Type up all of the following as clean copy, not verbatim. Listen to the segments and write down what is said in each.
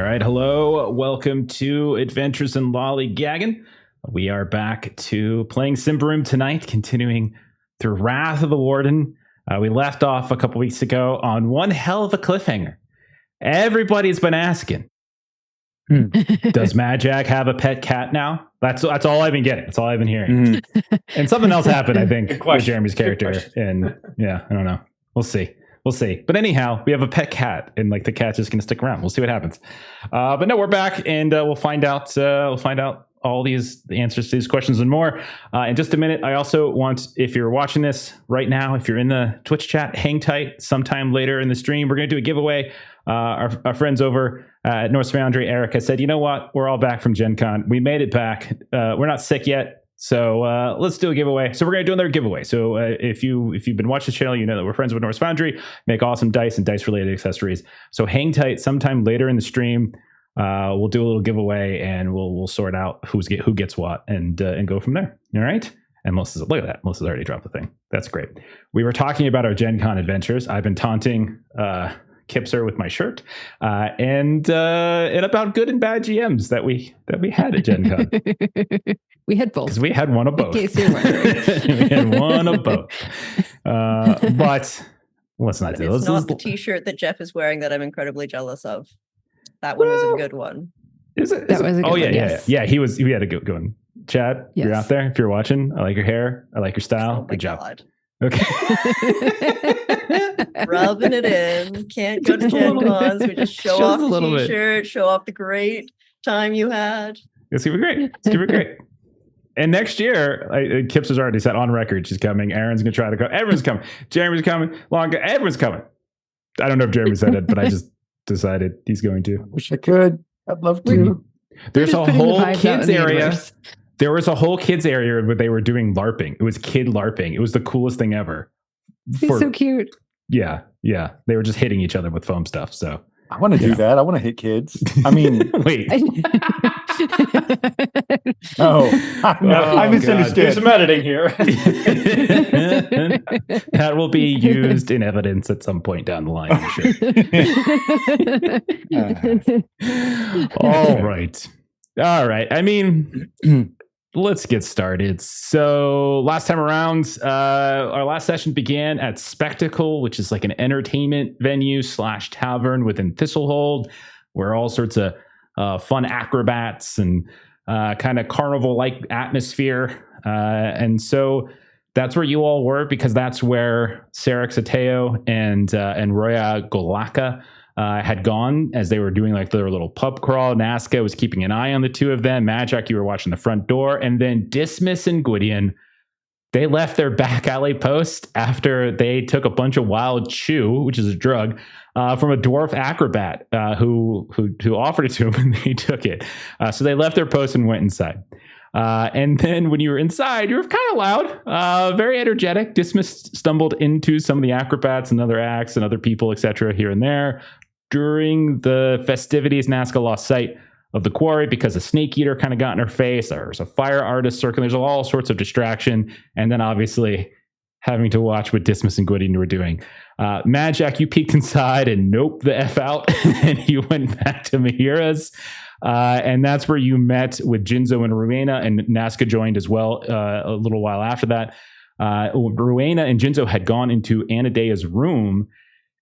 All right, hello. Welcome to Adventures in Lollygagging. We are back to playing Symbaroum tonight, continuing through Wrath of the Warden. We left off a couple weeks ago on one hell of a cliffhanger. Everybody's been asking, does Madjac have a pet cat now? That's all I've been getting. That's all I've been hearing. And something else happened, I think, with Jeremy's character. And yeah, I don't know. We'll see. But anyhow, we have a pet cat, and like the cat's just going to stick around. We'll see what happens. But no, we're back, and we'll find out. All the answers to these questions and more in just a minute. I also want, if you're watching this right now, if you're in the Twitch chat, hang tight. Sometime later in the stream, we're going to do a giveaway. Our friends over at Norse Foundry, Erica, said, you know what? We're all back from Gen Con. We made it back. We're not sick yet. So let's do a giveaway. So we're going to do another giveaway. So if you've been watching the channel, you know that we're friends with Norse Foundry, make awesome dice and dice-related accessories. So hang tight. Sometime later in the stream, we'll do a little giveaway, and we'll sort out who gets what, and go from there. All right. And Melissa's, look at that. Melissa's already dropped the thing. That's great. We were talking about our Gen Con adventures. I've been taunting Kipser with my shirt, and about good and bad GMs that we had at Gen Con. We had both. Because we had one of both. In case you're wondering. We had one of both. But let's not do this. It's not the t-shirt that Jeff is wearing that I'm incredibly jealous of. That one was a good one. Is it? That was a good one, yes. Yeah. He had a good one. Chad, yes. You're out there. If you're watching, I like your hair. I like your style. Oh my good job. God. Okay. Rubbing it in. Can't go to Gen Cons. We just show off the t-shirt, show off the great time you had. It's going to be great. And next year, Kips has already said on record she's coming. Aaron's going to try to come. Everyone's coming. Jeremy's coming. Everyone's coming. I don't know if Jeremy said it, but I just decided he's going to. Wish I could. I'd love to. There's a whole kids area. There was a whole kids area where they were doing LARPing. It was kid LARPing. It was the coolest thing ever. He's so cute. Yeah. They were just hitting each other with foam stuff. So I want to do that. I want to hit kids. I mean, wait. I misunderstood. There's some editing here. That will be used in evidence at some point down the line, I'm sure. All right. I mean, let's get started. So last time around, our last session began at Spectacle, which is like an entertainment venue / tavern within Thistlehold, where all sorts of fun acrobats and kind of carnival-like atmosphere. And so that's where you all were, because that's where Sarek Sateo and Roya Golaka had gone as they were doing like their little pub crawl. Nazca was keeping an eye on the two of them. Madjac, you were watching the front door. And then Dismas and Gwydion, they left their back alley post after they took a bunch of wild chew, which is a drug, from a dwarf acrobat who offered it to them, and they took it. So they left their post and went inside. And then when you were inside, you were kind of loud, very energetic. Dismas stumbled into some of the acrobats and other acts and other people, etc., here and there. During the festivities, Nazca lost sight of the quarry because a snake eater kind of got in her face. There was a fire artist circling. There's all sorts of distraction. And then obviously having to watch what Dismas and Gwydion were doing. Madjac, you peeked inside and nope the F out. And you went back to Mahira's. And that's where you met with Jinzo and Rowena, and Nazca joined as well a little while after that. Rowena and Jinzo had gone into Anadea's room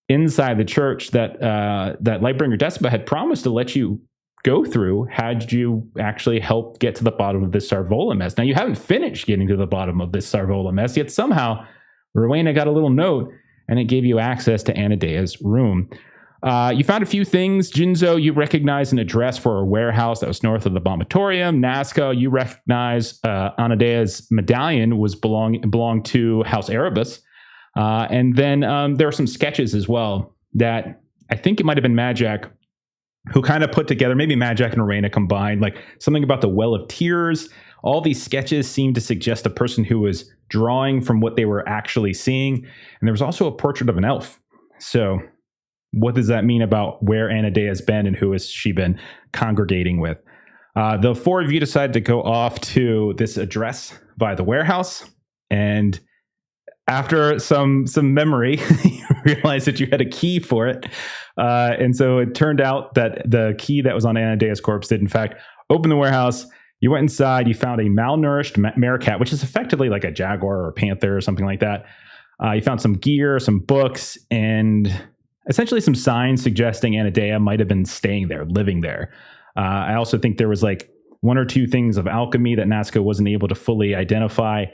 inside the church that Lightbringer Despa had promised to let you go through had you actually helped get to the bottom of this Sarvola mess. Now, you haven't finished getting to the bottom of this Sarvola mess, yet somehow Rowena got a little note, and it gave you access to Anadea's room. You found a few things. Jinzo, you recognize an address for a warehouse that was north of the Bombatorium. Nazca, you recognize Anadea's medallion belonged to House Erebus. And then there are some sketches as well that I think it might have been Madjac who kind of put together, maybe Madjac and Rowena combined, like something about the Well of Tears. All these sketches seem to suggest a person who was drawing from what they were actually seeing. And there was also a portrait of an elf. So what does that mean about where Anadea has been and who has she been congregating with? The four of you decided to go off to this address by the warehouse. And after some memory, you realized that you had a key for it. And so it turned out that the key that was on Anadea's corpse did, in fact, open the warehouse. You went inside. You found a malnourished meerkat, which is effectively like a jaguar or a panther or something like that. You found some gear, some books, and essentially some signs suggesting Anadea might have been staying there, living there. I also think there was like one or two things of alchemy that Nazca wasn't able to fully identify.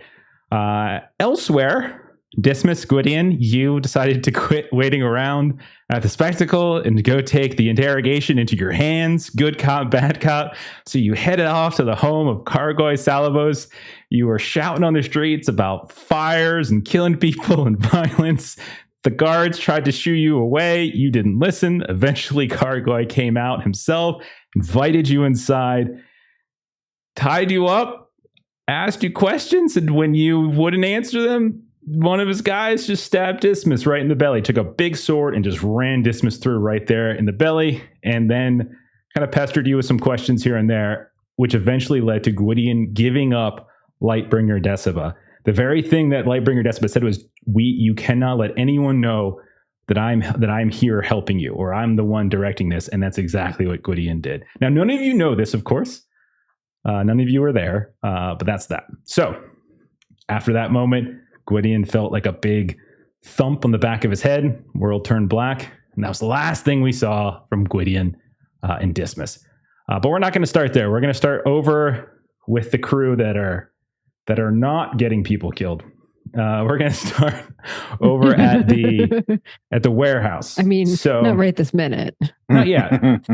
Elsewhere, Dismas, Gwydion, you decided to quit waiting around at the spectacle and to go take the interrogation into your hands. Good cop, bad cop. So you headed off to the home of Kargoy Salavos. You were shouting on the streets about fires and killing people and violence. The guards tried to shoo you away. You didn't listen. Eventually, Kargoy came out himself, invited you inside, tied you up, asked you questions, and when you wouldn't answer them, one of his guys just stabbed Dismas right in the belly, took a big sword and just ran Dismas through right there in the belly, and then kind of pestered you with some questions here and there, which eventually led to Gwydion giving up Lightbringer Decima. The very thing that Lightbringer Decima said was, you cannot let anyone know that I'm here helping you, or I'm the one directing this, and that's exactly what Gwydion did. Now, none of you know this, of course. None of you were there, but that's that. So, after that moment, Gwydion felt like a big thump on the back of his head. World turned black, and that was the last thing we saw from Gwydion and Dismas. But we're not going to start there. We're going to start over with the crew that are not getting people killed. We're going to start over at the warehouse. I mean, not right this minute. Not yet.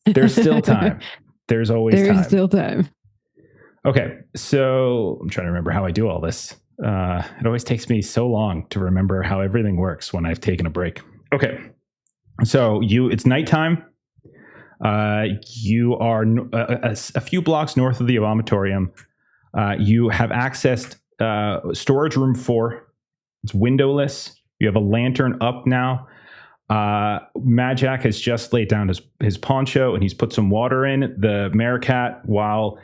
There's still time. There's always time. There's still time. Okay, so I'm trying to remember how I do all this. It always takes me so long to remember how everything works when I've taken a break. Okay, so it's nighttime. You are a few blocks north of the vomitorium. You have accessed storage room 4. It's windowless. You have a lantern up now. Madjac has just laid down his poncho and he's put some water in. The meerkat, while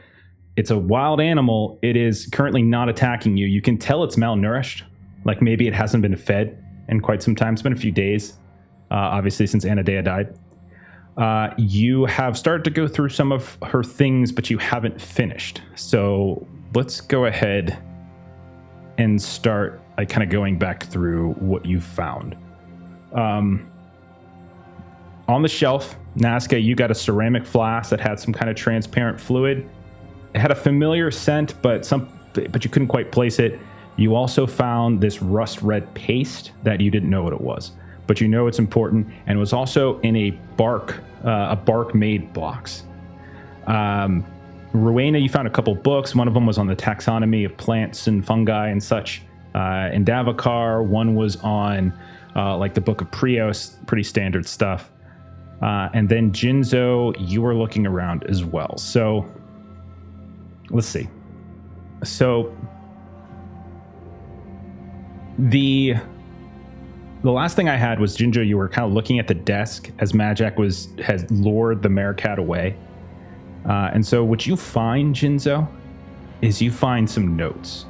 it's a wild animal, it is currently not attacking you. You can tell it's malnourished. Like maybe it hasn't been fed in quite some time. It's been a few days, obviously, since Anadea died. You have started to go through some of her things, but you haven't finished. So let's go ahead and start kind of going back through what you found. On the shelf, Nazca, you got a ceramic flask that had some kind of transparent fluid. It had a familiar scent, but you couldn't quite place it. You also found this rust red paste that you didn't know what it was, but you know it's important, and it was also in a bark made box. Rowena, you found a couple books. One of them was on the taxonomy of plants and fungi and such. In Davakar, one was on like the Book of Prios, pretty standard stuff. And then Jinzo, you were looking around as well. So let's see. So the last thing I had was Jinzo, you were kind of looking at the desk as Madjac has lured the meerkat away. And so what you find, Jinzo, is you find some notes.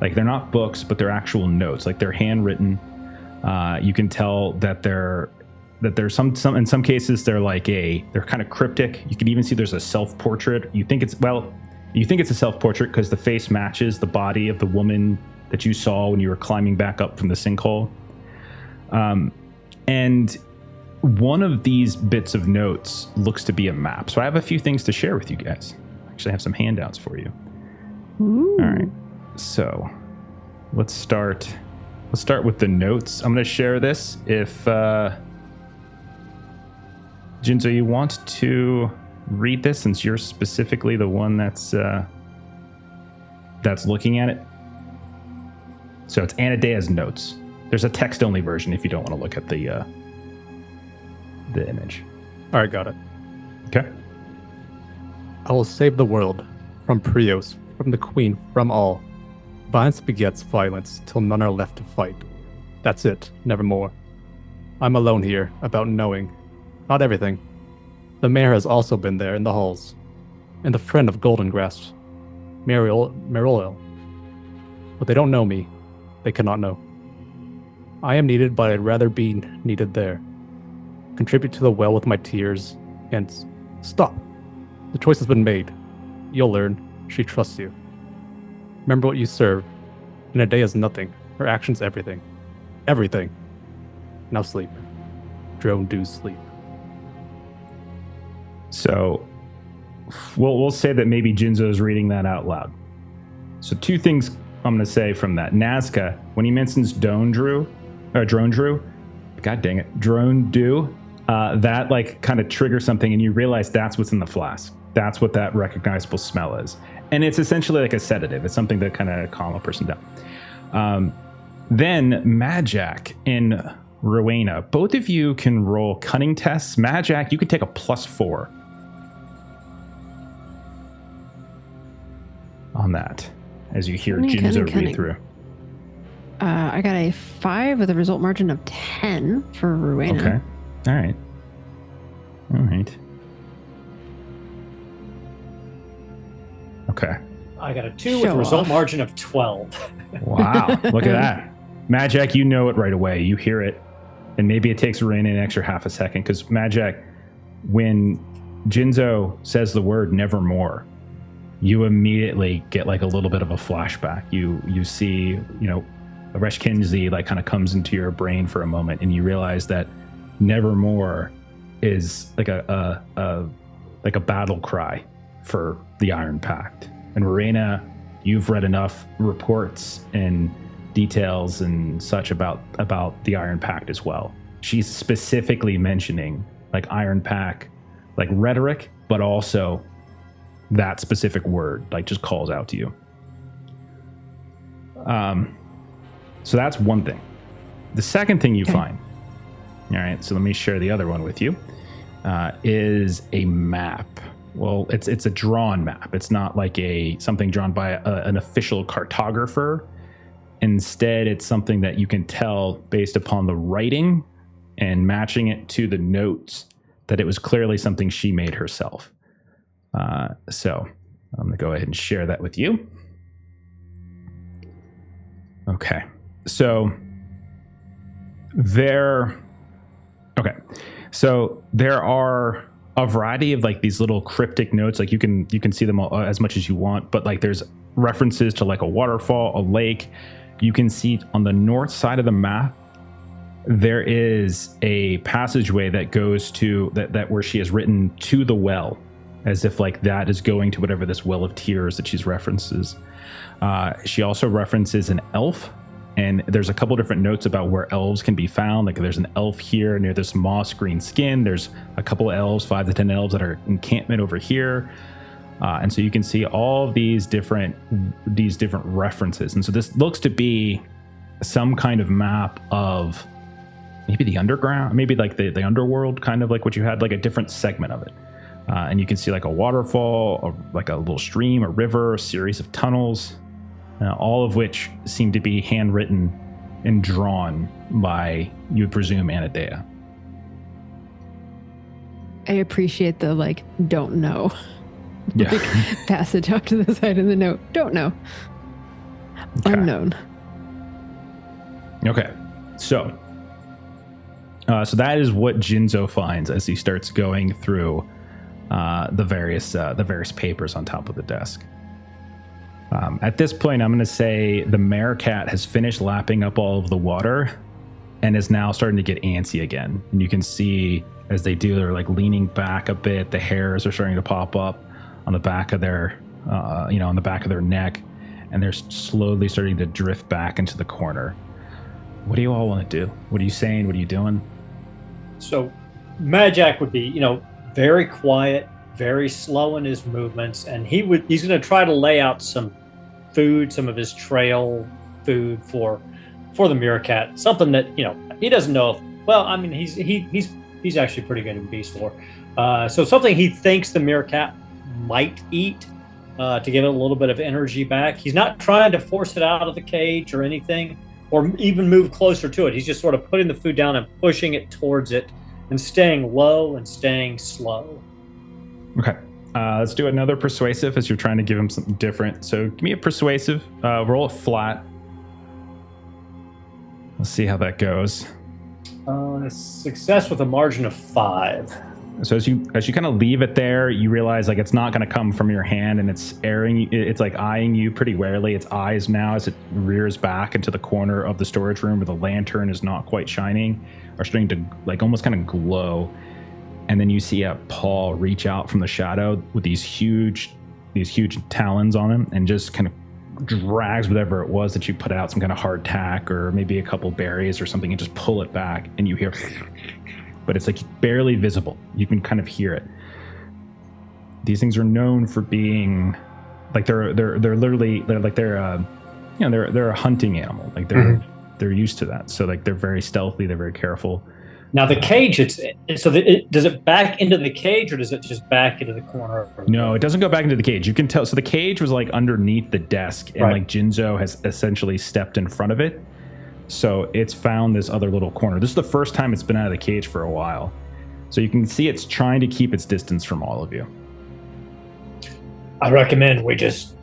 Like they're not books, but they're actual notes. Like they're handwritten. You can tell that there's some in some cases they're kind of cryptic. You can even see there's a self-portrait. You think it's a self-portrait because the face matches the body of the woman that you saw when you were climbing back up from the sinkhole. And one of these bits of notes looks to be a map. So I have a few things to share with you guys. Actually, I have some handouts for you. Ooh. All right. So let's start with the notes. I'm going to share this. If Jinzo, you want to read this since you're specifically the one that's looking at it. So it's Anadea's notes. There's a text-only version if you don't want to look at the image. All right, got it. Okay. I will save the world from Prios, from the Queen, from all. Violence begets violence till none are left to fight. That's it, nevermore. I'm alone here about knowing. Not everything. The mayor has also been there in the halls. And the friend of Goldengrass, Merrill. But they don't know me. They cannot know. I am needed, but I'd rather be needed there. Contribute to the well with my tears, and stop. The choice has been made. You'll learn. She trusts you. Remember what you serve. And a day is nothing. Her actions everything. Everything. Now sleep. Drone do sleep. So we'll say that maybe Jinzo is reading that out loud. So two things I'm going to say from that. Nazca, when he mentions drone do, god dang it, drone do, that like kind of triggers something, and you realize that's what's in the flask. That's what that recognizable smell is. And it's essentially like a sedative. It's something to kind of calm a person down. Then Madjac and Rowena, both of you can roll cunning tests. Madjac, you could take a +4 on that as you hear Jinzo read through. I got a 5 with a result margin of 10 for Rowena. Okay. All right. Okay. I got a 2 with a result margin of 12. Wow. Look at that. Madjac, you know it right away. You hear it. And maybe it takes Rowena an extra half a second, because Madjac, when Jinzo says the word nevermore, you immediately get like a little bit of a flashback. You see, Resh Kinsey like kind of comes into your brain for a moment, and you realize that nevermore is like a battle cry for the Iron Pact. And Rowena, you've read enough reports and details and such about the Iron Pact as well. She's specifically mentioning like Iron Pact, like rhetoric, but also that specific word like just calls out to you. So that's one thing. The second thing you find, all right, so let me share the other one with you, is a map. Well, it's a drawn map. It's not like something drawn by an official cartographer. Instead, it's something that you can tell based upon the writing and matching it to the notes that it was clearly something she made herself. So I'm going to go ahead and share that with you. Okay. So there are a variety of like these little cryptic notes. Like you can see them all, as much as you want, but like there's references to like a waterfall, a lake. You can see on the north side of the map, there is a passageway that goes to that where she has written to the well, as if like that is going to whatever this well of tears that she's references. She also references an elf, and there's a couple different notes about where elves can be found. Like there's an elf here near this moss green skin. There's a couple of elves, 5 to 10 elves that are encampment over here. And so you can see all these different references. And so this looks to be some kind of map of maybe the underground, maybe like the underworld, kind of like what you had, like a different segment of it. And you can see like a waterfall, like a little stream, a river, a series of tunnels, all of which seem to be handwritten and drawn by, you would presume, Anadea. I appreciate the like, don't know. Yeah. Like, passage off to the side of the note. Don't know. Okay. Unknown. Okay. So that is what Jinzo finds as he starts going through the various papers on top of the desk. At this point, I'm going to say the Maekar has finished lapping up all of the water and is now starting to get antsy again. And you can see as they do, they're like leaning back a bit. The hairs are starting to pop up on the back of their, on the back of their neck, and they're slowly starting to drift back into the corner. What do you all want to do? What are you saying? What are you doing? So Madjac would be, very quiet, very slow in his movements, and he's going to try to lay out some food, some of his trail food for the meerkat, something that he doesn't know if. Well, I mean, he's actually pretty good in beast lore, so something he thinks the meerkat might eat to give it a little bit of energy back. He's not trying to force it out of the cage or anything, or even move closer to it. He's just sort of putting the food down and pushing it towards it, and staying low and staying slow. Okay. Let's do another persuasive as you're trying to give him something different. So give me a persuasive. Roll it flat. Let's see how that goes. Success with a margin of 5. So as you kind of leave it there, you realize like it's not going to come from your hand, and it's like eyeing you pretty warily. Its eyes now, as it rears back into the corner of the storage room where the lantern is not quite shining, are starting to like almost kind of glow. And then you see a paw reach out from the shadow with these huge talons on him, and just kind of drags whatever it was that you put out, some kind of hardtack or maybe a couple berries or something, and just pull it back, and you hear. But it's like barely visible. You can kind of hear it. These things are known for being like they're a hunting animal. Like they're used to that. So like they're very stealthy. They're very careful. Now the cage, does it back into the cage, or does it just back into the corner? No, it doesn't go back into the cage. You can tell. So the cage was like underneath the desk, and like Jinzo has essentially stepped in front of it. So it's found this other little corner. This is the first time it's been out of the cage for a while. So you can see it's trying to keep its distance from all of you. I recommend we just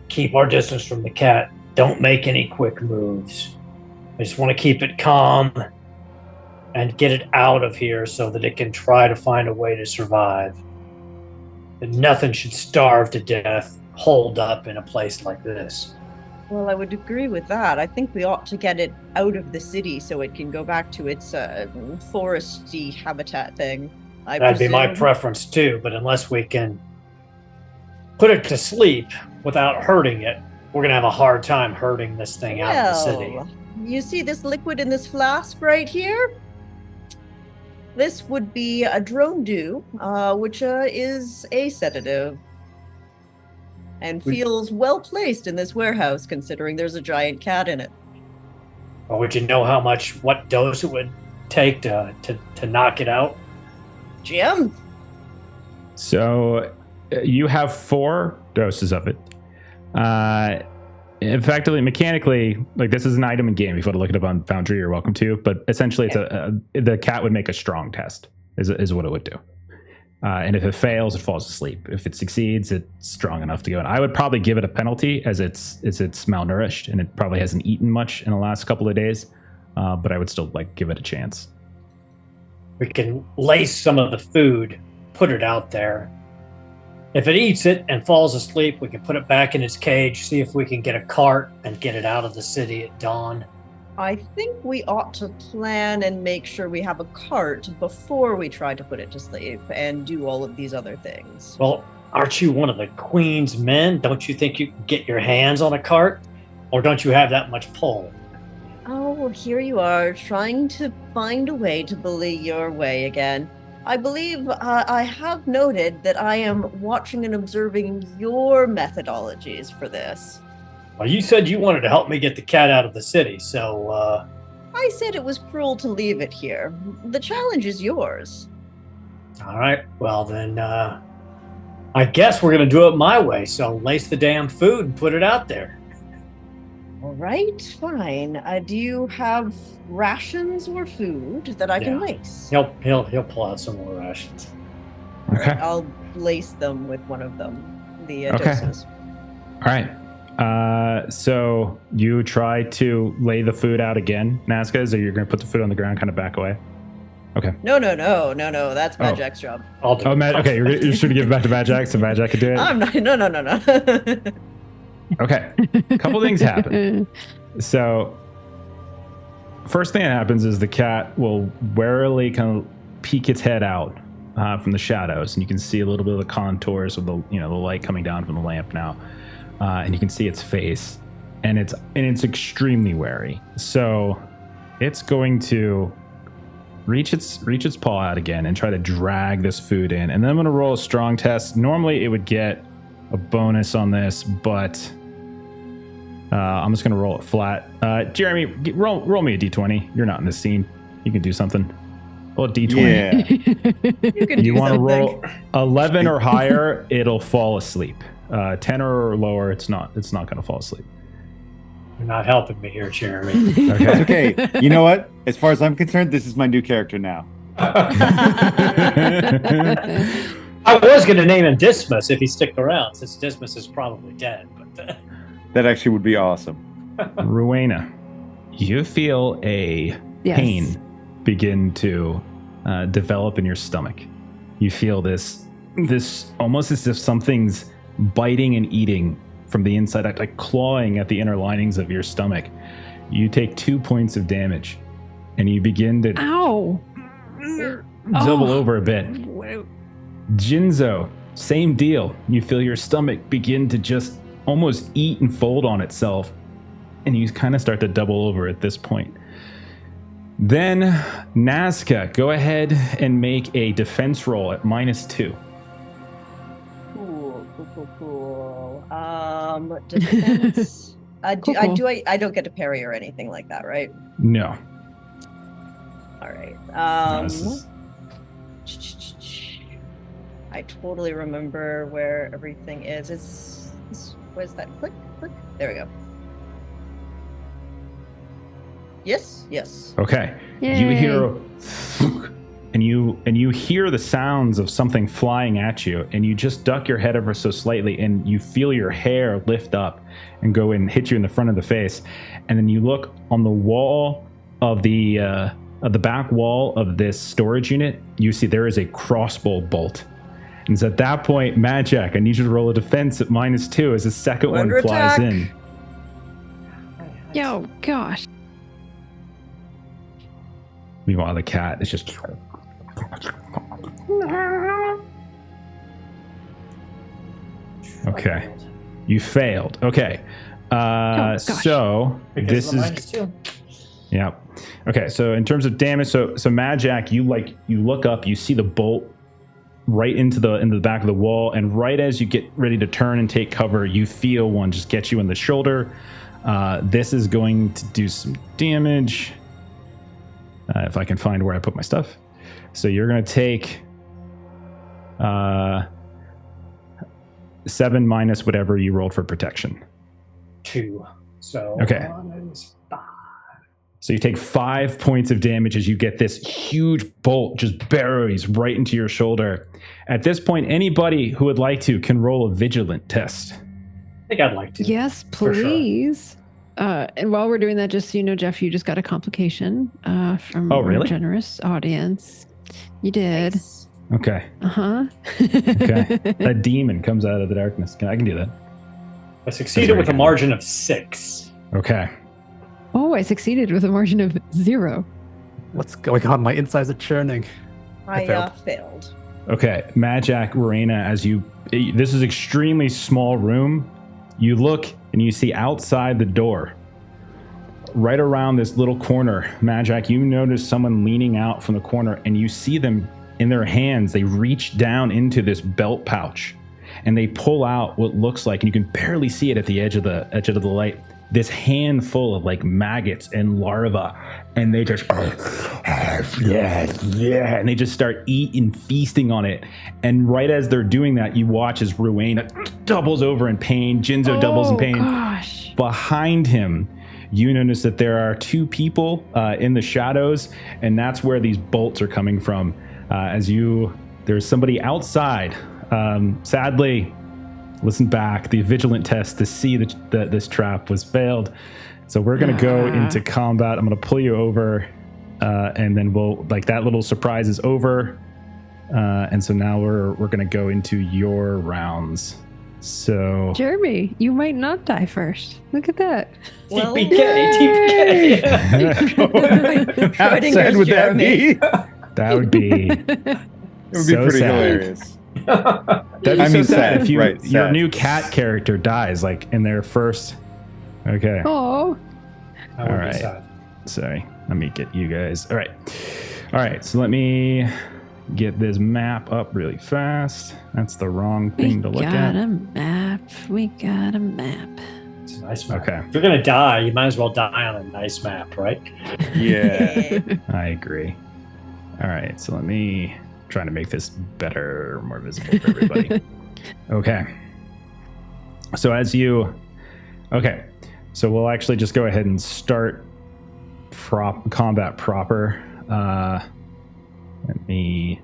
keep our distance from the cat. Don't make any quick moves. I just want to keep it calm and get it out of here so that it can try to find a way to survive. But nothing should starve to death, holed up in a place like this. Well, I would agree with that. I think we ought to get it out of the city so it can go back to its foresty habitat thing. That'd be my preference too, but unless we can put it to sleep without hurting it, we're going to have a hard time hurting this thing out of the city. You see this liquid in this flask right here? This would be a drone dew, which is a sedative. And feels well placed in this warehouse, considering there's a giant cat in it. Or would you know what dose it would take to knock it out? Jim? So you have 4 doses of it. Effectively, mechanically, like this is an item in game. If you want to look it up on Foundry, you're welcome to. But essentially, it's the cat would make a strong test, is what it would do. And if it fails, it falls asleep. If it succeeds, it's strong enough to go. And I would probably give it a penalty as it's malnourished and it probably hasn't eaten much in the last couple of days. But I would still like give it a chance. We can lace some of the food, put it out there. If it eats it and falls asleep, we can put it back in its cage, see if we can get a cart and get it out of the city at dawn. I think we ought to plan and make sure we have a cart before we try to put it to sleep and do all of these other things. Well, aren't you one of the Queen's men? Don't you think you can get your hands on a cart? Or don't you have that much pull? Oh, here you are, trying to find a way to bully your way again. I believe I have noted that I am watching and observing your methodologies for this. Well, you said you wanted to help me get the cat out of the city, so, I said it was cruel to leave it here. The challenge is yours. All right, well then, I guess we're going to do it my way, so lace the damn food and put it out there. All right, fine. Do you have rations or food that I can lace? He'll pull out some more rations. Okay. I'll lace them with one of them, the Okay. doses. All right. So you try to lay the food out again, Nazca? So you're going to put the food on the ground, kind of back away? Okay. No. That's Madjac's job. I'll do it. Okay. You're sure to give it back to Madjac so Madjac can do it? I'm not. No. Okay. A couple things happen. So first thing that happens is the cat will warily kind of peek its head out from the shadows, and you can see a little bit of the contours of the the light coming down from the lamp now. And you can see its face, and it's extremely wary. So it's going to reach its paw out again and try to drag this food in. And then I'm going to roll a strong test. Normally it would get a bonus on this, but I'm just going to roll it flat. Jeremy, roll me a d20. You're not in this scene. You can do something. Roll a d20. Yeah. You want to roll 11 or higher, it'll fall asleep. 10 or lower, it's not going to fall asleep. You're not helping me here, Jeremy. Okay. It's okay. You know what? As far as I'm concerned, this is my new character now. I was going to name him Dismas if he stick around, since Dismas is probably dead. But That actually would be awesome. Rowena. you feel a pain begin to develop in your stomach. You feel this almost as if something's biting and eating from the inside, like clawing at the inner linings of your stomach. You take 2 points of damage, and you begin to double over a bit. Jinzo, same deal. You feel your stomach begin to just almost eat and fold on itself, and you kind of start to double over at this point. Then, Nazca, go ahead and make a defense roll at -2. Cool. Defense. I don't get to parry or anything like that, right? No. All right. No, I totally remember where everything is. Where's that? Click. There we go. Yes. Okay. Yay. You hear and you hear the sounds of something flying at you, and you just duck your head ever so slightly, and you feel your hair lift up and go and hit you in the front of the face. And then you look on the wall of the back wall of this storage unit. You see there is a crossbow bolt. And it's at that point, Madjac, I need you to roll a defense at -2 as the second one flies attack. in. Yo, gosh. Meanwhile, the cat is just... Okay. You failed. Okay. So Because this of the is... -2. Yeah. Okay, so in terms of damage, so Madjac, you look up, you see the bolt right into the back of the wall, and right as you get ready to turn and take cover, you feel one just get you in the shoulder. This is going to do some damage. If I can find where I put my stuff. So you're going to take 7 minus whatever you rolled for protection. 2. So Okay. is 5. So you take 5 points of damage as you get this huge bolt just buries right into your shoulder. At this point, anybody who would like to can roll a vigilant test. I think I'd like to. Yes, For sure. please. And while we're doing that, just so you know, Jeff, you just got a complication from Oh, our really? generous audience. You did. Nice. Okay. Uh-huh. Okay. A demon comes out of the darkness. I can do that. I succeeded with a margin of 6. Okay. Oh, I succeeded with a margin of 0. What's going on? My insides are churning. I failed. failed. Okay. Madjac, Rowena, this is extremely small room. You look and you see outside the door, right around this little corner, Madjac, you notice someone leaning out from the corner, and you see them in their hands. They reach down into this belt pouch and they pull out what looks like, and you can barely see it at the edge of the light, this handful of like maggots and larvae, and they just and they just start eating, feasting on it. And right as they're doing that, you watch as Rowena doubles over in pain, Jinzo doubles in pain. Gosh. Behind him, you notice that there are 2 people in the shadows, and that's where these bolts are coming from. There's somebody outside. Sadly, listen back. The vigilant test to see that this trap was failed. So we're going to go into combat. I'm going to pull you over, and then that little surprise is over. And so now we're going to go into your rounds. So Jeremy, you might not die first. Look at that. Well, TPK. How Fighting sad against would that be? that would be It would be so pretty sad. hilarious. That'd be I so mean, sad sad, if right, your sad. new cat character dies like in their first. Okay. Oh, I would All be right. sad. Sorry. Let me get you guys. All right. So let me get this map up really fast. That's the wrong thing to look got at. a map. We got a map. It's a nice map. Okay. If you're gonna die, you might as well die on a nice map, right? Yeah. I agree. All right. So let me try to make this better, more visible for everybody. Okay. So so we'll actually just go ahead and start combat proper. Let me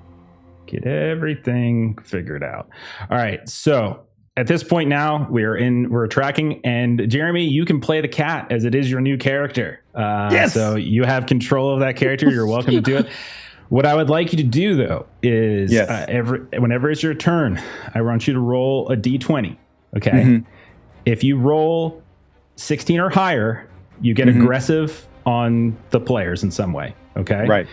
get everything figured out. All right. So at this point now, we're tracking, and Jeremy, you can play the cat as it is your new character. Yes! So you have control of that character. You're welcome to do it. What I would like you to do, though, is whenever it's your turn, I want you to roll a d20. Okay. Mm-hmm. If you roll 16 or higher, you get aggressive on the players in some way. Okay. Right.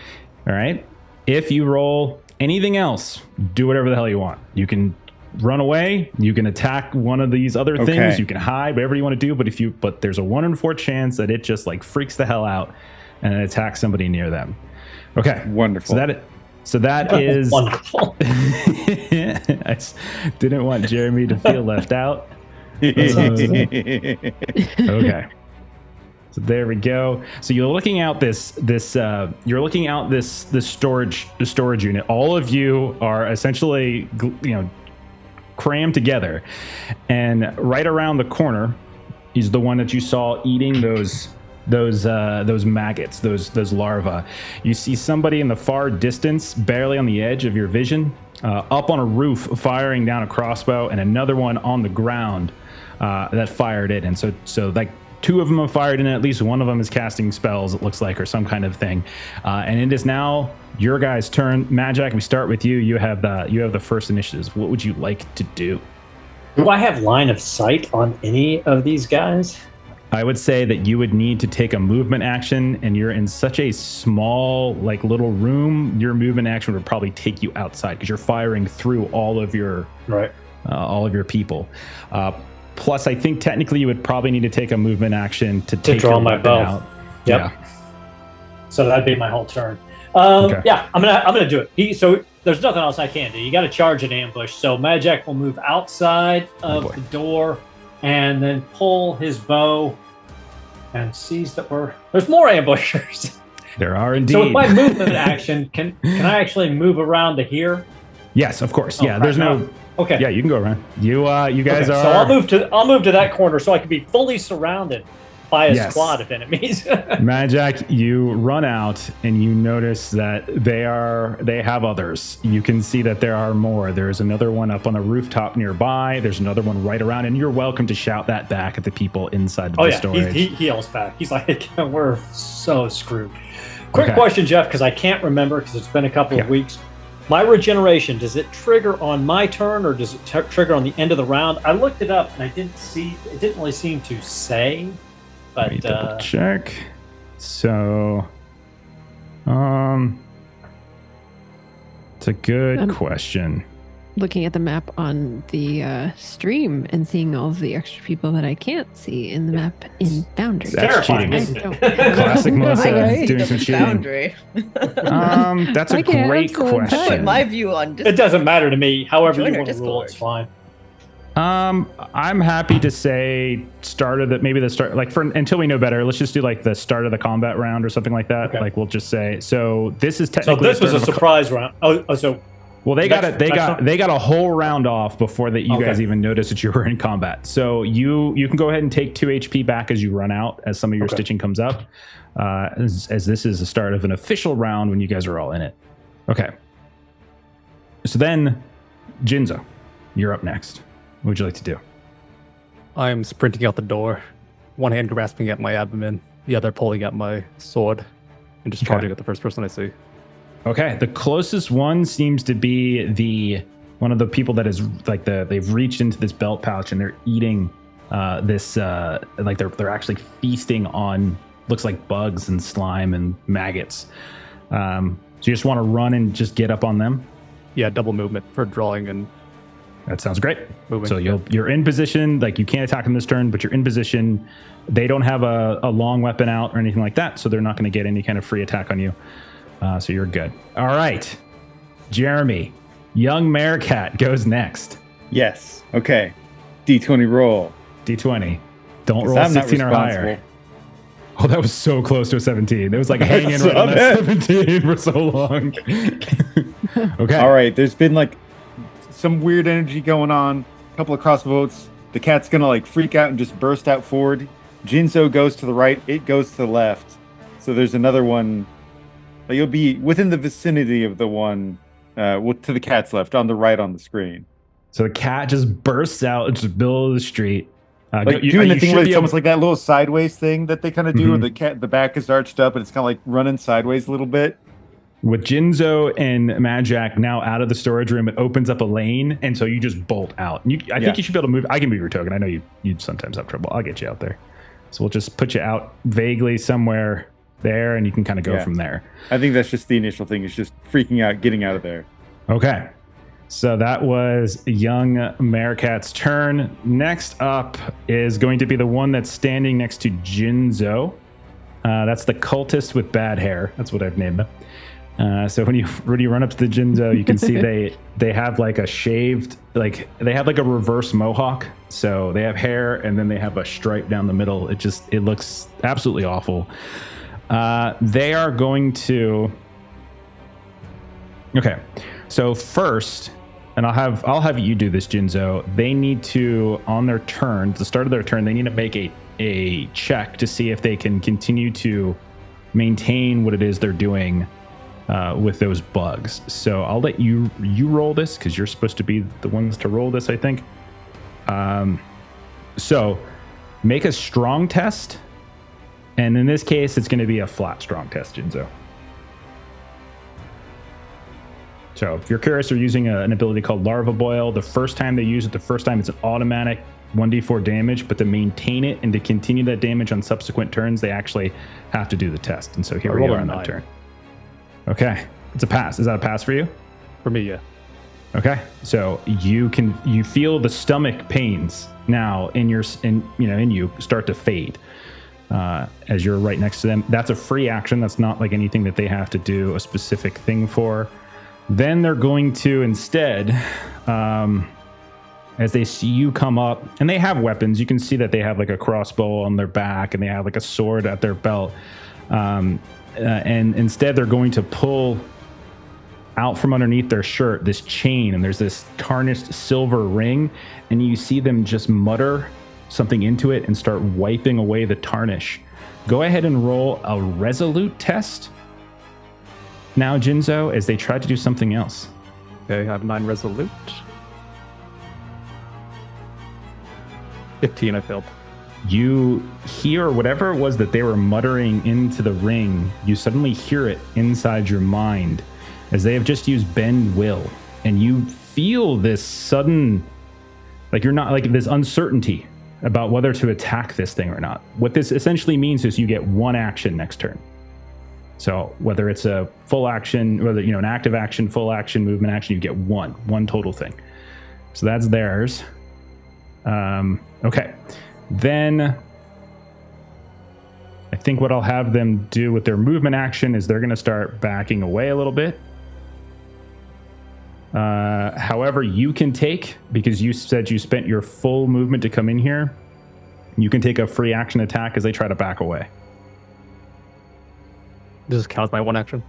All right. If you roll anything else, do whatever the hell you want. You can run away. You can attack one of these other things. You can hide, whatever you want to do. But there's a 1 in 4 chance that it just like freaks the hell out and it attacks somebody near them. Okay. Wonderful. So that is wonderful. I didn't want Jeremy to feel left out. Okay. So there we go. So you're looking out this storage unit. All of you are essentially, crammed together, and right around the corner is the one that you saw eating those maggots, those larvae. You see somebody in the far distance, barely on the edge of your vision, up on a roof firing down a crossbow, and another one on the ground that fired it. And so like 2 of them have fired, and at least one of them is casting spells, it looks like, or some kind of thing. And it is now your guys' turn. Madjac, we start with you. You have the first initiatives. What would you like to do? Do I have line of sight on any of these guys? I would say that you would need to take a movement action, and you're in such a small, like, little room. Your movement action would probably take you outside because you're firing through all of your people. Plus, I think technically you would probably need to take a movement action to draw my bow out. Yep. Yeah. So that'd be my whole turn. Okay. Yeah, I'm gonna do it. So there's nothing else I can do. You got to charge an ambush. So Madjac will move outside of the door and then pull his bow and sees that there's more ambushers. There are indeed. So with my movement action, can I actually move around to here? Yes, of course. Yeah, there's no. Okay. Yeah, you can go around. You guys are. So I'll move to that corner so I can be fully surrounded by a squad of enemies. Madjac, you run out and you notice that they have others. You can see that there are more. There's another one up on a rooftop nearby. There's another one right around, and you're welcome to shout that back at the people inside the storage. He yells back. He's like, "We're so screwed." Quick question, Jeff, because I can't remember because it's been a couple of weeks. My regeneration, does it trigger on my turn or does it trigger on the end of the round? I looked it up and I didn't see. It didn't really seem to say. But let me double check. So, it's a good question. Looking at the map on the stream and seeing all of the extra people that I can't see in the map in Boundary. That's cheating. Classic Melissa doing some cheating. Boundary. That's a great question. Put my view on Discord. It doesn't matter to me. However you want to rule, it's fine. I'm happy to say until we know better, let's just do like the start of the combat round or something like that. Okay. Like we'll just say, so this is technically. So this was a surprise round. Well, they got a whole round off before that you guys even noticed that you were in combat. So you can go ahead and take 2 HP back as you run out, as some of your stitching comes up, as this is the start of an official round when you guys are all in it. Okay. So then, Jinzo, you're up next. What would you like to do? I'm sprinting out the door, one hand grasping at my abdomen, the other pulling at my sword, and just charging at the first person I see. Okay, the closest one seems to be one of the people that is like they've reached into this belt pouch and they're eating this like they're actually feasting on looks like bugs and slime and maggots. So you just want to run and just get up on them? Yeah, double movement for drawing and. That sounds great. Moving. So you're in position, like you can't attack them this turn, but you're in position. They don't have a long weapon out or anything like that, so they're not going to get any kind of free attack on you. So you're good. All right, Jeremy, young Meerkat goes next. Yes. Okay. D20 roll. D20. Don't roll 16 or higher. Oh, that was so close to a 17. It was like hanging right on that 17 for so long. Okay. All right. There's been like some weird energy going on. A couple of crossbows. The cat's gonna like freak out and just burst out forward. Jinzo goes to the right. It goes to the left. So there's another one. You'll be within the vicinity of the one to the cat's left on the right on the screen. So the cat just bursts out into the middle of the street. Like doing the thing where it's almost like that little sideways thing that they kind of do, where the back is arched up and it's kind of like running sideways a little bit. With Jinzo and Madjac now out of the storage room, it opens up a lane, and so you just bolt out. I think you should be able to move. I can move your token. I know you sometimes have trouble. I'll get you out there. So we'll just put you out vaguely somewhere there, and you can kind of go from there. I think that's just the initial thing. It's just freaking out, getting out of there. Okay. So that was young Meerkat's turn. Next up is going to be the one that's standing next to Jinzo. That's the cultist with bad hair. That's what I've named them. So when you run up to the Jinzo, you can see they have like a shaved, like they have like a reverse mohawk. So they have hair and then they have a stripe down the middle. It looks absolutely awful. They are going to. Okay, so first, and I'll have you do this, Jinzo. They need to, on their turn, the start of their turn, they need to make a check to see if they can continue to maintain what it is they're doing with those bugs. So I'll let you roll this because you're supposed to be the ones to roll this, I think. So make a strong test, and in this case, it's going to be a flat strong test, Jinzo. So if you're curious, they're using an ability called Larva Boil. The first time they use it, it's an automatic 1d4 damage, but to maintain it and to continue that damage on subsequent turns, they actually have to do the test. And so here we are on that turn. Okay, it's a pass. Is that a pass for you? For me, yeah. Okay, so you feel the stomach pains now in you start to fade as you're right next to them. That's a free action. That's not like anything that they have to do a specific thing for. Then they're going to instead, as they see you come up, and they have weapons. You can see that they have like a crossbow on their back and they have like a sword at their belt. And instead they're going to pull out from underneath their shirt this chain, and there's this tarnished silver ring, and you see them just mutter something into it and start wiping away the tarnish. Go ahead and roll a resolute test now, Jinzo, as they try to do something else. Okay, I have 9 resolute. 15, I failed. You hear whatever it was that they were muttering into the ring. You suddenly hear it inside your mind as they have just used bend will, and you feel this sudden, like you're not, like this uncertainty about whether to attack this thing or not. What this essentially means is you get one action next turn. So whether it's a full action, whether an active action, full action, movement action, you get one total thing. So that's theirs. Okay. Then I think what I'll have them do with their movement action is they're going to start backing away a little bit. However, you can take, because you said you spent your full movement to come in here, you can take a free action attack as they try to back away. Does this count as my one action?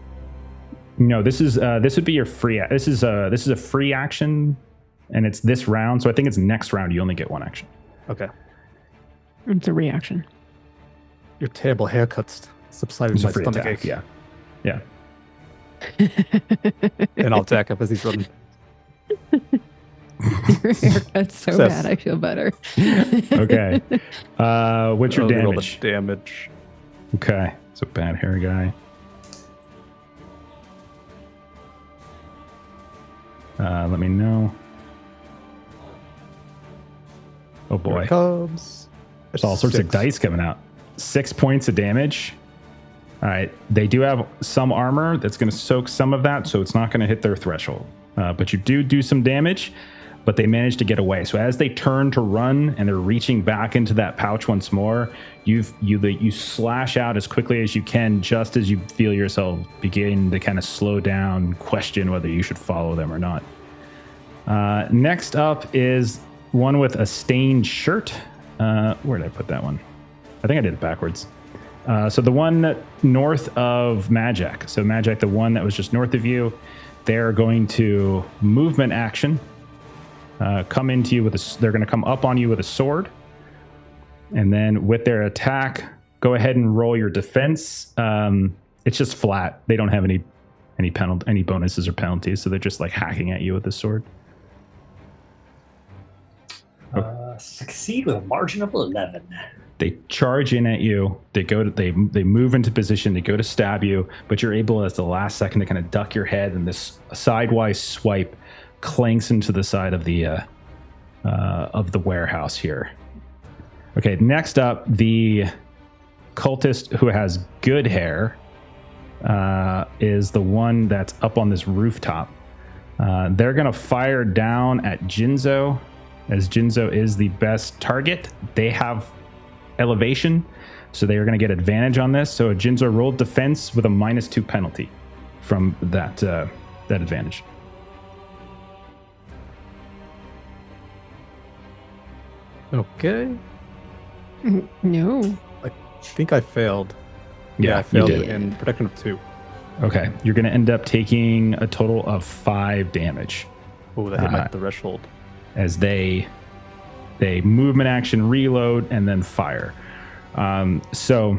No, this would be your free. This is a free action, and it's this round. So I think it's next round. You only get one action. Okay. It's a reaction. Your terrible haircuts subsided my stomach ache. Yeah. And I'll jack up as he's running. Your haircut's so bad, I feel better. Okay. What's your damage? Damage. Okay. So bad hair guy. Let me know. Oh boy. Here it comes. There's all sorts of dice coming out. 6 points of damage. All right. They do have some armor that's going to soak some of that, so it's not going to hit their threshold. But you do some damage, but they manage to get away. So as they turn to run and they're reaching back into that pouch once more, you slash out as quickly as you can, just as you feel yourself begin to kind of slow down, question whether you should follow them or not. Next up is one with a stained shirt. Where did I put that one? I think I did it backwards. So the one north of Madjac. So Madjac, the one that was just north of you, they're going to movement action. Come into you with they're going to come up on you with a sword. And then with their attack, go ahead and roll your defense. It's just flat. They don't have any bonuses or penalties, so they're just like hacking at you with the sword. Succeed with a margin of 11. They charge in at you. They move into position. They go to stab you, but you're able, at the last second, to kind of duck your head, and this sidewise swipe clanks into the side of the warehouse here. Okay, next up, the cultist who has good hair is the one that's up on this rooftop. They're going to fire down at Jinzo, as Jinzo is the best target. They have elevation, so they are going to get advantage on this. So Jinzo rolled defense with a -2 penalty from that advantage. Okay. No. I think I failed. Yeah, I failed you did. in protection of 2. Okay, you're going to end up taking a total of 5 damage Oh, that hit my threshold. as they movement action, reload, and then fire. So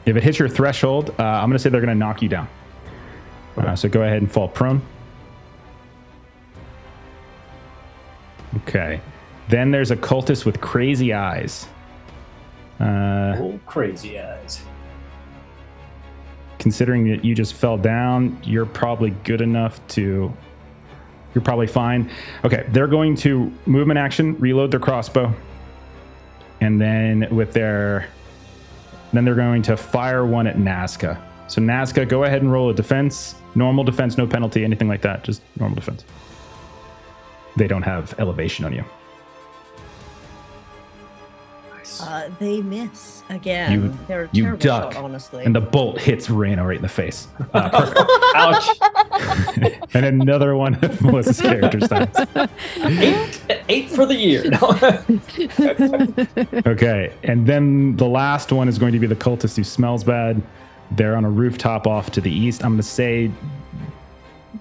if it hits your threshold, I'm going to say they're going to knock you down. So go ahead and fall prone. Okay. Then there's a cultist with crazy eyes. Oh, crazy eyes. Considering that you just fell down, you're probably good enough to... You're probably fine. Okay, they're going to movement action, reload their crossbow. And then they're going to fire one at Nazca. So Nazca, go ahead and roll a defense. Normal defense, no penalty, anything like that. Just normal defense. They don't have elevation on you. They miss again. They're a You terrible duck, shot, honestly. and the bolt hits Reyna right in the face. Perfect. Ouch. And another one of Melissa's characters dies. 8 for the year. Okay, and then the last one is going to be the cultist who smells bad. They're on a rooftop off to the east. I'm going to say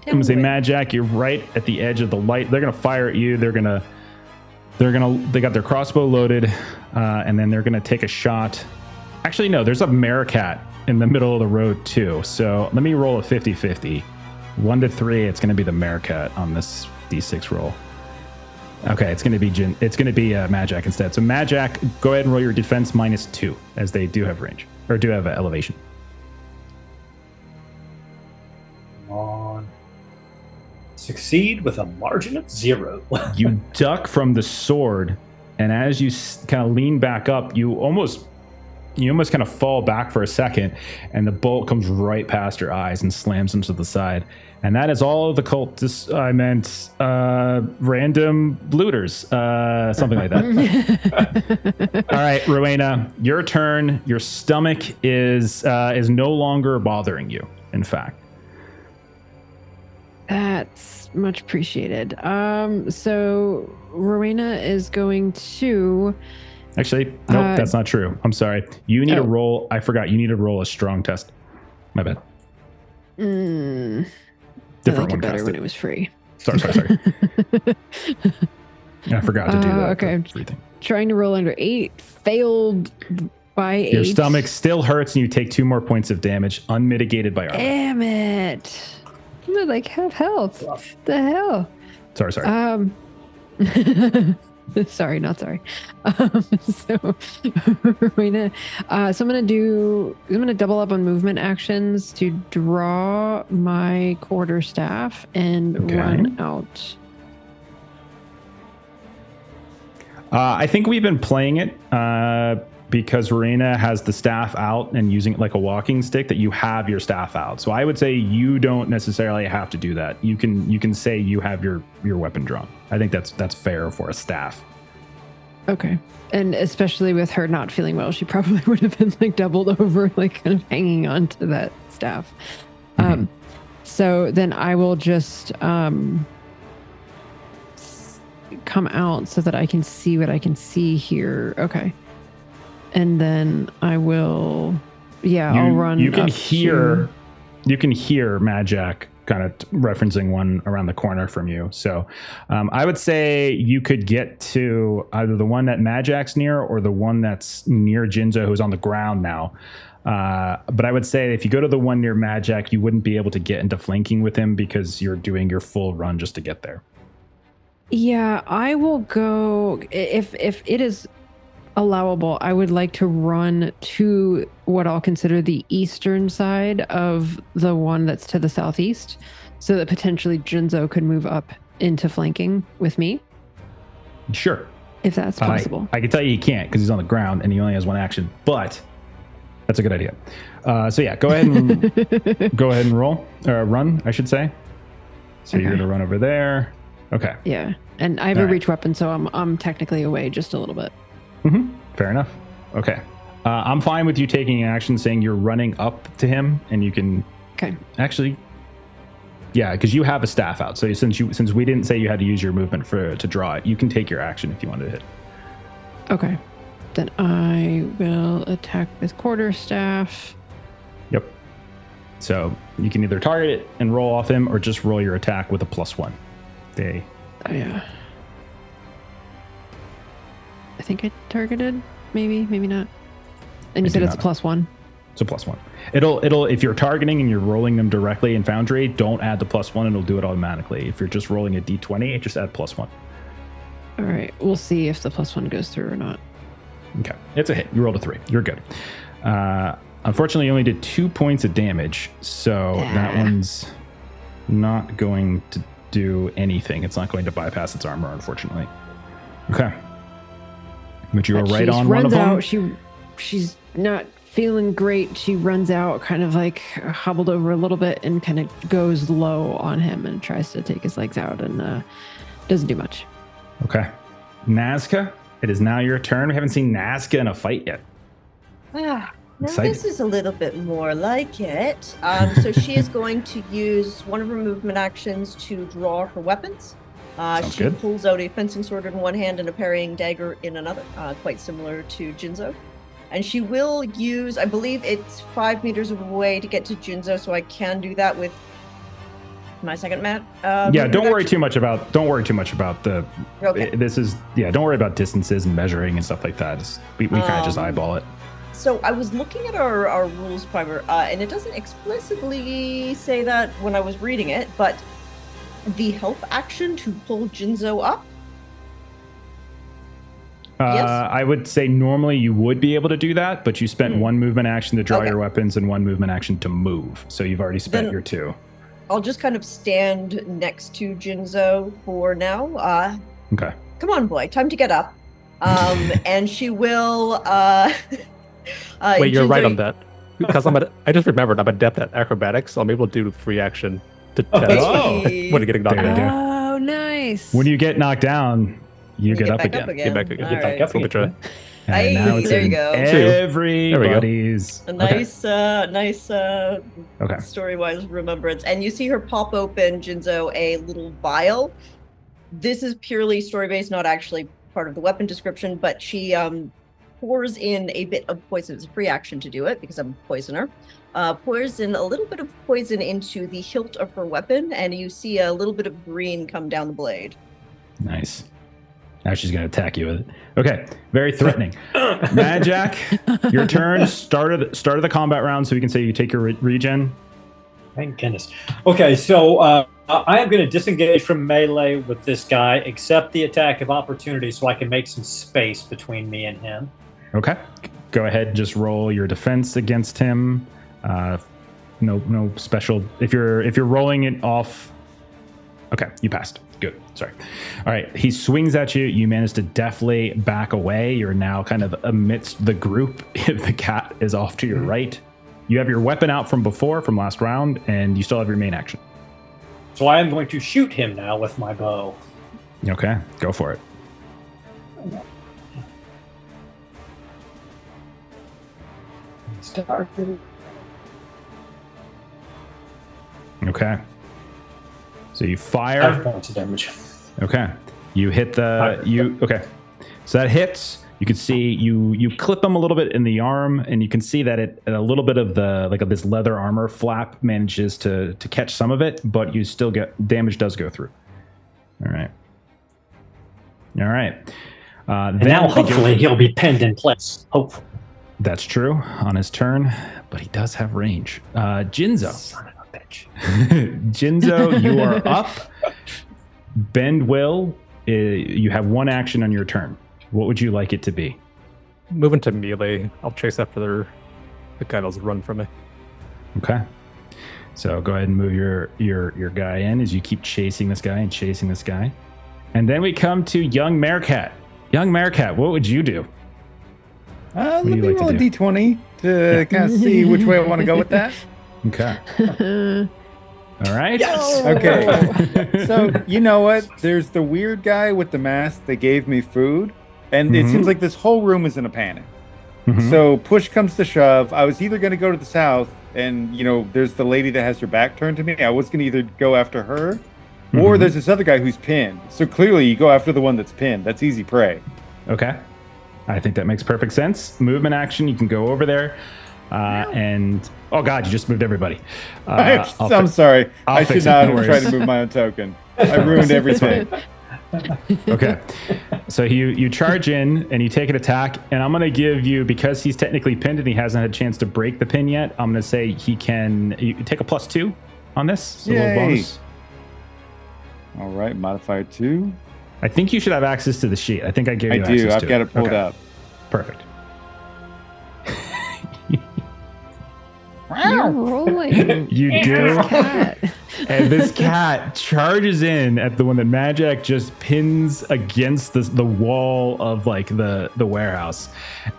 Madjac, you're right at the edge of the light. They're going to fire at you. They got their crossbow loaded, and then they're going to take a shot. Actually, no, there's a Meerkat in the middle of the road too. So let me roll a 50-50. 1 to 3, it's going to be the Meerkat on this D6 roll. Okay, it's going to be Madjac instead. So Madjac, go ahead and roll your defense -2, as they do have range, or do have elevation. Come on. Succeed with a margin of 0. You duck from the sword, and as you kind of lean back up, you almost kind of fall back for a second, and the bolt comes right past your eyes and slams into the side. And that is all of the cultists. I meant random looters, something like that. All right, Rowena, your turn. Your stomach is no longer bothering you. In fact, That's much appreciated. So Rowena is going to... Actually, nope, that's not true. I'm sorry. You need to roll. I forgot. You need to roll a strong test. My bad. I Different liked one. it better cast when it was free. Sorry. I forgot to do that. Okay. Free thing. Trying to roll under 8. Failed by 8. Your stomach still hurts, and you take 2 more points of damage, unmitigated by armor. Damn it. I'm at like half health. Rough. The hell? Sorry. Sorry, not sorry. So Rowena, so I'm gonna double up on movement actions to draw my quarterstaff and run out. I think we've been playing it because Rowena has the staff out and using it like a walking stick, that you have your staff out. So I would say you don't necessarily have to do that. You can say you have your weapon drawn. I think that's fair for a staff. Okay. And especially with her not feeling well, she probably would have been like doubled over, like kind of hanging on to that staff. So then I will just come out so that I can see what I can see here. Okay. And then I will, I'll run. You can hear Madjac kind of referencing one around the corner from you. So I would say you could get to either the one that Madjac's near or the one that's near Jinzo, who's on the ground now. But I would say if you go to the one near Madjac, you wouldn't be able to get into flanking with him because you're doing your full run just to get there. Yeah, I will go if it is allowable. I would like to run to what I'll consider the eastern side of the one that's to the southeast, so that potentially Jinzo could move up into flanking with me, Sure. if that's possible. I can tell you he can't because he's on the ground and he only has one action, but that's a good idea. So yeah, go ahead and roll or run, I should say. So you're gonna run over there. Okay. Yeah, and I have a reach weapon, so I'm technically away just a little bit. Fair enough. Okay. I'm fine with you taking an action, saying you're running up to him, and you can. Okay. Actually, yeah, because you have a staff out. So since we didn't say you had to use your movement to draw it, you can take your action if you wanted to hit. Okay. Then I will attack with quarterstaff. Yep. So you can either target it and roll off him, or just roll your attack with a +1. Oh, yeah. I think I targeted. Maybe not. And you said it's a +1. It's a +1. It'll if you're targeting and you're rolling them directly in Foundry, don't add the +1. It'll do it automatically. If you're just rolling a D20, just add +1. All right. We'll see if the +1 goes through or not. Okay. It's a hit. You rolled a 3. You're good. Unfortunately, you only did 2 points of damage, so that one's not going to do anything. It's not going to bypass its armor, unfortunately. Okay. But you were right on one of them. She's not feeling great. She runs out, kind of like hobbled over a little bit, and kind of goes low on him and tries to take his legs out, and doesn't do much. Okay. Nazca, it is now your turn. We haven't seen Nazca in a fight yet. Now Excited. this is a little bit more like it. So she is going to use one of her movement actions to draw her weapons. Sounds She good. pulls out a fencing sword in one hand and a parrying dagger in another, quite similar to Jinzo. And she will use, I believe it's 5 meters away to get to Jinzo, so I can do that with my second mat. Yeah, don't worry too much about the. Okay. Don't worry about distances and measuring and stuff like that. We kind of just eyeball it. So I was looking at our rules primer, and it doesn't explicitly say that when I was reading it, but the help action to pull Jinzo up. Yes. I would say normally you would be able to do that, but you spent one movement action to draw Okay. your weapons and one movement action to move. So you've already spent Then- your 2. I'll just kind of stand next to Jinzo for now. Okay. Come on, boy, time to get up. And she will. Wait, you're Jinzo, right on that. Because I just remembered I'm adept at acrobatics, so I'm able to do free action to test Hey. when getting knocked There you down. go. Oh, nice. When you get knocked down, you get up back again. Get back again. All Get back right. up. Let me try. And Hey, now it's there you in go. everybody's. A nice, Okay. story-wise remembrance. And you see her pop open, Jinzo, a little vial. This is purely story-based, not actually part of the weapon description, but she pours in a bit of poison. It's a free action to do it because I'm a poisoner. Pours in a little bit of poison into the hilt of her weapon, and you see a little bit of green come down the blade. Nice. Now she's going to attack you with it. Okay. Very threatening. Madjac, your turn. Start of the combat round, so we can say you take your regen. Thank goodness. Okay, so I am going to disengage from melee with this guy, accept the attack of opportunity so I can make some space between me and him. Okay. Go ahead and just roll your defense against him. No special. If you're rolling it off. Okay, you passed. Good. Sorry. All right. He swings at you. You manage to deftly back away. You're now kind of amidst the group. The cat is off to your right. You have your weapon out from last round, and you still have your main action. So I am going to shoot him now with my bow. Okay, go for it. Okay. So you fire. 5 points of damage. Okay. You hit okay. So that hits. You can see you clip him a little bit in the arm, and you can see that a little bit of this leather armor flap manages to catch some of it, but you still get damage does go through. All right. And now hopefully he'll be pinned in place. Hopefully. That's true on his turn, but he does have range. Jinzo. Son of a bitch. Jinzo, you are up. Bend will you have one action on your turn. What would you like it to be? Moving to melee. I'll chase after the guy that's run from me. Okay. So go ahead and move your guy in as you keep chasing this guy and chasing this guy. And then we come to young Meerkat. Young Meerkat, what would you do? Let me roll a d20 to kind of see which way I want to go with that. Okay. All right. Yes. Okay. So, you know what? There's the weird guy with the mask that gave me food. And it seems like this whole room is in a panic. So push comes to shove. I was either going to go to the south and, there's the lady that has her back turned to me. I was going to either go after her or there's this other guy who's pinned. So clearly you go after the one that's pinned. That's easy prey. Okay. I think that makes perfect sense. Movement action. You can go over there. And oh God, you just moved everybody. I'm sorry. I should not have tried to move my own token. I ruined everything. Okay. So you charge in and you take an attack, and I'm going to give you, because he's technically pinned and he hasn't had a chance to break the pin yet, I'm going to say you take a +2 on this. So a little bonus. All right, modifier 2. I think you should have access to the sheet. I think I gave you access to it. I've got it pulled up. Perfect. You're rolling. You do. And this cat charges in at the one that Madjac just pins against the wall of like the warehouse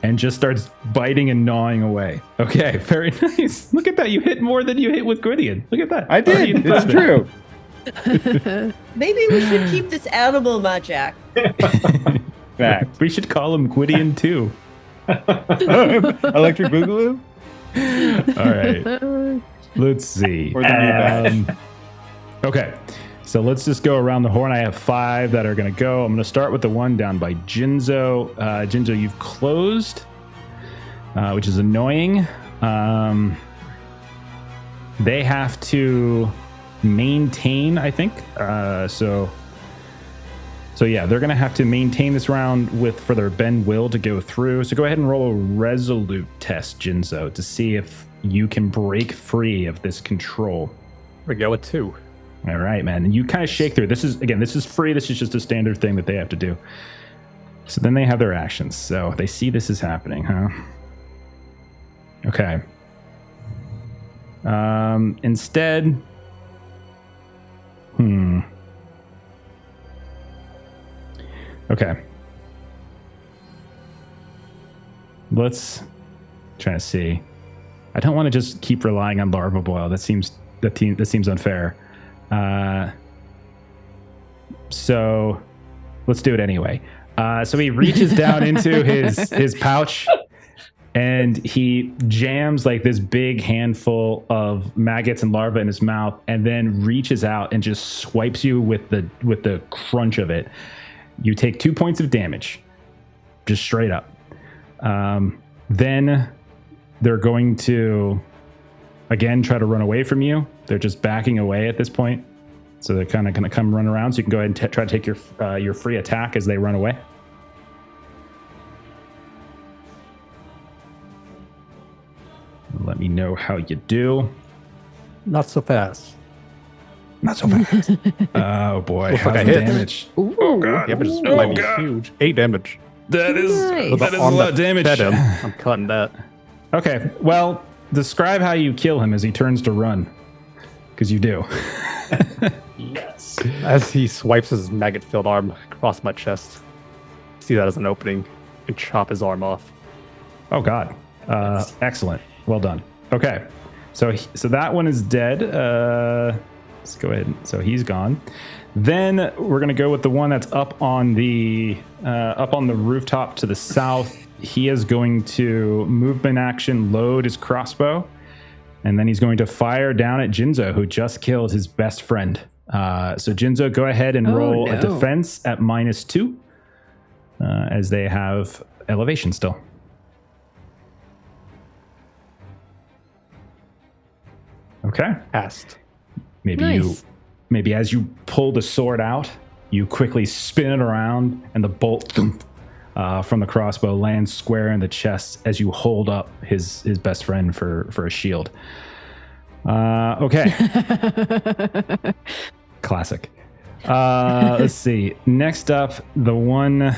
and just starts biting and gnawing away. Okay, very nice. Look at that. You hit more than you hit with Gwydion. Look at that. I did. It's true. Maybe we should keep this animal, Madjac. Fact. We should call him Gwydion too. Electric Boogaloo? All right. Let's see. Or the okay. So let's just go around the horn. I have 5 that are going to go. I'm going to start with the one down by Jinzo. Jinzo, you've closed, which is annoying. They have to maintain, I think. So yeah, they're going to have to maintain this round for their bend will to go through. So go ahead and roll a resolute test, Jinzo, to see if you can break free of this control. We go with 2. All right, man. And you kind of shake through. This is free. This is just a standard thing that they have to do. So then they have their actions. So they see this is happening, huh? Okay. Instead, okay. Let's try to see. I don't want to just keep relying on larva boil. That seems unfair. So let's do it anyway. So he reaches down into his pouch and he jams like this big handful of maggots and larvae in his mouth, and then reaches out and just swipes you with the crunch of it. You take 2 points of damage, just straight up. Then they're going to, again, try to run away from you. They're just backing away at this point. So they're kind of going to come run around. So you can go ahead and try to take your free attack as they run away. Let me know how you do. Not so fast. Not so fast. Oh, boy. Looks How's like I the hit. damage? Ooh. Oh, God. Damage Oh, might be God. huge. 8 damage. That is Nice. a lot of damage. Fed him. I'm cutting that. Okay, well, describe how you kill him as he turns to run. Because you do. Yes. As he swipes his maggot-filled arm across my chest, see that as an opening, and chop his arm off. Oh, God. Excellent. Well done. Okay, so that one is dead. Let's go ahead. So he's gone. Then we're gonna go with the one that's up on the rooftop to the south. He is going to movement action, load his crossbow, and then he's going to fire down at Jinzo, who just killed his best friend. So Jinzo, go ahead and roll a defense at -2, as they have elevation still. Okay. Passed. Maybe as you pull the sword out, you quickly spin it around, and the bolt from the crossbow lands square in the chest as you hold up his best friend for a shield. Okay. Classic. Let's see. Next up, the one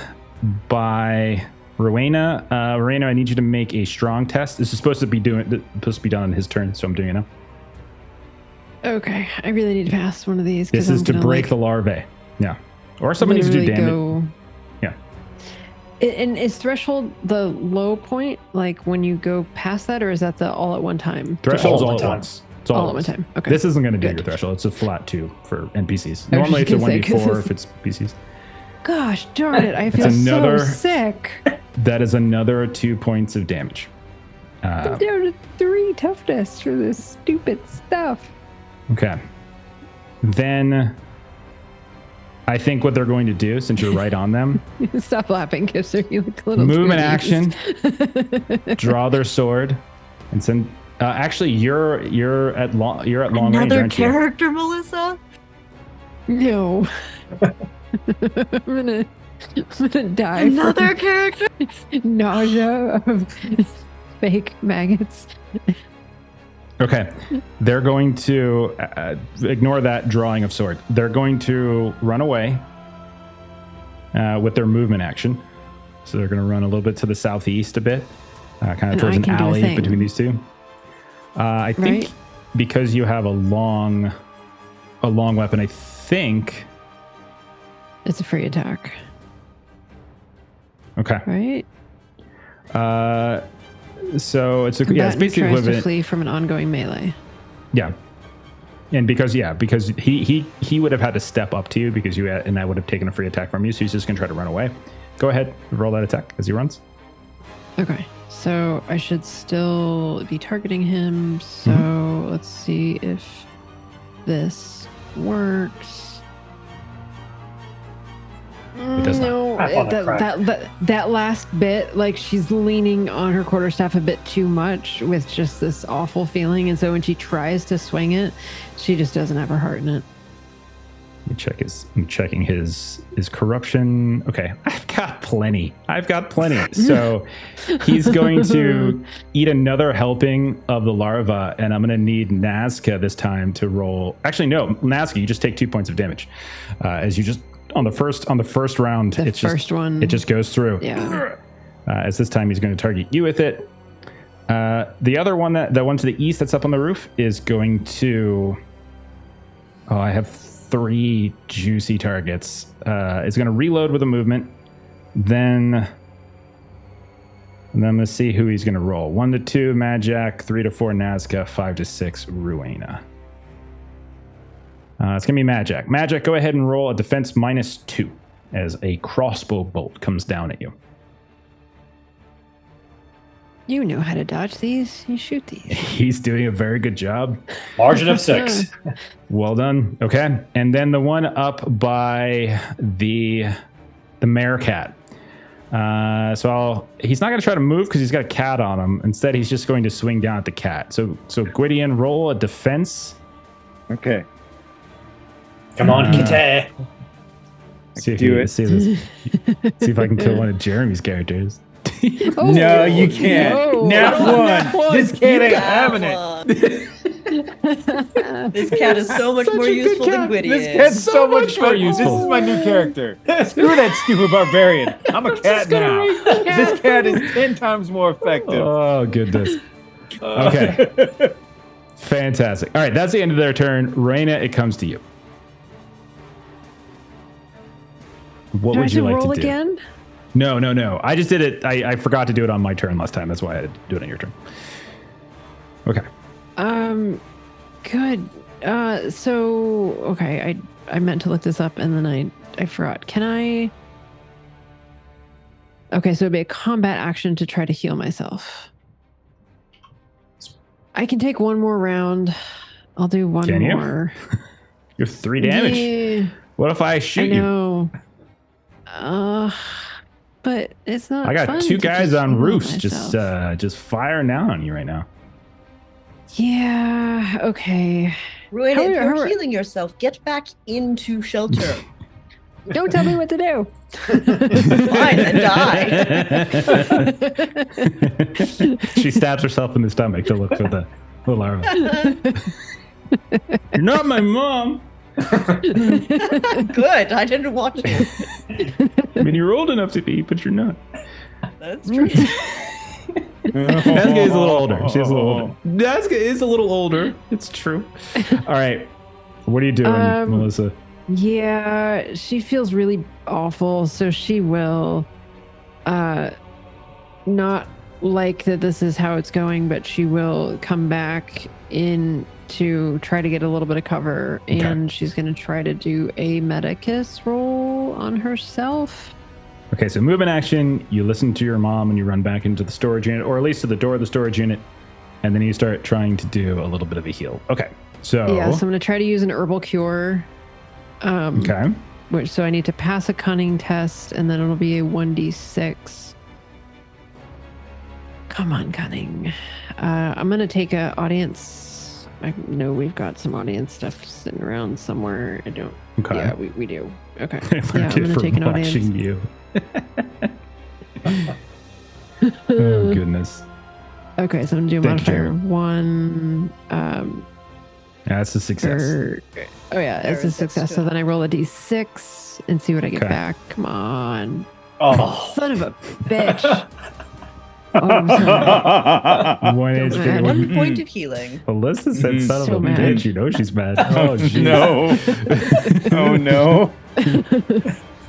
by Rowena. Rowena, I need you to make a strong test. This is supposed to be done on his turn, so I'm doing it now. Okay, I really need to pass one of these. This is to break the larvae. Yeah. Or someone needs to do damage. Yeah. And is threshold the low point, like when you go past that, or is that the all at one time? Threshold's all at once. It's all at one time. Okay. This isn't going to do Good. your threshold. It's a flat 2 for NPCs. I was Normally it's a just gonna say, 1d4 if it's PCs. Gosh darn it! I feel so sick. That is another 2 points of damage. I'm down to 3 toughness for this stupid stuff. Okay. Then I think what they're going to do, since you're right on them, Stop laughing, because you look a little movement confused. action, draw their sword, and send. Actually, you're at long range, Another aren't you? character, Melissa? No. I'm gonna die. Another character? Nausea of fake maggots. Okay. They're going to ignore that drawing of sword. They're going to run away with their movement action. So they're going to run a little bit to the southeast a bit, kind of towards an alley between these two. I think because you have a long weapon, I think it's a free attack. Okay. Right? So it's it's basically tries equivalent. to flee from an ongoing melee. Yeah. And because he would have had to step up to you because and I would have taken a free attack from you, so he's just going to try to run away. Go ahead, roll that attack as he runs. Okay. So I should still be targeting him. So let's see if this works. It does not. No, that last bit, like she's leaning on her quarterstaff a bit too much with just this awful feeling, and so when she tries to swing it, she just doesn't have her heart in it. I'm checking his corruption. Okay, I've got plenty. So he's going to eat another helping of the larva, and I'm going to need Nazca this time to roll. Actually, no, Nazca, you just take 2 points of damage as you just on the first round. It just goes through. Yeah. As this time he's going to target you with it. The other one, the one to the east that's up on the roof, is going to. Oh, I have 3 juicy targets. It's going to reload with a movement. Then I'm going to see who he's going to roll. 1 to 2, Madjac. 3 to 4, Nazca. 5 to 6, Rowena. It's going to be Madjac. Madjac, go ahead and roll a defense -2 as a crossbow bolt comes down at you. You know how to dodge these. You shoot these. He's doing a very good job. Margin of 6. Well done. Okay. And then the one up by the Maekar. So he's not going to try to move because he's got a cat on him. Instead, he's just going to swing down at the cat. So Gwydion, roll a defense. Okay. Come on, Kite. See if I can kill one of Jeremy's characters. Oh, no, you can't. No. Not one. This cat ain't having it. This cat is so much more useful than Gwydion. This cat's so much more useful. This is my new character. Screw that stupid barbarian. I'm a cat now. This cat is 10 times more effective. Oh, goodness. Okay. Fantastic. All right, that's the end of their turn. Reyna, it comes to you. What would you like to do? Roll again? No. I just did it. I forgot to do it on my turn last time. That's why I had to do it on your turn. Okay. Good. Okay. I meant to look this up and then I forgot. Can I? Okay, so it'd be a combat action to try to heal myself. I can take one more round. I'll do one more. You have 3 damage. Yeah, What if I shoot I know. But it's not. I got fun 2 to guys just on heal roofs myself. just firing down on you right now. Yeah. Okay. Rowena, if you're How- healing yourself, get back into shelter. Don't tell me what to do. Fine, then die. She stabs herself in the stomach to look for the larva. You're not my mom. Good. I didn't watch you. I mean, you're old enough to be, but you're not. That's true. Nazca is a little older. She's a little older. Nazca is a little older. It's true. All right. What are you doing, Melissa? Yeah, she feels really awful, so she will not like that this is how it's going, but she will come back in to try to get a little bit of cover, and she's going to try to do a Medicus roll on herself. Okay, so movement action, you listen to your mom and you run back into the storage unit, or at least to the door of the storage unit, and then you start trying to do a little bit of a heal. Okay, so... Yeah, so I'm going to try to use an herbal cure. Okay. So I need to pass a cunning test, and then it'll be a 1d6. Come on, cunning. I'm going to take a audience... I know we've got some audience stuff sitting around somewhere. I don't... Okay. Yeah, we do. Okay. I learned I'm it going to take an from audience. watching you. Oh, goodness. Okay, so I'm going to do a Thank modifier you. of 1. That's a success. Oh, yeah, it's a success. So then I roll a d6 and see what I get Okay. back. Come on. Oh, Son of a bitch. Oh, I'm sorry. One So HP. mad. 1 point of healing. Melissa said son So of a mad. bitch. You know she's mad. Oh, jeez. No. Oh, no.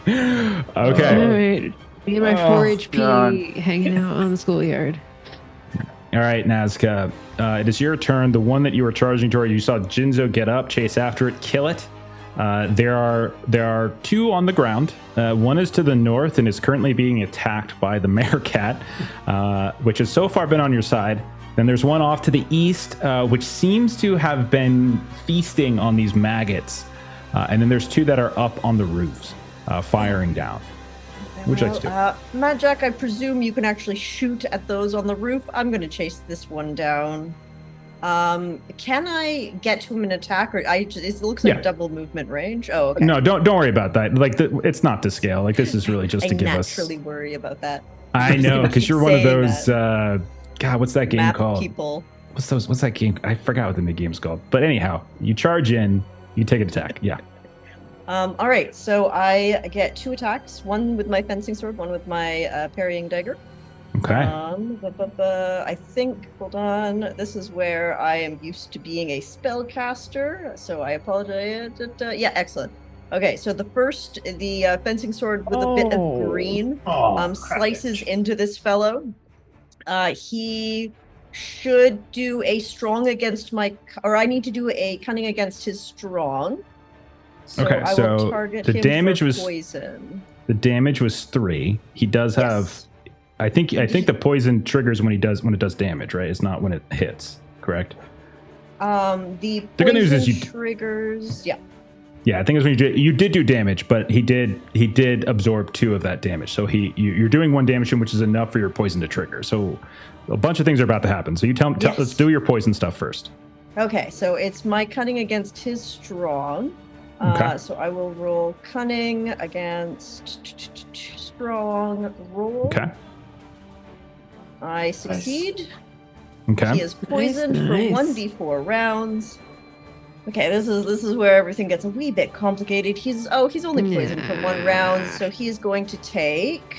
Okay. All right. Me and my 4 HP God. hanging out on the schoolyard. All right, Nazca. It is your turn. The one that you were charging toward, you saw Jinzo get up, chase after it, kill it. There are 2 on the ground. One is to the north and is currently being attacked by the Maekar, which has so far been on your side. Then there's one off to the east, which seems to have been feasting on these maggots. And then there's 2 that are up on the roofs, firing down. Would you like to do? Madjac, I presume you can actually shoot at those on the roof. I'm going to chase this one down. Can I get to him and attack, or it looks like Yeah. double movement range? Oh, okay. No, don't worry about that. Like, it's not to scale. Like, this is really just I to give us. naturally worry about that. I know, because you're one of saying those. God, what's that game Math called? people. What's that game? I forgot what the game's called. But anyhow, you charge in, you take an attack. Yeah. All right, so I get 2 attacks, one with my fencing sword, one with my parrying dagger. Okay. I think, hold on, this is where I am used to being a spellcaster, so I apologize. Yeah, excellent. Okay, so the first, the fencing sword with a bit of green slices into this fellow. He should do a strong against or I need to do a cunning against his strong. So Okay, I so will target the him damage for was- poison. The damage was 3. He does have. Yes. I think the poison triggers when it does damage, right? It's not when it hits. Correct. The good news is poison you- triggers. Yeah. Yeah, I think it was when you did do damage, but he did absorb 2 of that damage. So you're doing 1 damage to him, which is enough for your poison to trigger. So a bunch of things are about to happen. So you tell Yes. let's do your poison stuff first. Okay, so it's my cunning against his strong. Okay. So I will roll cunning against strong roll. Okay. I succeed. Okay. He is poisoned Nice. for 1d4 rounds. Okay, this is where everything gets a wee bit complicated. He's only poisoned for 1 round, so he's going to take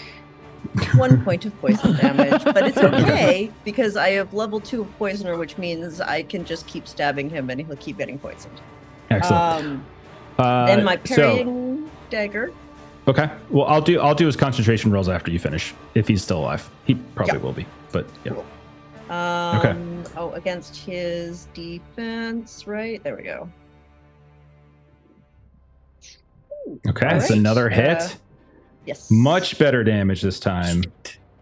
1 point of poison damage. But it's okay because I have level 2 of poisoner, which means I can just keep stabbing him and he'll keep getting poisoned. Excellent. Then my So- parrying dagger. Okay. Well, I'll do his concentration rolls after you finish. If he's still alive, he probably Yeah. will be. But yeah. Cool. Okay. Oh, against his defense, right? There we go. Okay. All That's right. another hit. Yes. Much better damage this time.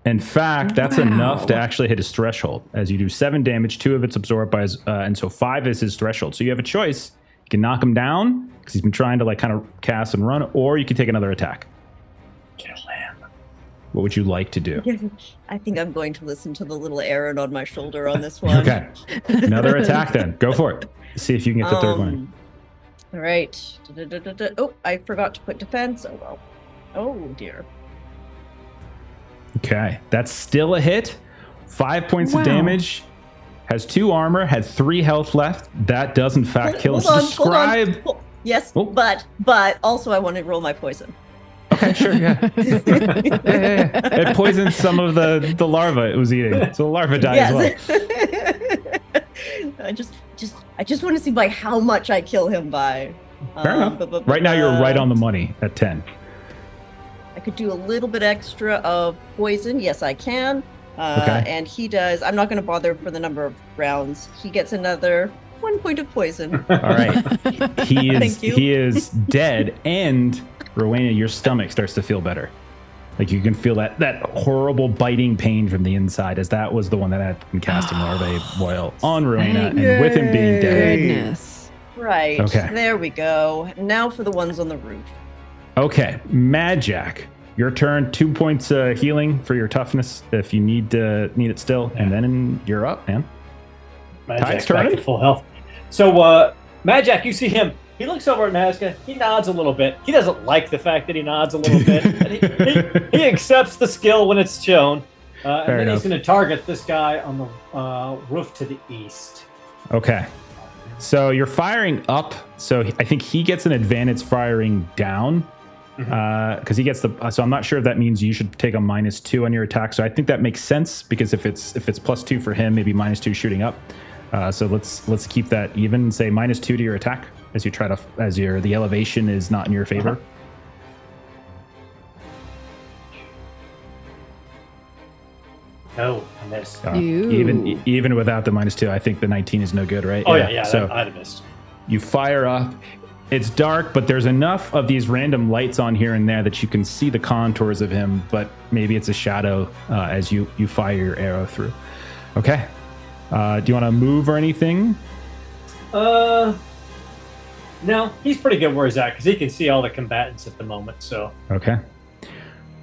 In fact, that's enough to actually hit his threshold. As you do 7 damage, 2 of it's absorbed by his, and so 5 is his threshold. So you have a choice. You can knock him down because he's been trying to like kind of cast and run, or you can take another attack. kill him. What would you like to do? I think I'm going to listen to the little Aaron on my shoulder on this one. Okay. Another attack then. Go for it. See if you can get the third one. All right. Oh, I forgot to put defense. Oh, well. Oh, dear. Okay. That's still a hit. 5 points of Wow. damage. Has 2 armor. Had 3 health left. That does in fact kill us. Hold on. Describe. Yes, Oh. but also I want to roll my poison. Okay, sure, yeah. It poisons some of the larva it was eating, so the larva died as well. I just want to see by how much I kill him by. Fair enough. Right now you're right on the money at 10. I could do a little bit extra of poison. Yes, I can. Okay. And he does. I'm not going to bother for the number of rounds. He gets another 1 point of poison. All right. Thank you. He is dead, and Rowena, your stomach starts to feel better. Like you can feel that horrible biting pain from the inside, as that was the one that had been casting larvae oil on Rowena, and with him being dead. Goodness. Right. Okay. There we go. Now for the ones on the roof. Okay, Madjac, your turn. 2 points healing for your toughness if you need it still, and then you're up, man. Madjac's turn. back to full health. So, Madjac, you see him. He looks over at Nazca. He nods a little bit. He doesn't like the fact that he nods a little bit. And he accepts the skill when it's shown. And then he's going to target this guy on the roof to the east. Okay. So you're firing up. So I think he gets an advantage firing down. Because he gets so I'm not sure if that means you should take a -2 on your attack. So I think that makes sense, because if it's +2 for him, maybe -2 shooting up. So let's keep that even and say -2 to your attack as you try to the elevation is not in your favor. No, I missed. Even without the -2, I think the 19 is no good, right? Oh yeah. So I'd have missed. you fire up. It's dark, but there's enough of these random lights on here and there that you can see the contours of him, but maybe it's a shadow as you fire your arrow through. Okay. Do you want to move or anything? No, he's pretty good where he's at, because he can see all the combatants at the moment, so. Okay.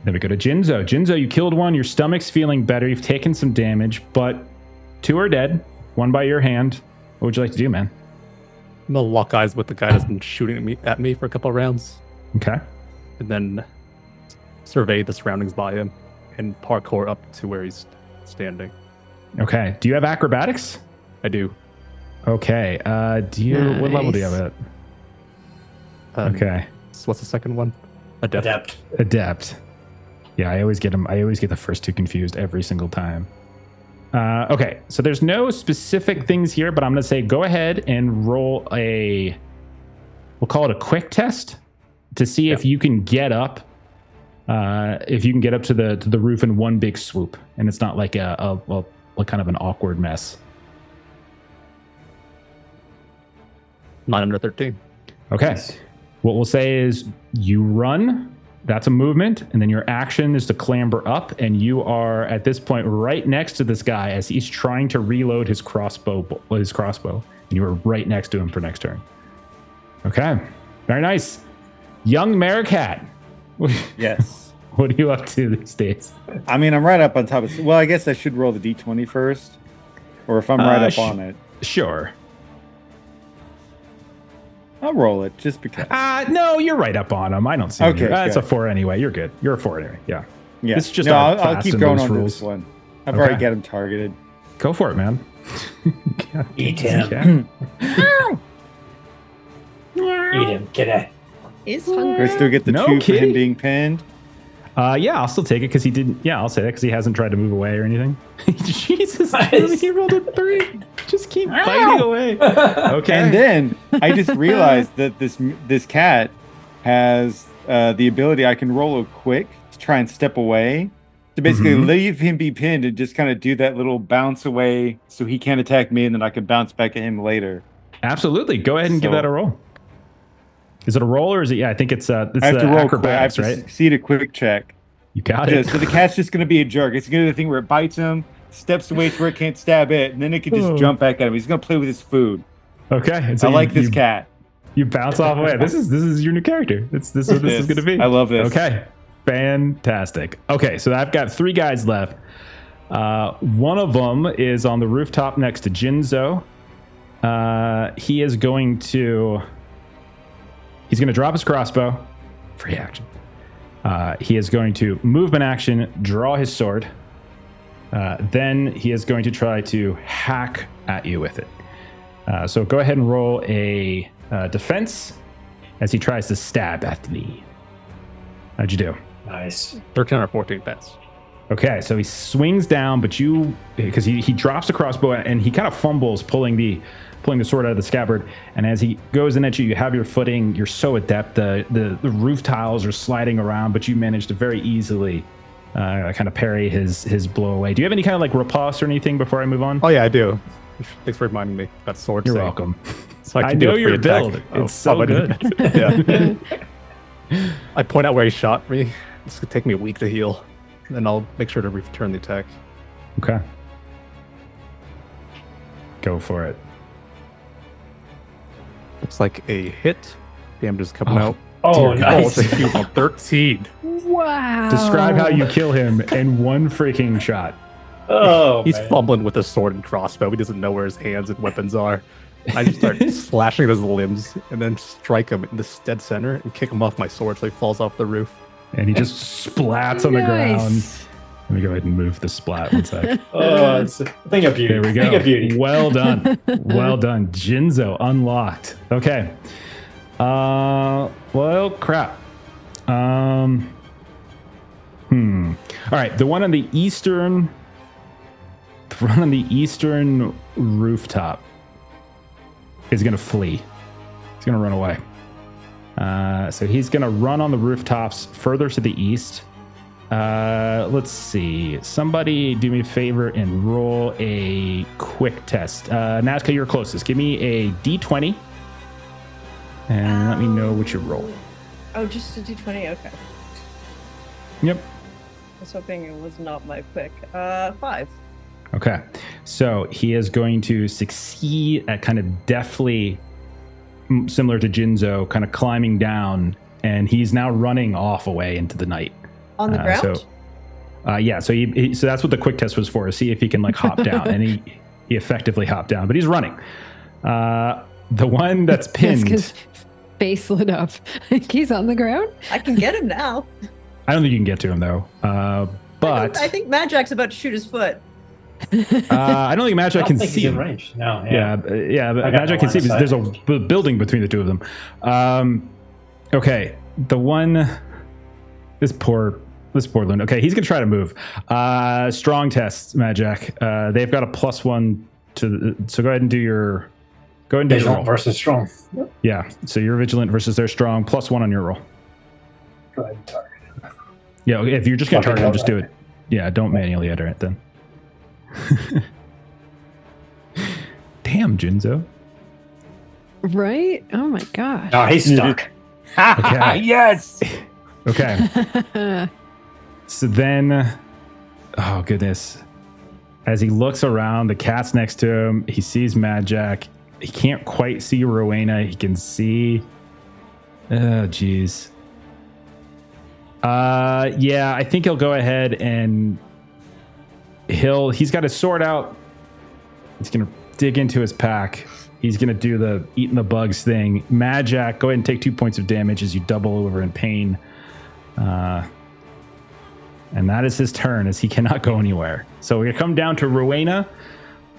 Then we go to Jinzo. Jinzo, you killed one. Your stomach's feeling better. You've taken some damage, but 2 are dead. 1 by your hand. What would you like to do, man? I'm gonna lock eyes with the guy that's been shooting at me for a couple of rounds, Okay. and then survey the surroundings by him and parkour up to where he's standing. Okay. Do you have acrobatics? I do. Okay. What level do you have it? Okay. So what's the second one? Adept. Adept. Yeah, I always get them. I always get the first 2 confused every single time. Okay, so there's no specific things here, but I'm going to say go ahead and roll we'll call it a quick test to see if you can get up. If you can get up to the roof in one big swoop, and it's not like a kind of an awkward mess. 9 under 13. Okay. What we'll say is you run. That's a movement, and then your action is to clamber up, and you are at this point right next to this guy as he's trying to reload his crossbow, and you are right next to him for next turn. Okay, very nice. Young Meerkat. Yes. What are you up to these days? I mean, I'm right up on top of. Well, I guess I should roll the d20 first, or if I'm right up on it. Sure. I'll roll it just because. No, you're right up on him. I don't see. Okay, It's a good. 4 anyway. You're good. You're a 4 anyway. Yeah. Yeah. It's just no, our I'll fast keep and going loose on rules. this one. I've Okay. already got him targeted. Go for it, man. Eat him. Yeah. Eat him. Get it. Is Do I hungry. still get the No 2 for kidding. him being pinned? Yeah, I'll still take it because he didn't. Yeah, I'll say that because he hasn't tried to move away or anything. Jesus, Nice. he rolled a 3. Just keep biting away. Okay. And then I just realized that this cat has the ability I can roll a quick to try and step away to basically leave him be pinned and just kind of do that little bounce away so he can't attack me, and then I can bounce back at him later. Absolutely. Go ahead and give So- that a roll. Is it a roll or is it? Yeah, I think it's I have to roll quick. I have acrobatics, to right? succeed a quick check. You got Yeah, it. so the cat's just going to be a jerk. It's going to do the thing where it bites him, steps away to where it can't stab it, and then it can just jump back at him. He's going to play with his food. Okay. And so I like this you, cat. You bounce off away. This is your new character. This is what this is going to be. I love this. Okay. Fantastic. Okay, so I've got 3 guys left. One of them is on the rooftop next to Jinzo. He is going to drop his crossbow. Free action. He is going to movement action, draw his sword. Then he is going to try to hack at you with it. So go ahead and roll a defense as he tries to stab at me. How'd you do? Nice. 13 or 14 pass. Okay, so he swings down, but because he drops the crossbow and he kind of fumbles pulling the sword out of the scabbard. And as he goes in at you, you have your footing. You're so adept. The roof tiles are sliding around, but you manage to very easily kind of parry his blow away. Do you have any kind of like riposte or anything before I move on? Oh, yeah, I do. Thanks for reminding me. That sword. You're save. welcome. So I can do know a free your attack. build. Oh, It's so good. Yeah. I point out where he shot me. It's going to take me a week to heal. Then I'll make sure to return the attack. Okay. Go for it. Looks like a hit. Damage is coming Oh. out. Oh, Dear nice. It's a huge one. 13. Wow. Describe how you kill him in one freaking shot. Oh, He's man. fumbling with the sword and crossbow. He doesn't know where his hands and weapons are. I just start slashing at his limbs and then strike him in the dead center and kick him off my sword so he falls off the roof. And he just splats on the ground. Let me go ahead and move the splat one sec. Oh, it's a thing of beauty. There we Thing of go. beauty. Well done. Well done. Jinzo unlocked. Okay. Well, crap. All right. The one on the eastern rooftop is going to flee. He's going to run away. So he's going to run on the rooftops further to the east. Let's see. Somebody do me a favor and roll a quick test. Nazca, you're closest. Give me a D20 and let me know what you roll. Oh, just a d20? Okay. Yep. I was hoping it was not my quick. 5. Okay. So he is going to succeed at kind of deftly, similar to Jinzo, kind of climbing down, and he's now running off away into the night. On the ground? Yeah, so so that's what the quick test was for, to see if he can like hop down, and he effectively hopped down, but he's running. The one that's pinned. His face lit up. He's on the ground. I can get him now. I don't think you can get to him though. But I think Madjac's about to shoot his foot. I don't think Madjac I don't can think see he's in him. range. No, Yeah, but I got Madjac no can see. line of There's a building between the two of them. Okay, the one. This poor loon. Okay, he's gonna try to move. Strong test, Madjac. They've got a +1 to. So go ahead and do your. Go ahead and do your Vigilant roll. versus strong. Yeah. So you're vigilant versus their strong. +1 on your roll. Go ahead and target. Yeah. If you're just gonna Fucking target him, just do right. it. Yeah. Don't manually enter it then. Damn, Jinzo. Right? Oh my gosh. No, he's stuck. Okay. Yes. Okay. So then, oh goodness. As he looks around, the cat's next to him. He sees Madjac. He can't quite see Rowena. He can see. Oh, geez. Yeah, I think he'll go ahead and he's got his sword out. He's gonna dig into his pack. He's gonna do the eating the bugs thing. Madjac, go ahead and take 2 points of damage as you double over in pain. And that is his turn, as he cannot go anywhere. So we're gonna come down to Rowena.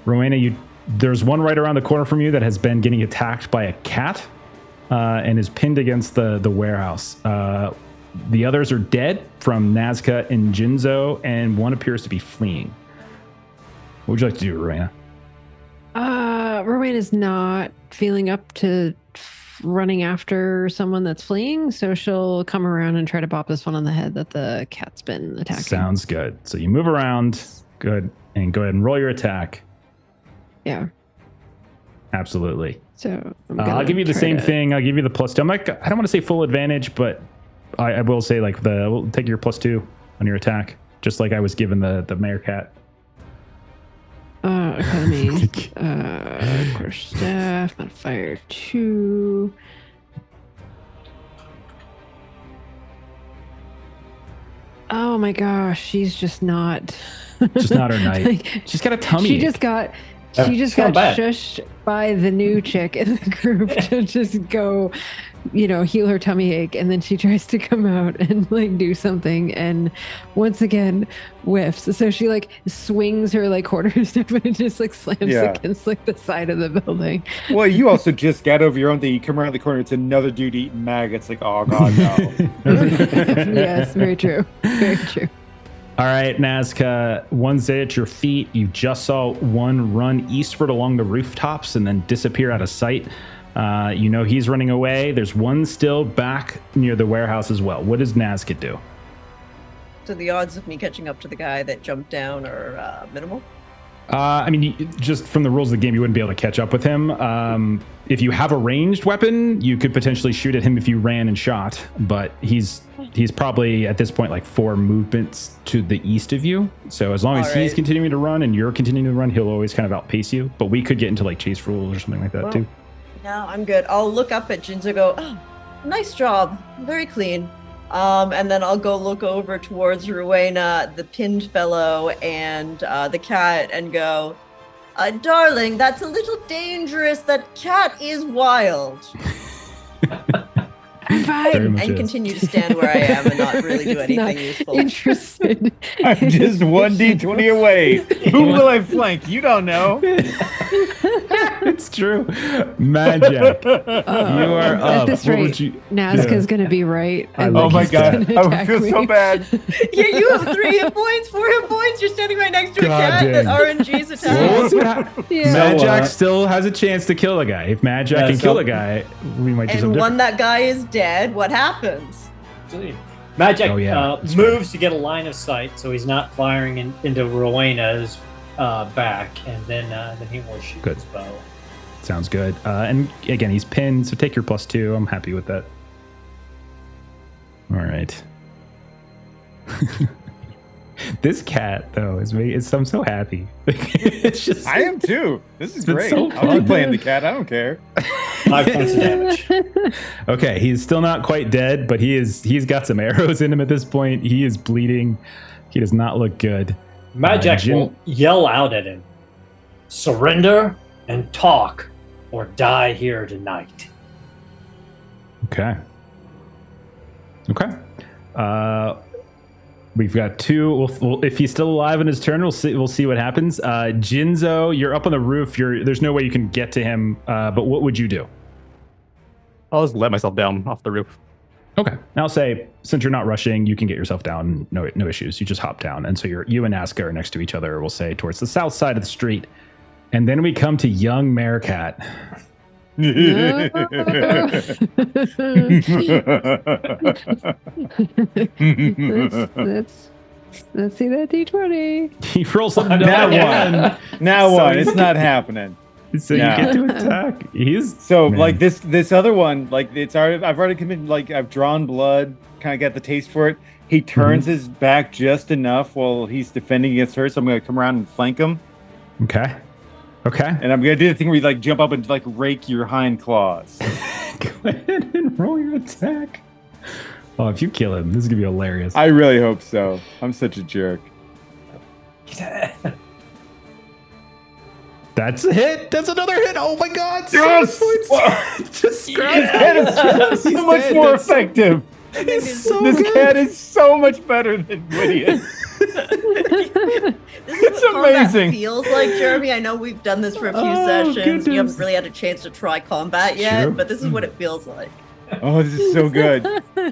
Rowena, there's one right around the corner from you that has been getting attacked by a cat and is pinned against the warehouse. The others are dead from Nazca and Jinzo, and one appears to be fleeing. What would you like to do, Rowena? Rowena is not feeling up to running after someone that's fleeing, so she'll come around and try to bop this one on the head that the cat's been attacking. Sounds good. So you move around, good, and go ahead and roll your attack. Yeah. Absolutely. So I'll give you the same thing. I'll give you the +2. I don't want to say full advantage, but I will say like we'll take your +2 on your attack, just like I was given the Maekar. Academy. Quarterstaff, modifier 2. Oh my gosh, she's just not. Just not her night. Like, She's got a tummy. She ache. just got She just got shushed by the new chick in the group to just go, heal her tummy ache. And then she tries to come out and like do something. And once again, whiffs. So she like swings her like quarterstaff and it just like slams against like the side of the building. Well, you also just got over your own thing. You come around the corner, it's another dude eating maggots. Like, oh God, no. Yes, very true. Very true. All right, Nazca, one's at your feet. You just saw one run eastward along the rooftops and then disappear out of sight. He's running away. There's one still back near the warehouse as well. What does Nazca do? So the odds of me catching up to the guy that jumped down are minimal? Just from the rules of the game, you wouldn't be able to catch up with him. If you have a ranged weapon, you could potentially shoot at him if you ran and shot, but he's probably at this point like 4 movements to the east of you. So as long as he's continuing to run and you're continuing to run, he'll always kind of outpace you. But we could get into like chase rules or something like that too. No, I'm good. I'll look up at Jinzo and go, oh, nice job. Very clean. And then I'll go look over towards Rowena, the pinned fellow, and the cat and go, darling, that's a little dangerous. That cat is wild. I'm fine. And continue to stand where I am and not really do anything useful. Interested. I'm just 1d20 away. Who will I flank? You don't know. It's true. Madjac, you are up. At this rate, Nazca's going to be right. Oh my God. I would feel so bad. Yeah, you have 3 hit points, 4 hit points. You're standing right next to a cat that RNG's attacking. Madjac still has a chance to kill a guy. If Madjac can kill a guy, we might do something different. When that guy is dead, what happens? Madjac moves to get a line of sight, so he's not firing into Rowena's back, and then he will shoot his bow. Sounds good. And again, he's pinned, so take your +2. I'm happy with that. All right. This cat, though, I'm so happy. It's just, I am too. This is great. So I'll keep playing the cat. I don't care. 5 points of damage. Okay, he's still not quite dead, but he's got some arrows in him at this point. He is bleeding. He does not look good. Madjac will yell out at him, surrender and talk, or die here tonight. Okay. We've got 2. If he's still alive in his turn, we'll see what happens. Jinzo, you're up on the roof. There's no way you can get to him. But what would you do? I'll just let myself down off the roof. Okay. And I'll say, since you're not rushing, you can get yourself down. No issues. You just hop down. And so you and Nazca are next to each other, we'll say, towards the south side of the street. And then we come to young Meerkat. Let's see that D20. He rolls up Now one. It's not happening. So you get to attack. Like this other one, like I've already committed, like I've drawn blood, kind of got the taste for it. He turns his back just enough while he's defending against her, so I'm gonna come around and flank him. Okay. And I'm gonna do the thing where you like jump up and like rake your hind claws. Go ahead and roll your attack. Oh, if you kill him, this is gonna be hilarious. I really hope so. I'm such a jerk. That's a hit. That's another hit. Oh my God. Yes! Just That is so much more effective. This cat is so much better than Gideon. It's amazing. Feels like, Jeremy. I know we've done this for a few sessions. Goodness. You haven't really had a chance to try combat yet, but this is what it feels like. Oh, this is so good.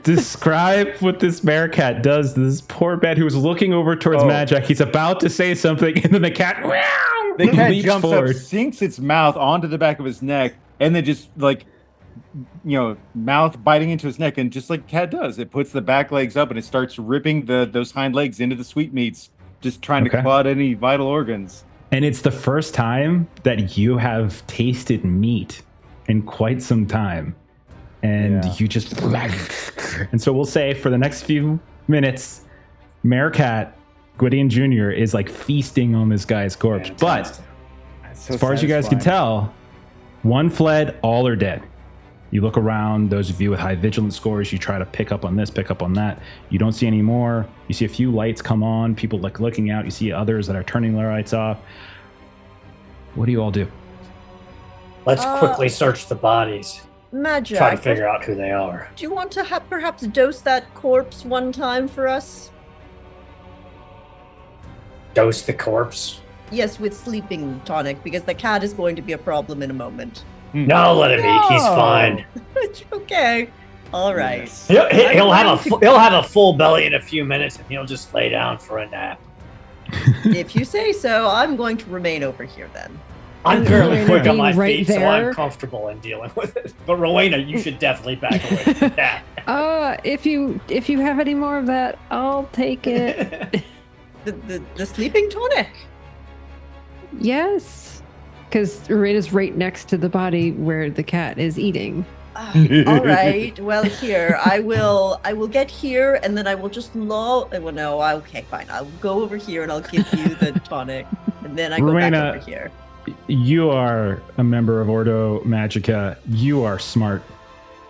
Describe what this Meerkat does to this poor bat who is looking over towards Madjac. He's about to say something, and then the cat jumps forward. Up, sinks its mouth onto the back of his neck, and then just like, mouth biting into his neck, and just like cat does, it puts the back legs up and it starts ripping those hind legs into the sweetmeats, just trying to claw at any vital organs. And it's the first time that you have tasted meat in quite some time. And you just... And so we'll say for the next few minutes, Meerkat, Gideon Jr. is like feasting on this guy's corpse. But as far as you guys can tell, one fled, all are dead. You look around, those of you with high vigilance scores, you try to pick up on this, pick up on that. You don't see any more. You see a few lights come on, people like looking out. You see others that are turning their lights off. what do you all do? Let's quickly search the bodies. Madjac, Try to figure out who they are. do you want to perhaps dose that corpse one time for us? Dose the corpse? Yes, with sleeping tonic, because the cat is going to be a problem in a moment. No, let him eat. He's fine. Okay. All right. He'll have a full belly in a few minutes, and he'll just lay down for a nap. If you say so, I'm going to remain over here then. I'm fairly quick on my right feet, so there. I'm comfortable in dealing with it. But Rowena, you should definitely back away from that. If you have any more of that, I'll take it. The sleeping tonic. Yes, because Rena's right next to the body where the cat is eating. All right. Well, here I will get here, and then I will just okay, fine. I'll go over here and I'll give you the tonic, and then I go Rowena, back over here. You are a member of Ordo Magica. You are smart.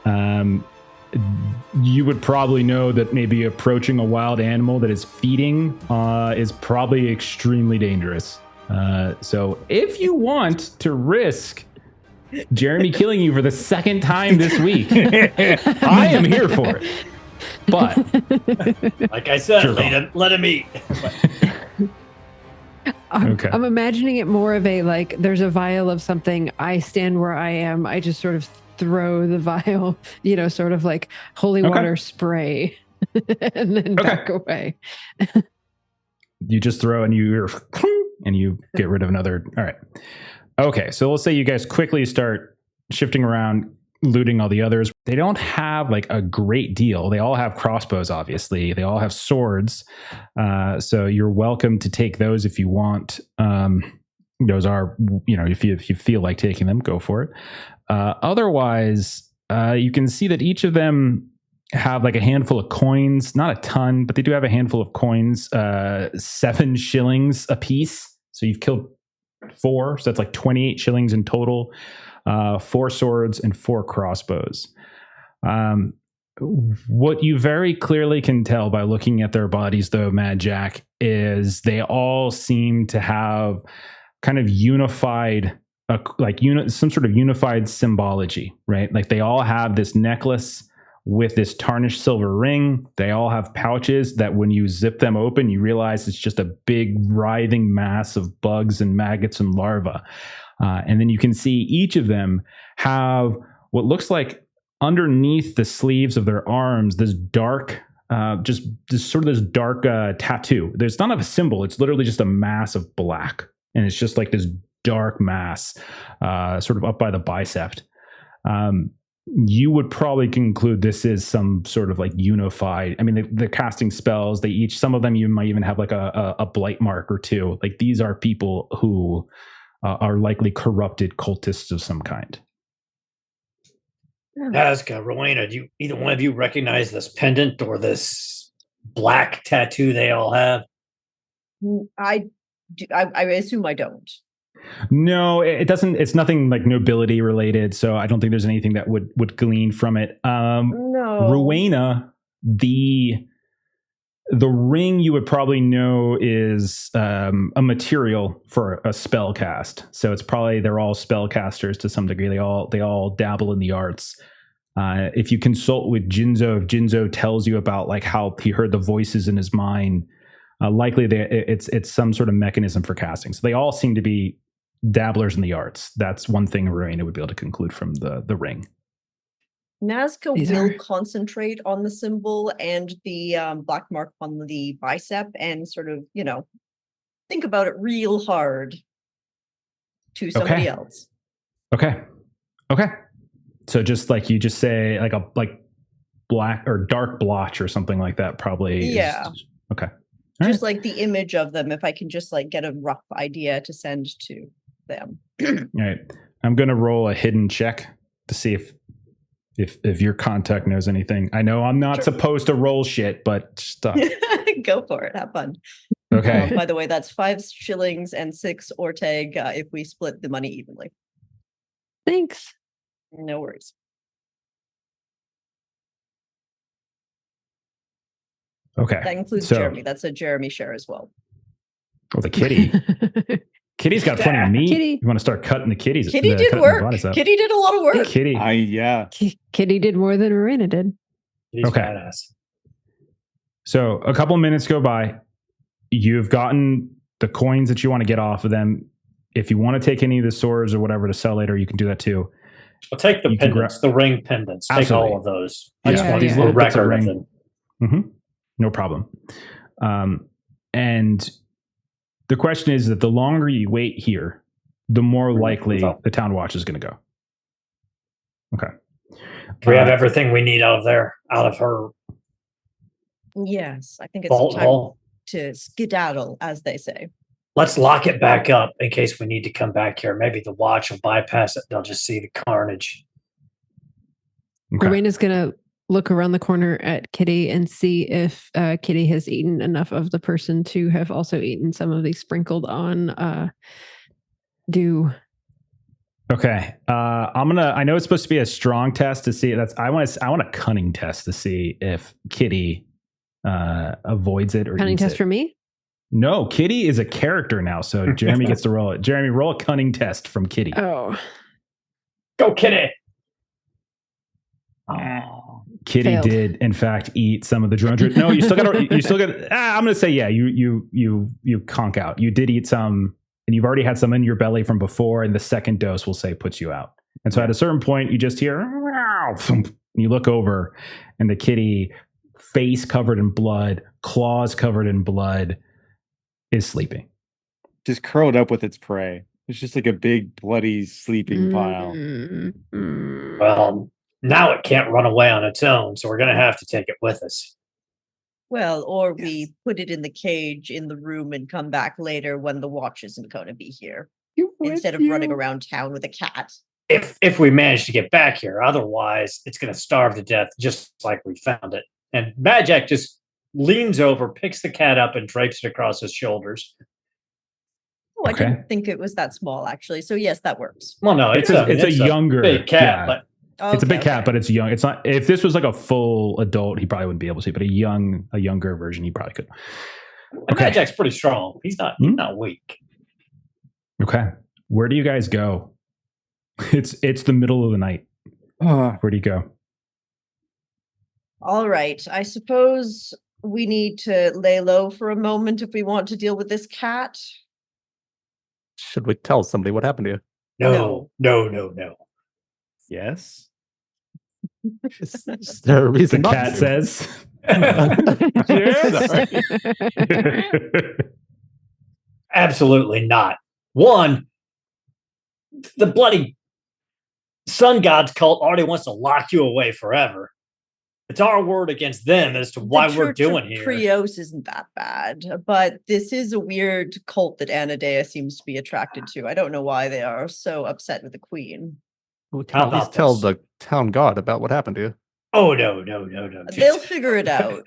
You would probably know that maybe approaching a wild animal that is feeding is probably extremely dangerous. So if you want to risk Jeremy killing you for the second time this week, I am here for it. But like I said, sure, let him eat. Okay. I'm imagining it more of a like there's a vial of something. I stand where I am. I just sort of throw the vial, sort of like holy water spray, and then back away. You just throw and you get rid of another. All right. Okay. So let's say you guys quickly start shifting around, looting all the others. They don't have like a great deal. They all have crossbows, obviously. They all have swords. So you're welcome to take those if you want. Those are, if you feel like taking them, go for it. Otherwise, you can see that each of them have like a handful of coins, not a ton, but they do have a handful of coins, 7 shillings a piece. So you've killed 4. So that's like 28 shillings in total. 4 swords and 4 crossbows. What you very clearly can tell by looking at their bodies, though, Madjac, is they all seem to have kind of unified, some sort of unified symbology, right? Like they all have this necklace with this tarnished silver ring. They all have pouches that when you zip them open, you realize it's just a big writhing mass of bugs and maggots and larvae. And then you can see each of them have what looks like underneath the sleeves of their arms, this dark, just this dark tattoo. There's not a symbol. It's literally just a mass of black. And it's just like this dark mass, sort of up by the bicep. You would probably conclude this is some sort of like unified. I mean, they're casting spells. Some of them you might even have like a blight mark or 2. Like these are people who are likely corrupted cultists of some kind. Nazca, Rowena, do either one of you recognize this pendant or this black tattoo they all have? I assume I don't. No, it doesn't. It's nothing like nobility related, so I don't think there's anything that would glean from it. No. Rowena, the ring you would probably know is a material for a spell cast. So it's probably they're all spellcasters to some degree. They all dabble in the arts. If you consult with Jinzo, if Jinzo tells you about like how he heard the voices in his mind, likely it's some sort of mechanism for casting. So they all seem to be dabblers in the arts. That's one thing Rowena would be able to conclude from the ring. Nazca will concentrate on the symbol and the black mark on the bicep and sort of, think about it real hard to somebody else. Okay. So just like you just say like a black or dark blotch or something like that probably. Yeah. Okay. Just like the image of them, if I can just like get a rough idea to send to them. All right. I'm going to roll a hidden check to see if your contact knows anything. I know I'm not supposed to roll shit, but stuff. Go for it. Have fun. Okay. By the way, that's 5 shillings and 6 orteg if we split the money evenly. Thanks. No worries. Okay. That includes Jeremy. That's a Jeremy share as well. Oh, the kitty. Kitty's got plenty of meat. Kitty. You want to start cutting the kitties? Kitty did work. Kitty did a lot of work. Kitty. Kitty did more than Marina did. He's Okay. badass. So a couple minutes go by. You've gotten the coins that you want to get off of them. If you want to take any of the swords or whatever to sell later, you can do that too. I'll take the You can pendants, the ring pendants. Take Absolutely. all of those. Yeah, I just want these a little bits of record of ring. them. No problem. And the question is that the longer you wait here, the more likely the town watch is going to go. Okay. We have everything we need out of her Yes, I think it's vault time hall. to skedaddle, as they say. Let's lock it back up in case we need to come back here. Maybe the watch will bypass it. They'll just see the carnage. Okay. Rowena's going to look around the corner at Kitty and see if Kitty has eaten enough of the person to have also eaten some of the sprinkled on dew. Okay. I know it's supposed to be a strong test to see I want a cunning test to see if Kitty avoids it or Cunning eats test it. for me? No, Kitty is a character now, so Jeremy gets to roll it. Jeremy, roll a cunning test from Kitty. Oh. Go, Kitty. Kitty Failed. did, in fact, eat some of the drone. No, you still got. I'm going to say, yeah. You conk out. You did eat some, and you've already had some in your belly from before. And the second dose, we'll say, puts you out. And so, at a certain point, you just hear, and you look over, and the kitty, face covered in blood, claws covered in blood, is sleeping. Just curled up with its prey. It's just like a big bloody sleeping pile. Well, now it can't run away on its own, so we're going to have to take it with us. Well, or we put it in the cage in the room and come back later when the watch isn't going to be here. Instead of running around town with a cat. If we manage to get back here, otherwise it's going to starve to death just like we found it. And Madjac just leans over, picks the cat up, and drapes it across his shoulders. Oh, I didn't think it was that small, actually. So yes, that works. Well, no, it's a younger big cat, yeah. but It's a big cat, but it's young. It's not. If this was like a full adult, he probably wouldn't be able to. But a younger version, he probably could. Okay. Madjac's pretty strong. He's not weak. Okay, where do you guys go? It's the middle of the night. Where do you go? All right. I suppose we need to lay low for a moment if we want to deal with this cat. Should we tell somebody what happened to you? No. Yes. Is there a reason The not cat to? says. Absolutely not. One, the bloody sun god's cult already wants to lock you away forever. It's our word against them as to why The we're Church doing of here. Prios isn't that bad, but this is a weird cult that Anadea seems to be attracted to. I don't know why they are so upset with the queen. We How can at least about tell this? the town god about what happened to you. Oh, no. They'll figure it out.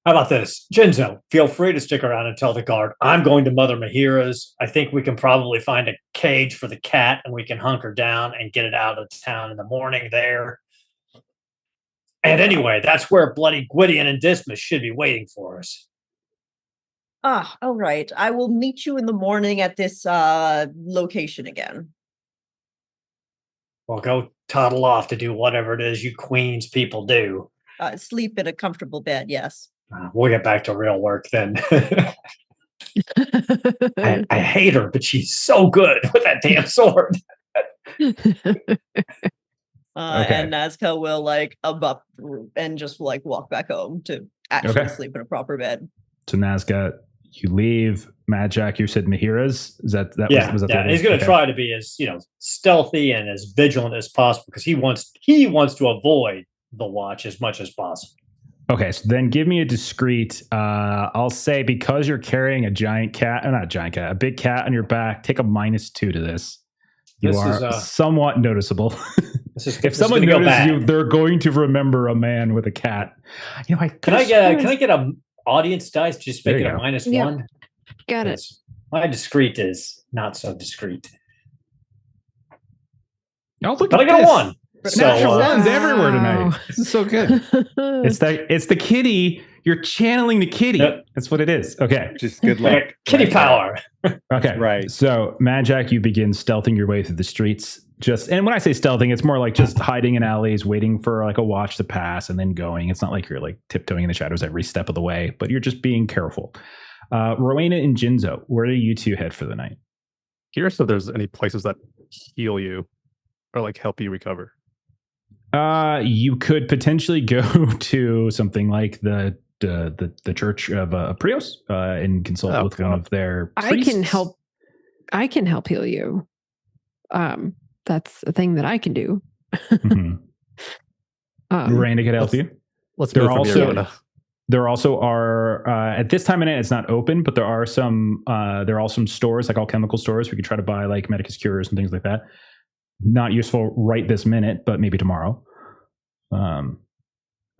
How about this? Jinzo, feel free to stick around and tell the guard. I'm going to Mother Mahira's. I think we can probably find a cage for the cat and we can hunker down and get it out of town in the morning there. And anyway, that's where bloody Gwydion and Dismas should be waiting for us. Ah, all right. I will meet you in the morning at this location again. Well, go toddle off to do whatever it is you Queens people do. Sleep in a comfortable bed, yes. We'll get back to real work then. I hate her, but she's so good with that damn sword. And Nazca will up and just walk back home to actually sleep in a proper bed. So Nazca, you leave. Madjac, you said Mahira's. Is that was that He's going to try to be as stealthy and as vigilant as possible because he wants to avoid the watch as much as possible. Okay, so then give me a discreet. I'll say because you're carrying a big cat on your back. Take a -2 to this. You are somewhat noticeable. If someone notices you, they're going to remember a man with a cat. Can I get a audience dice? Just make it a -1. Yep. Got it. My discreet is not so discreet. Oh, look but I got a 1. Natural ones everywhere tonight. This is so good. It's the kitty You're channeling the kitty. Yep. That's what it is. Okay. Just good luck. Kitty Right. power. Okay. Right. So, Madjac, you begin stealthing your way through the streets. And when I say stealthing, it's more like just hiding in alleys, waiting for like a watch to pass and then going. It's not like you're like tiptoeing in the shadows every step of the way, but you're just being careful. Rowena and Jinzo, where do you two head for the night? Curious if there's any places that heal you or like help you recover. You could potentially go to something like the Church of Prios and consult with one of their priests. I can help heal you. That's a thing that I can do. Mm-hmm. Rowena could help you. Let's move from here. There also are at this time of night, it's not open, but there are some stores, like alchemical stores. We could try to buy like Medicus cures and things like that. Not useful right this minute, but maybe tomorrow. But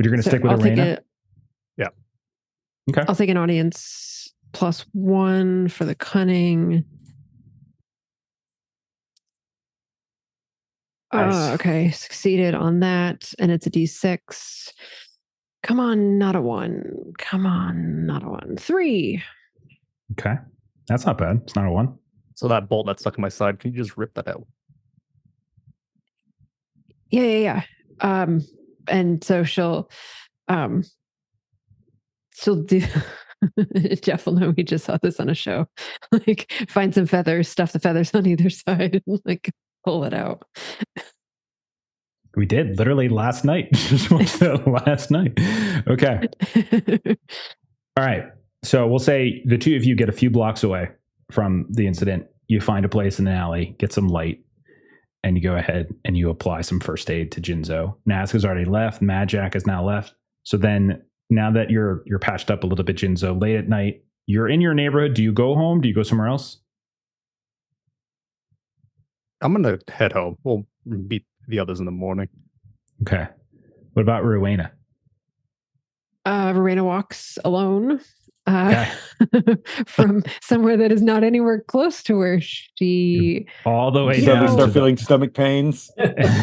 you're going to stick with Arena? Yeah. Okay. I'll take an audience +1 for the cunning. Nice. Okay. Succeeded on that. And it's a D6. Come on, not a 1. Come on, not a 1. 3. Okay. That's not bad. It's not a 1. So that bolt that's stuck in my side, can you just rip that out? Yeah. And so she'll do Jeff will know we just saw this on a show. Like find some feathers, stuff the feathers on either side, and like pull it out. We did literally last night. Just watched that last night. Okay. All right. So we'll say the two of you get a few blocks away from the incident. You find a place in the alley, get some light, and you go ahead and you apply some first aid to Jinzo. Nazca's already left. Madjac has now left. So then now that you're patched up a little bit, Jinzo, late at night, you're in your neighborhood. Do you go home? Do you go somewhere else? I'm going to head home. We'll meet the others in the morning. Okay. What about Rowena? Rowena walks alone Okay. from somewhere that is not anywhere close to where she... All the way You down. know- Suddenly start feeling stomach pains.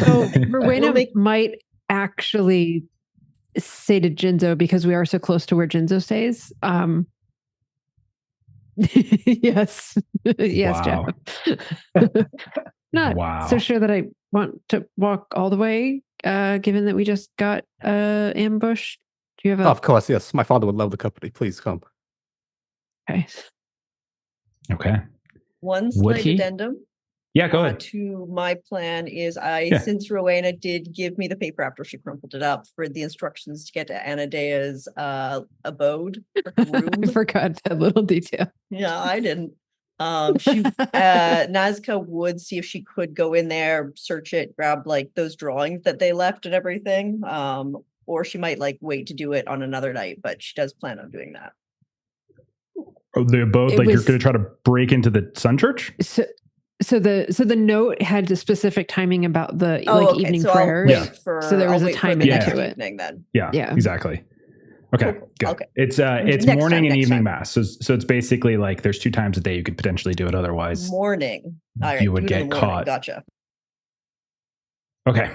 So Rowena might actually say to Jinzo, because we are so close to where Jinzo stays. Yes. Yes, Wow. Jeff. Not Wow. so sure that I want to walk all the way, given that we just got ambushed. Do you have a... Of course, yes. My father would love the company. Please come. Okay. Okay. One Would slight he? addendum Yeah, go ahead. to my plan is Yeah. since Rowena did give me the paper after she crumpled it up for the instructions to get to Anadea's abode or room. I forgot that little detail. Yeah, I didn't. Nazca would see if she could go in there, search it, grab like those drawings that they left and everything. Or she might like wait to do it on another night, but she does plan on doing that. Oh, the abode, It like you're was- going to try to break into the Sun Church? So the note had the specific timing about the evening so prayers. I'll wait for, So there was I'll a wait for timing the next to it. evening then. Yeah, Yeah. exactly. Okay, Cool. good. Okay. It's Next morning time, and next evening time. mass. So it's basically like there's 2 times a day you could potentially do it. Otherwise, Morning. All right, you would do it in get the morning. caught. Gotcha. Okay.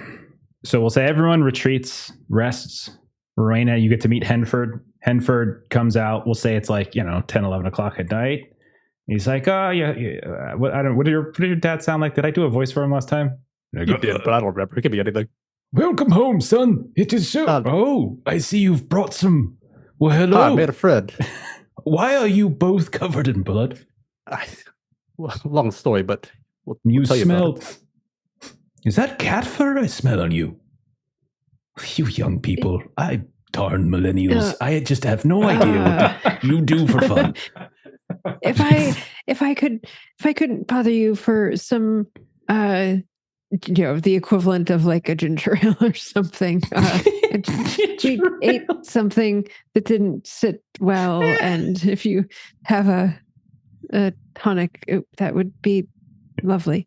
So we'll say everyone retreats, rests. Rowena, you get to meet Henford. Henford comes out. We'll say it's like, 10, 11 o'clock at night. He's like, oh, yeah. What did your dad sound like? Did I do a voice for him last time? You did, but I don't remember. It could be anything. Welcome home, son. It is so. Oh, I see you've brought some. Well, hello. I made a friend. Why are you both covered in blood? Well, long story, but we'll You tell smell. you about it. Is that cat fur I smell on you? You young people. Darn millennials. I just have no idea what you do for fun. If I couldn't bother you for some the equivalent of like a ginger ale or something. We ate something that didn't sit well, and if you have a tonic, that would be lovely.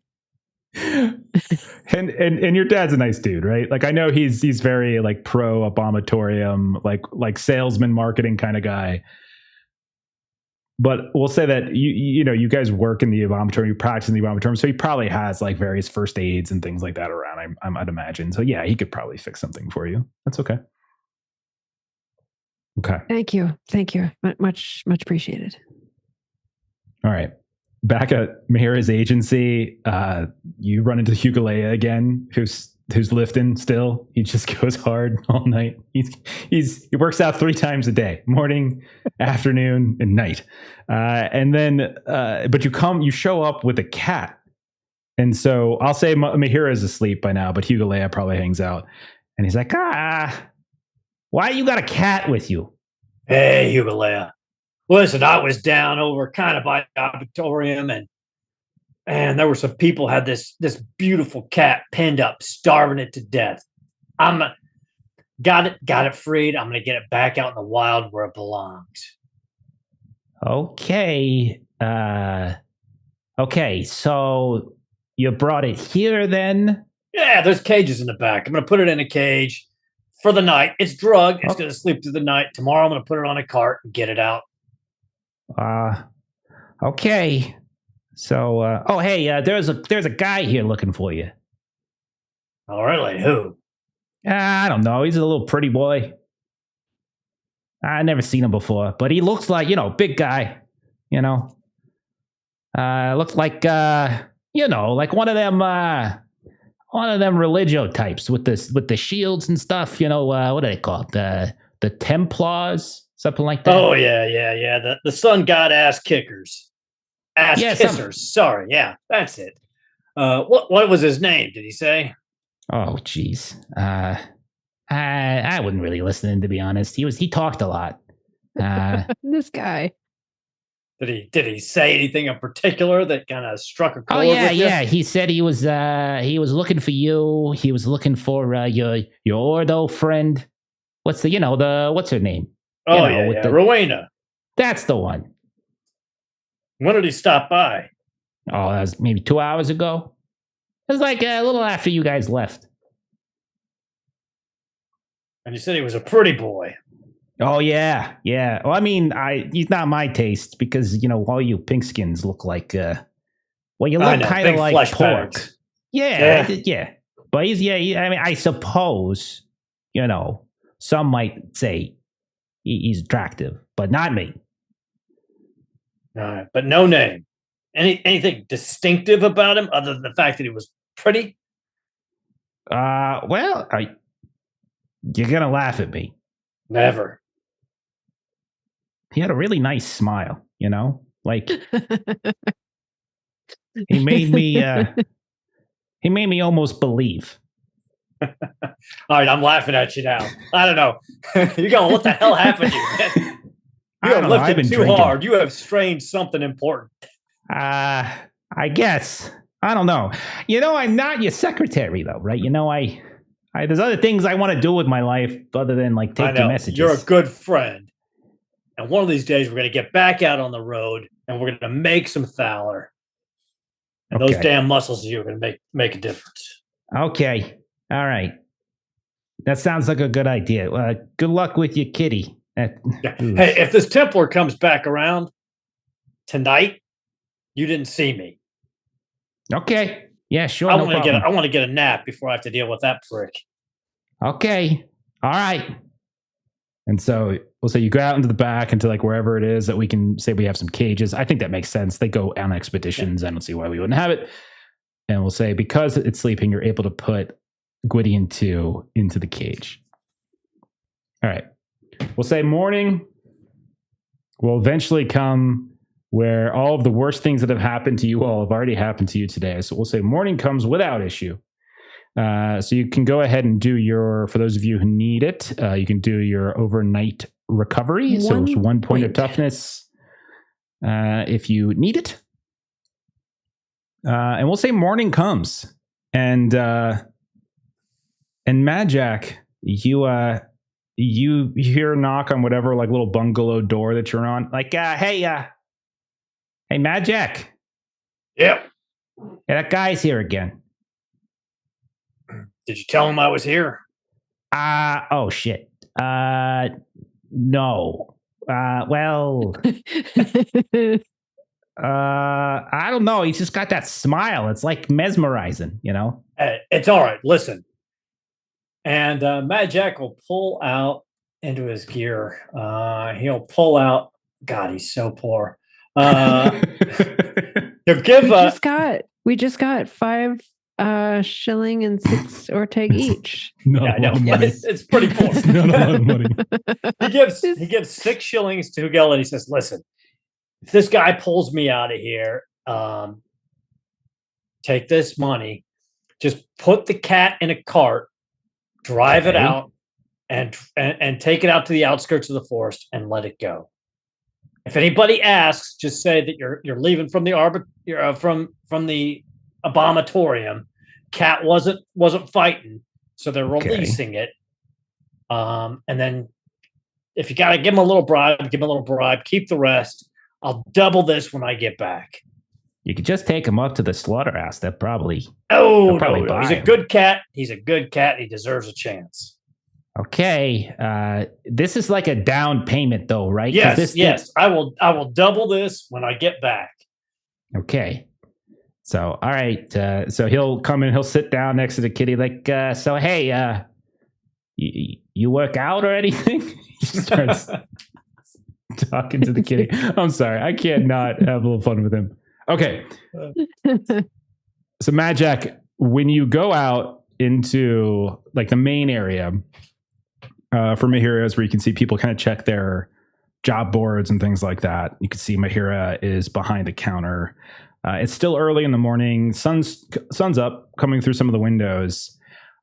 And your dad's a nice dude, right? Like I know he's very like pro abomatorium, like salesman marketing kind of guy. But we'll say that you guys work in the abomatorium, you practice in the abomatorium, so he probably has like various first aids and things like that around. I'd imagine. So yeah, he could probably fix something for you. That's okay. Okay. Thank you. Much appreciated. All right. Back at Mahira's agency, you run into Hugalea again, who's lifting still. He just goes hard all night. He works out 3 times a day, morning, afternoon, and night. And then, but you show up with a cat. And so I'll say Mahira is asleep by now, but Hugalea probably hangs out. And he's like, why you got a cat with you? Hey, Hugalea. Listen, I was down over kind of by the auditorium, and there were some people had this beautiful cat pinned up, starving it to death. Got it freed. I'm gonna get it back out in the wild where it belongs. Okay. Okay, so you brought it here then? Yeah, there's cages in the back. I'm gonna put it in a cage for the night. It's drugged. It's gonna sleep through the night. Tomorrow I'm gonna put it on a cart and get it out. Okay. So, hey, there's a guy here looking for you. Oh, really? Who? I don't know. He's a little pretty boy. I never seen him before, but he looks like, big guy, looks like, like one of them religio types with the shields and stuff, what do they call it? The Templars, something like that. Oh, yeah. The sun god ass kickers. Ass kissers. Sorry. Yeah, that's it. What was his name? Did he say? Oh, geez. I wouldn't really listen, to be honest. He talked a lot. This guy. Did he say anything in particular that kind of struck a chord? Oh yeah, with you? yeah. He said he was looking for you. He was looking for your Ordo friend. What's what's her name? Oh yeah, Rowena. That's the one. When did he stop by? Oh, that was maybe 2 hours ago. It was like a little after you guys left. And you said he was a pretty boy. Oh yeah. Well, I mean, he's not my taste because all you pinkskins look like you look kind of like pork. Bags. Yeah. But I suppose some might say he's attractive, but not me. All right, but no name. Anything distinctive about him other than the fact that he was pretty? Well, you're gonna laugh at me. Never. He had a really nice smile, like he made me almost believe. All right, I'm laughing at you now. I don't know. You're going, what the hell happened to you, man? You have lifted too hard. You have strained something important. I guess. I don't know. I'm not your secretary, though, right? I there's other things I want to do with my life other than take the messages. You're a good friend. And one of these days, we're going to get back out on the road and we're going to make some Thaler. And those damn muscles of you are going to make a difference. Okay. All right. That sounds like a good idea. Good luck with your kitty. Hey, if this Templar comes back around tonight, you didn't see me. Okay. Yeah, sure. I want to get a nap before I have to deal with that prick. Okay. All right. And so we'll say you go out into the back into wherever it is that we can say we have some cages. I think that makes sense. They go on expeditions. I don't see why we wouldn't have it. And we'll say because it's sleeping, you're able to put Gwydion 2 into the cage. All right. We'll say morning will eventually come where all of the worst things that have happened to you all have already happened to you today. So we'll say morning comes without issue. So you can go ahead and do for those of you who need it, you can do your overnight recovery. So it's 1 point of toughness if you need it. And we'll say morning comes. And Madjac, you hear a knock on whatever little bungalow door that you're on. Hey, Madjac. Yep. Yeah, that guy's here again. Did you tell him I was here? Oh shit. No. Well, I don't know. He's just got that smile. It's mesmerizing, Hey, it's all right. Listen. And Madjac will pull out into his gear. He'll pull out. God, he's so poor. He'll give we just got 5 shilling and 6 orteg each. Not a lot of money. It's pretty poor. It's not a lot of money. He gives 6 shillings to Hugel, and he says, "Listen, if this guy pulls me out of here, take this money, just put the cat in a cart, drive it out, and take it out to the outskirts of the forest and let it go. If anybody asks, just say that you're leaving from the from the abomatorium. Cat wasn't fighting, so they're releasing it. And then if you gotta give him a little bribe, give him a little bribe. Keep the rest. I'll double this when I get back." You could just take him up to the slaughterhouse. That probably. No. He's a good cat. He's a good cat. He deserves a chance. Okay. This is like a down payment, though, right? Yes. I will double this when I get back. Okay. So, all right. So he'll come in. He'll sit down next to the kitty. Like, so hey, you work out or anything? He starts talking to the kitty. I'm sorry. I can't not have a little fun with him. Okay. So Madjac, when you go out into like the main area for Mahira, where you can see people kind of check their job boards and things like that. You can see Mahira is behind the counter. It's still early in the morning. Sun's up, coming through some of the windows.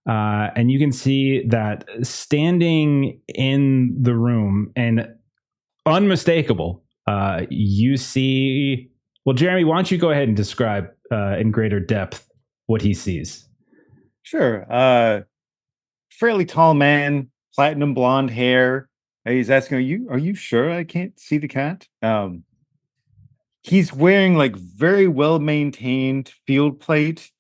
And you can see that standing in the room and unmistakable, you see... Well, Jeremy, why don't you go ahead and describe in greater depth what he sees? Sure. Fairly tall man, platinum blonde hair. He's asking, are you sure I can't see the cat? He's wearing like very well maintained field plate,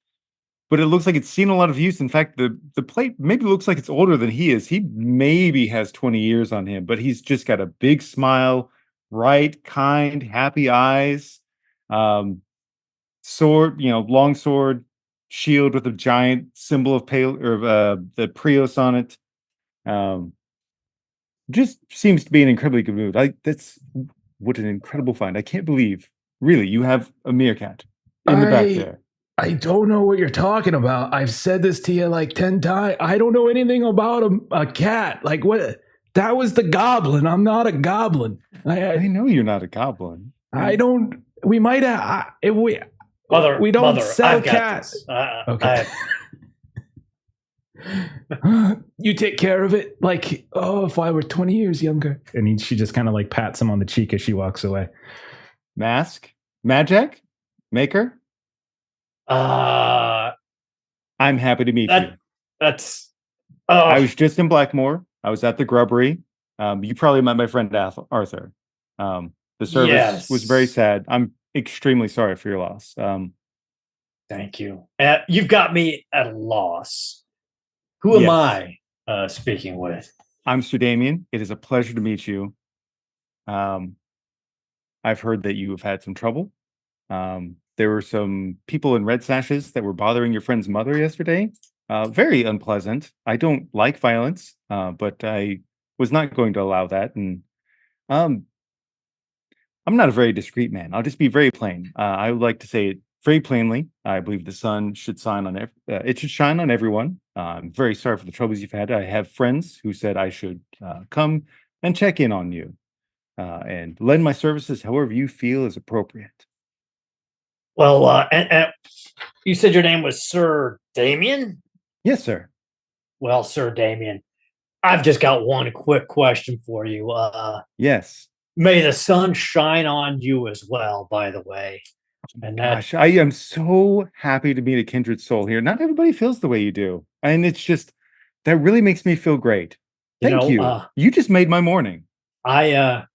but it looks like it's seen a lot of use. In fact, the plate maybe looks like it's older than he is. He maybe has 20 years on him, but he's just got a big smile, bright, kind, happy eyes. Sword, long sword, shield with a giant symbol of the Prios on it. Just seems to be in incredibly good mood. That's what an incredible find. I can't believe, really, you have a meerkat in the back there. I don't know what you're talking about. I've said this to you like 10 times. I don't know anything about a cat. Like what? That was the goblin. I'm not a goblin. I know you're not a goblin. I don't. We might have. We don't sell cats. Okay. You take care of it. Like, if I were 20 years younger. And she just kind of like pats him on the cheek as she walks away. Mask? Madjac? Maekar? I'm happy to meet you. I was just in Blackmore. I was at the Grubbery. You probably met my friend Arthur. The service was very sad. I'm extremely sorry for your loss. Thank you. You've got me at a loss. Who am I speaking with? I'm Sir Damien. It is a pleasure to meet you. I've heard that you have had some trouble. There were some people in red sashes that were bothering your friend's mother yesterday. Very unpleasant. I don't like violence, but I was not going to allow that. And I'm not a very discreet man. I'll just be very plain. I would like to say it very plainly. I believe the sun should shine on it should shine on everyone. I'm very sorry for the troubles you've had. I have friends who said I should come and check in on you and lend my services however you feel is appropriate. Well, and you said your name was Sir Damien? Yes, sir. Well, Sir Damien, I've just got one quick question for you. Yes. May the sun shine on you as well, by the way. And Gosh, I am so happy to meet a kindred soul here. Not everybody feels the way you do. And it's just, that really makes me feel great. Thank you. You just made my morning. I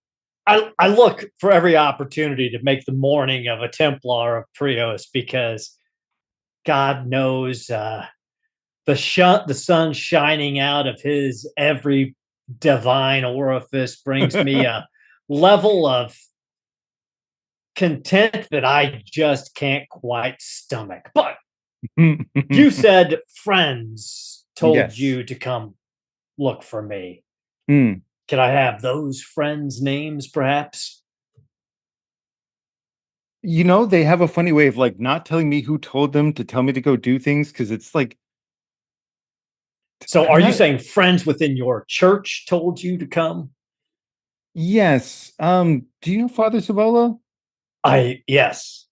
look for every opportunity to make the morning of a Templar of Prios because God knows the sun shining out of his every divine orifice brings me a level of content that I just can't quite stomach. But you said friends told you to come look for me. Can I have those friends' names, perhaps? You know, they have a funny way of like not telling me who told them to tell me to go do things because it's like. So, I'm are you not- saying friends within your church told you to come? Yes. Do you know Father Savola? Yes,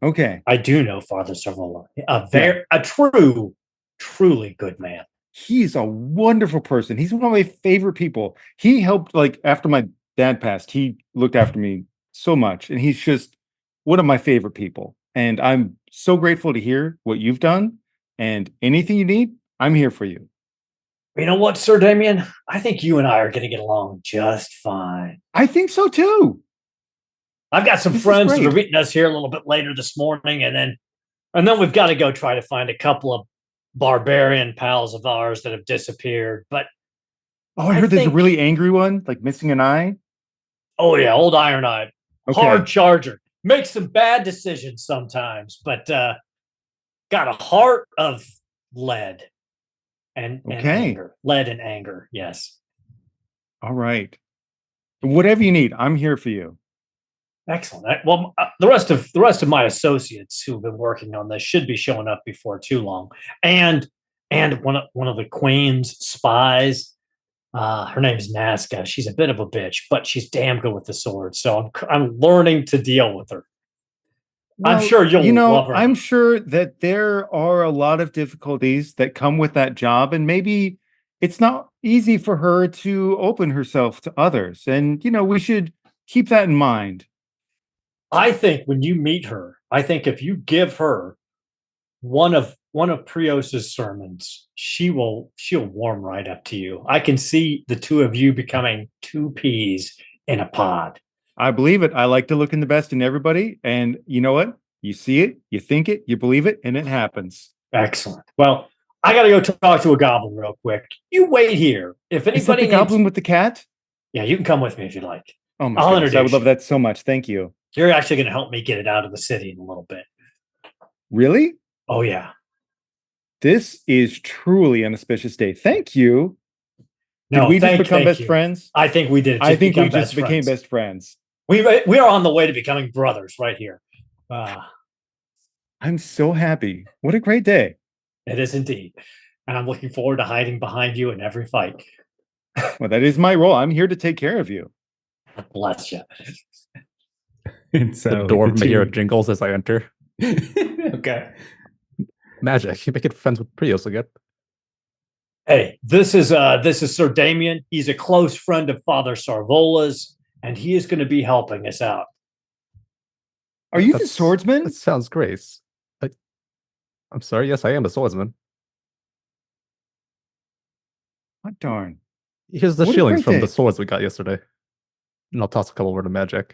Okay. I do know Father Savola. Yeah. A truly good man. He's a wonderful person. He's one of my favorite people. He helped, like, after my dad passed, he looked after me so much. And he's just one of my favorite people. And I'm so grateful to hear what you've done. And anything you need, I'm here for you. You know what, Sir Damien? I think you and I are going to get along just fine. I think so too. I've got some This is friends that great. are meeting us here a little bit later this morning, and then we've got to go try to find a couple of barbarian pals of ours that have disappeared. But Oh, I I heard there's a think- really angry one, like missing an eye. oh yeah, old Iron Eye, Okay. hard charger, makes some bad decisions sometimes, but got a heart of lead and Okay. anger, lead and anger. Yes, All right. Whatever you need, I'm here for you. excellent. Well, the rest of my associates who've been working on this should be showing up before too long, and one of the Queen's spies. Her name's Nazca. She's a bit of a bitch, but she's damn good with the sword. So I'm learning to deal with her. I'm Well, sure you'll love her. I'm sure that there are a lot of difficulties that come with that job, and maybe it's not easy for her to open herself to others. And, we should keep that in mind. I think when you meet her, I think if you give her one of Prios's sermons, she'll warm right up to you. I can see the two of you becoming two peas in a pod. I believe it. I like to look in the best in everybody. And you know what? You see it, you think it, you believe it, and it happens. Excellent. Well, I got to go talk to a goblin real quick. You wait here. If Is that anybody the goblin with the cat? yeah, you can come with me if you'd like. Oh my I'll goodness, I introduce would love you. that so much. Thank you. You're actually going to help me get it out of the city in a little bit. Really? Oh yeah. This is truly an auspicious day. Thank you. Did No, we just thank become best you. friends? I think we did. I think we become just became friends. best friends. We are on the way to becoming brothers right here. I'm so happy. What a great day. It is indeed. And I'm looking forward to hiding behind you in every fight. Well, that is my role. I'm here to take care of you. Bless you. And so The door the mayor two- jingles as I enter. Okay. Madjac, you make it friends with Prios again. Hey, this is Sir Damien. He's a close friend of Father Sarvola's, and he is going to be helping us out. Are you the That's- swordsman? That sounds great. I'm sorry. Yes, I am a swordsman. What darn. Here's the What a shillings great from day. the swords we got yesterday. And I'll toss a couple over to Madjac.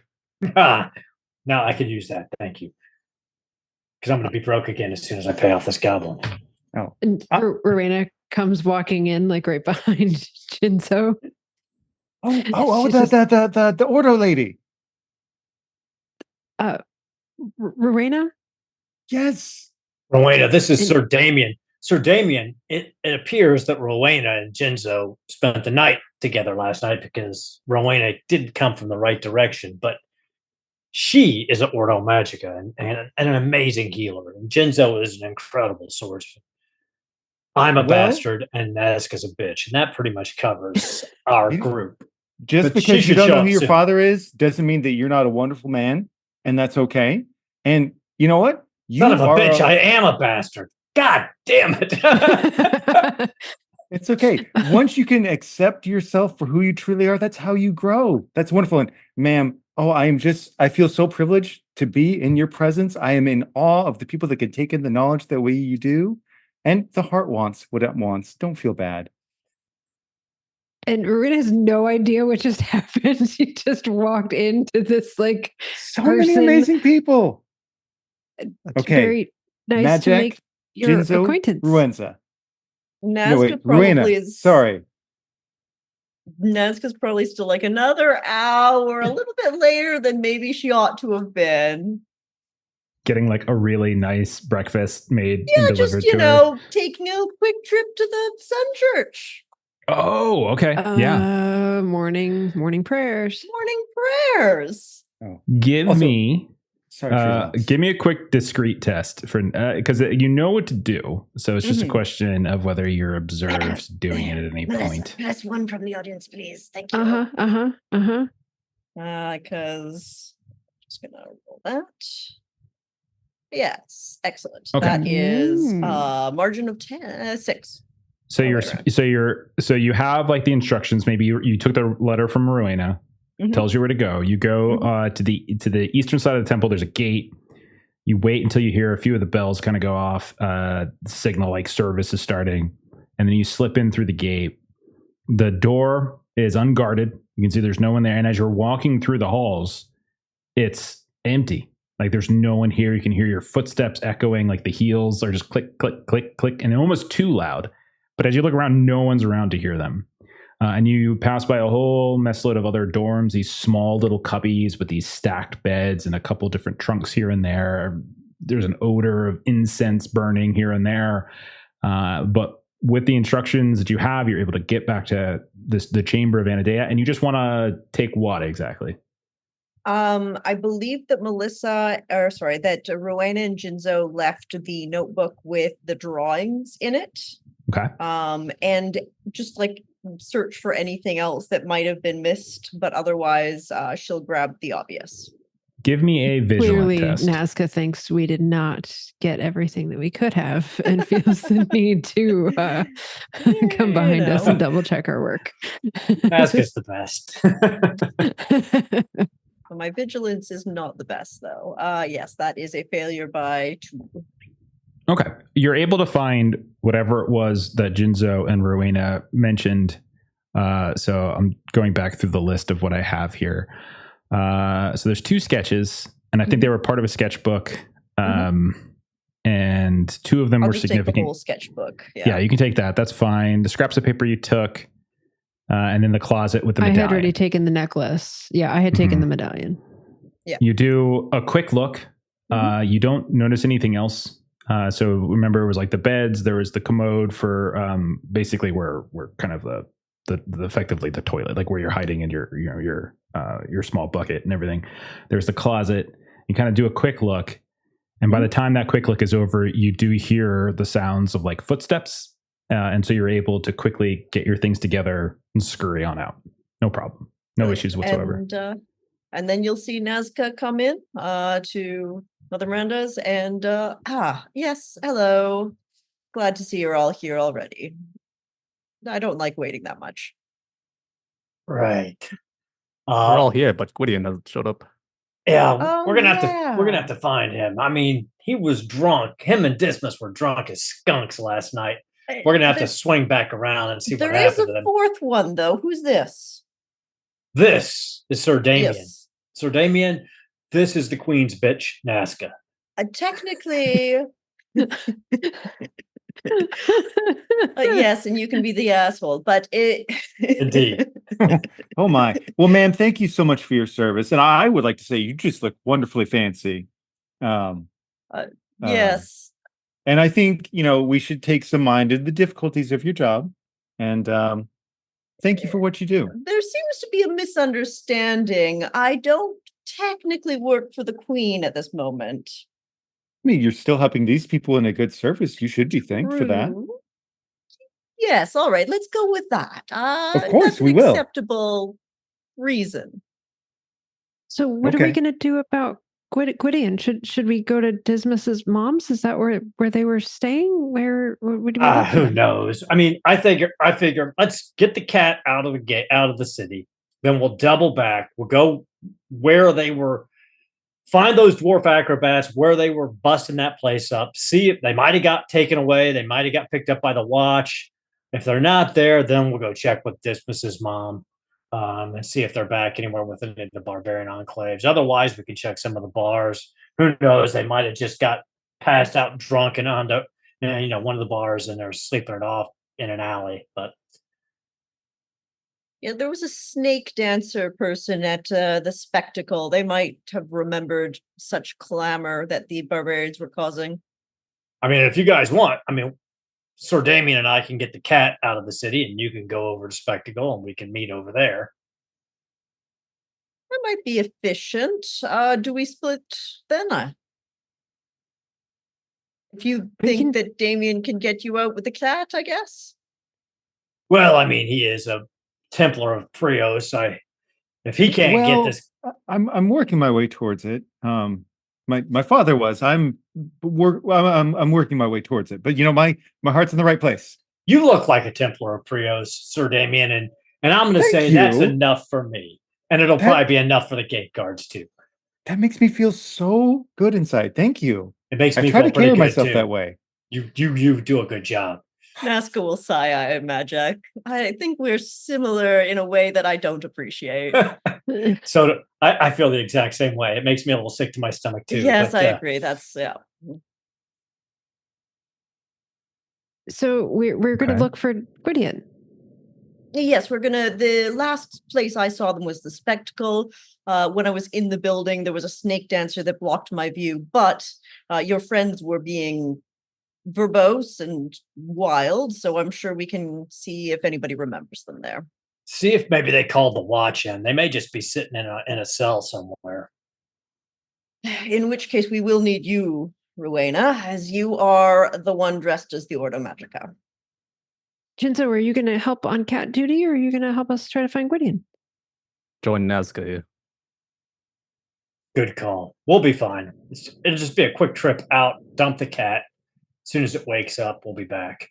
Now I could use that. Thank you. Because I'm going to be broke again as soon as I pay off this goblin. Oh. And Rowena comes walking in like right behind Jinzo. Oh, She's the Ordo lady. Rowena? Yes. Rowena, this is And- Sir Damien. Sir Damien, it appears that Rowena and Jinzo spent the night together last night because Rowena didn't come from the right direction, but she is an Ordo Magica and an amazing healer. And Jinzo is an incredible swordsman. I'm a Well- bastard and Nazca's a bitch, and that pretty much covers our You- group. Just But she because you should don't show know up who your soon. father is doesn't mean that you're not a wonderful man, and that's okay. And you know what? You Son of a are bitch, I am a bastard. God damn it. It's okay. Once you can accept yourself for who you truly are, that's how you grow. That's wonderful. And ma'am, I feel so privileged to be in your presence. I am in awe of the people that can take in the knowledge the way you do. And the heart wants what it wants. Don't feel bad. And Rowena has no idea what just happened. She just walked into this like So many person. amazing people. Okay. very nice to Madjac, make your Jinzo, acquaintance. Ruenza. Nazca No, wait, probably Rowena. is. Sorry. Nazca's probably still like another hour, a little bit later than maybe she ought to have been. Getting like a really nice breakfast made Yeah, and delivered just, to her. taking a quick trip to the Sun Church. Oh, okay. Yeah. Morning prayers. Morning prayers. Give Also- me Sorry, Freelance. give me a quick discrete test for because you know what to do. So it's just a Mhm. question of whether you're observed doing it at any point. Plus one from the audience, please. Thank you. Because just gonna roll that. Yes, excellent. Okay. That is Mm. margin of 6. So Oh, you're wait, so you have like the instructions. Maybe you took the letter from Rowena, Mhm. tells you where to go. You go to the eastern side of the temple. There's a gate. You wait until you hear a few of the bells kind of go off, signal like service is starting, and then you slip in through the gate. The door is unguarded. You can see there's no one there, and as you're walking through the halls, it's empty. Like there's no one here. You can hear your footsteps echoing, like the heels are just click, click, click, click, and they're almost too loud. But as you look around, no one's around to hear them. And you pass by a whole messload of other dorms, these small little cubbies with these stacked beds and a couple different trunks here and there. There's an odor of incense burning here and there. But with the instructions that you have, you're able to get back to the chamber of Anadea, and you just want to take what exactly? I believe that that Rowena and Jinzo left the notebook with the drawings in it. Okay. And just like search for anything else that might have been missed, but otherwise she'll grab the obvious. Give me a vigilant Clearly, test. Nazca thinks we did not get everything that we could have and feels the need to come behind us and double check our work. Nazca's the best. Well, my vigilance is not the best, though. Yes, that is a failure by 2. Okay. You're able to find whatever it was that Jinzo and Rowena mentioned. So I'm going back through the list of what I have here. So there's 2 sketches, and I think they were part of a sketchbook. And 2 of them I'll were just take significant. the whole sketchbook. Yeah, you can take that. That's fine. The scraps of paper you took, and then the closet with the I medallion. had already taken the necklace. Yeah, I had taken the medallion. Yeah. You do a quick look. You don't notice anything else. So remember, it was like the beds. There was the commode for basically where kind of the effectively the toilet, like where you're hiding in your small bucket and everything. There's the closet. You kind of do a quick look, and by the time that quick look is over, you do hear the sounds of like footsteps, and so you're able to quickly get your things together and scurry on out. No problem. No issues whatsoever. And then you'll see Nazca come in to Mother Miranda's and yes, hello. Glad to see you're all here already. I don't like waiting that much. Right. We're all here, but Gwydion hasn't showed up. Yeah, Oh, we're gonna yeah. have to find him. I mean, he was drunk. Him and Dismas were drunk as skunks last night. We're gonna have to swing back around and see what There is happened a to them. 4th one, though. Who's this? This is Sir Damien. Yes. Sir Damien, this is the Queen's bitch, Nazca. Technically, yes, and you can be the asshole, but it. Indeed. Oh my. Well, man, thank you so much for your service. And I would like to say you just look wonderfully fancy. Yes. And I think, we should take some mind in the difficulties of your job. And thank you for what you do. There seems to be a misunderstanding. I don't technically work for the Queen at this moment. I mean, you're still helping these people in a good service. You should be thanked for that. True. Yes, all right, let's go with that. Of course, that's an we will. acceptable reason. So what are we going to do about Gwydion? Should we go to Dismas's mom's? Is that where they were staying? What do we do? Who knows? I mean, I figure let's get the cat out of the city. Then we'll double back. We'll go where they were. Find those dwarf acrobats where they were busting that place up. See if they might have got taken away. They might have got picked up by the watch. If they're not there, then we'll go check with Dismas's mom and see if they're back anywhere within the barbarian enclaves. Otherwise, we can check some of the bars. Who knows? They might have just got passed out drunk and onto one of the bars and they're sleeping it off in an alley. But yeah, there was a snake dancer person at the spectacle. They might have remembered such clamor that the barbarians were causing. I mean, if you guys want, Sir Damien and I can get the cat out of the city, and you can go over to Spectacle, and we can meet over there. That might be efficient. Do we split then? If you think that Damien can get you out with the cat, I guess. Well, I mean, he is a Templar of Prios. If he can't get this, I'm working my way towards it. My father was. I'm working my way towards it. But my heart's in the right place. You look like a Templar of Prios, Sir Damien, and I'm going to say that's enough for me, and it'll probably be enough for the gate guards too. That makes me feel so good inside. Thank you. It makes me try to carry myself too. that way. You do a good job. Nazca will sigh, Madjac. I think we're similar in a way that I don't appreciate. So I feel the exact same way. It makes me a little sick to my stomach too. Yes, I agree. That's So we're going to look for Gwydion. Yes, the last place I saw them was the Spectacle. When I was in the building, there was a snake dancer that blocked my view, but your friends were being verbose and wild, so I'm sure we can see if anybody remembers them there. See if maybe they called the watch in. They may just be sitting in a cell somewhere. In which case, we will need you, Rowena, as you are the one dressed as the Ordo Magica. Jinzo, are you going to help on cat duty, or are you going to help us try to find Gwydion? Join Nazca here. Good call. We'll be fine. It'll just be a quick trip out, dump the cat. As soon as it wakes up, we'll be back.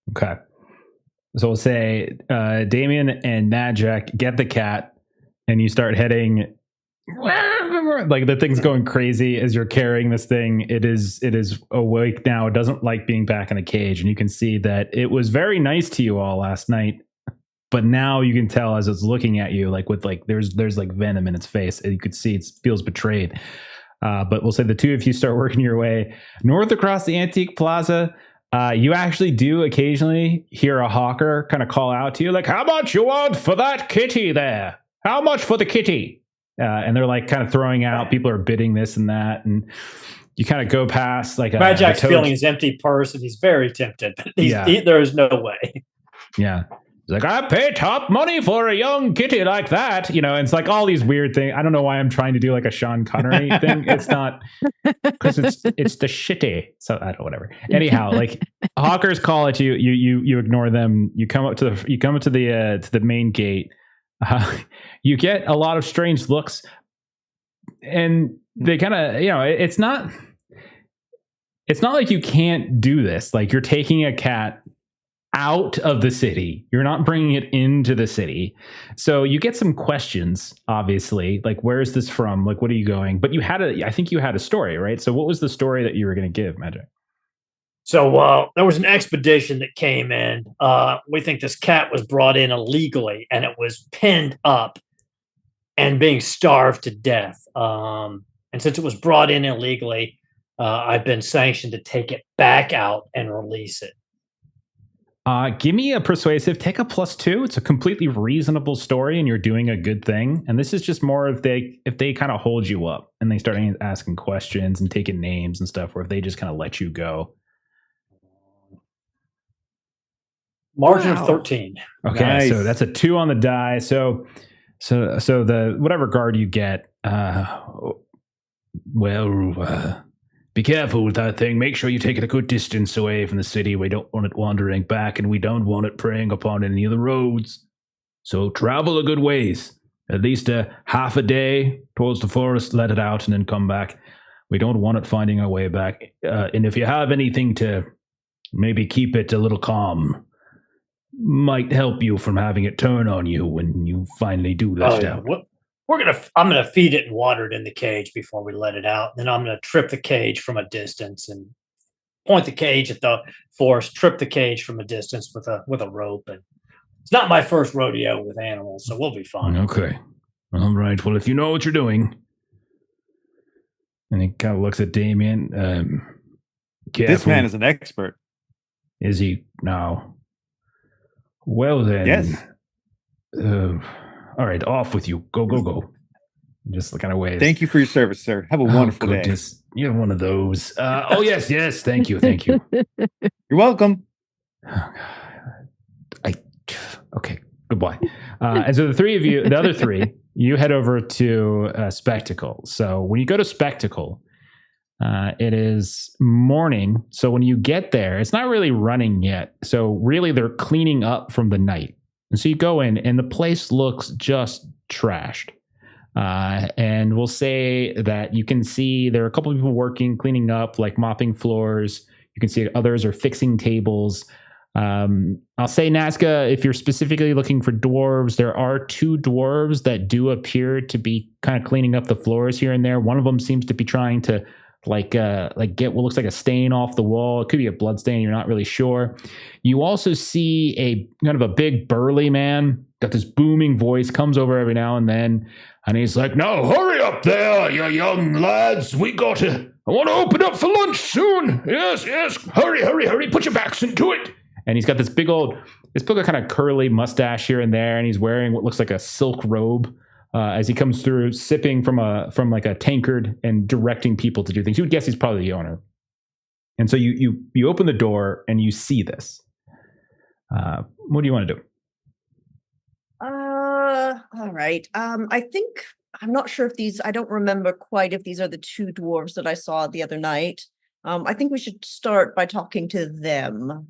Okay. So we'll say Damien and Madjac get the cat, and you start heading. Like the thing's going crazy as you're carrying this thing. It is awake now. It doesn't like being back in a cage, and you can see that it was very nice to you all last night. But now you can tell as it's looking at you, like with like there's like venom in its face. You could see it feels betrayed. But we'll say the two of you start working your way north across the Antique Plaza. You actually do occasionally hear a hawker kind of call out to you, like, "How much you want for that kitty there? How much for the kitty?" And they're like kind of throwing out. People are bidding this and that, and you kind of go past like Madjac's feeling his empty purse, and he's very tempted. But there is no way. Yeah. He's like, "I pay top money for a young kitty like that." And it's like all these weird things. I don't know why I'm trying to do like a Sean Connery thing. It's not, because it's the shitty. So I don't know, whatever. Anyhow, like hawkers call at you. You ignore them. You come up to the main gate. You get a lot of strange looks, and they kind of, it's not like you can't do this. Like you're taking a cat out of the city. You're not bringing it into the city. So you get some questions, obviously, like, where is this from? Like, what are you going? But I think you had a story, right? So what was the story that you were going to give, Madjac? So there was an expedition that came in. We think this cat was brought in illegally, and it was pinned up and being starved to death. And since it was brought in illegally, I've been sanctioned to take it back out and release it. Give me a persuasive. Take a +2. It's a completely reasonable story, and you're doing a good thing. And this is just more if they kind of hold you up and they start asking questions and taking names and stuff, or if they just kind of let you go. Margin of 13. Okay, nice. So that's a 2 on the die. So the whatever guard you get, be careful with that thing. Make sure you take it a good distance away from the city. We don't want it wandering back, and we don't want it preying upon any of the roads. So travel a good ways, at least a half a day towards the forest, let it out, and then come back. We don't want it finding our way back. And if you have anything to maybe keep it a little calm, might help you from having it turn on you when you finally do let it out. I'm gonna feed it and water it in the cage before we let it out. Then I'm gonna trip the cage from a distance and point the cage at the forest. Trip the cage from a distance with a rope. And it's not my first rodeo with animals, so we'll be fine. Okay, all right. Well, if you know what you're doing, and he kind of looks at Damien. This man is an expert. Is he now? Well then. Yes. All right, off with you. Go. Just the kind of ways. Thank you for your service, sir. Have a wonderful day. You're one of those. Yes. Thank you. You're welcome. Okay, goodbye. And so the other three, you head over to Spectacle. So when you go to Spectacle, it is morning. So when you get there, it's not really running yet. So really, they're cleaning up from the night. And so you go in, and the place looks just trashed. And we'll say that you can see there are a couple of people working, cleaning up, like mopping floors. You can see others are fixing tables. I'll say, Nazca, if you're specifically looking for dwarves, there are 2 dwarves that do appear to be kind of cleaning up the floors here and there. One of them seems to be trying to like get what looks like a stain off the wall. It could be a blood stain. You're not really sure. You also see a kind of a big burly man, got this booming voice, comes over every now and then, and he's like, "Now hurry up there, you young lads. I want to open up for lunch soon. Yes. Hurry. Put your backs into it." And he's got this big kind of curly mustache here and there, and he's wearing what looks like a silk robe as he comes through, sipping from like a tankard and directing people to do things. You would guess he's probably the owner. And so you open the door and you see this. What do you want to do? All right. I think I'm not sure if I don't remember quite if these are the 2 dwarves that I saw the other night. I think we should start by talking to them.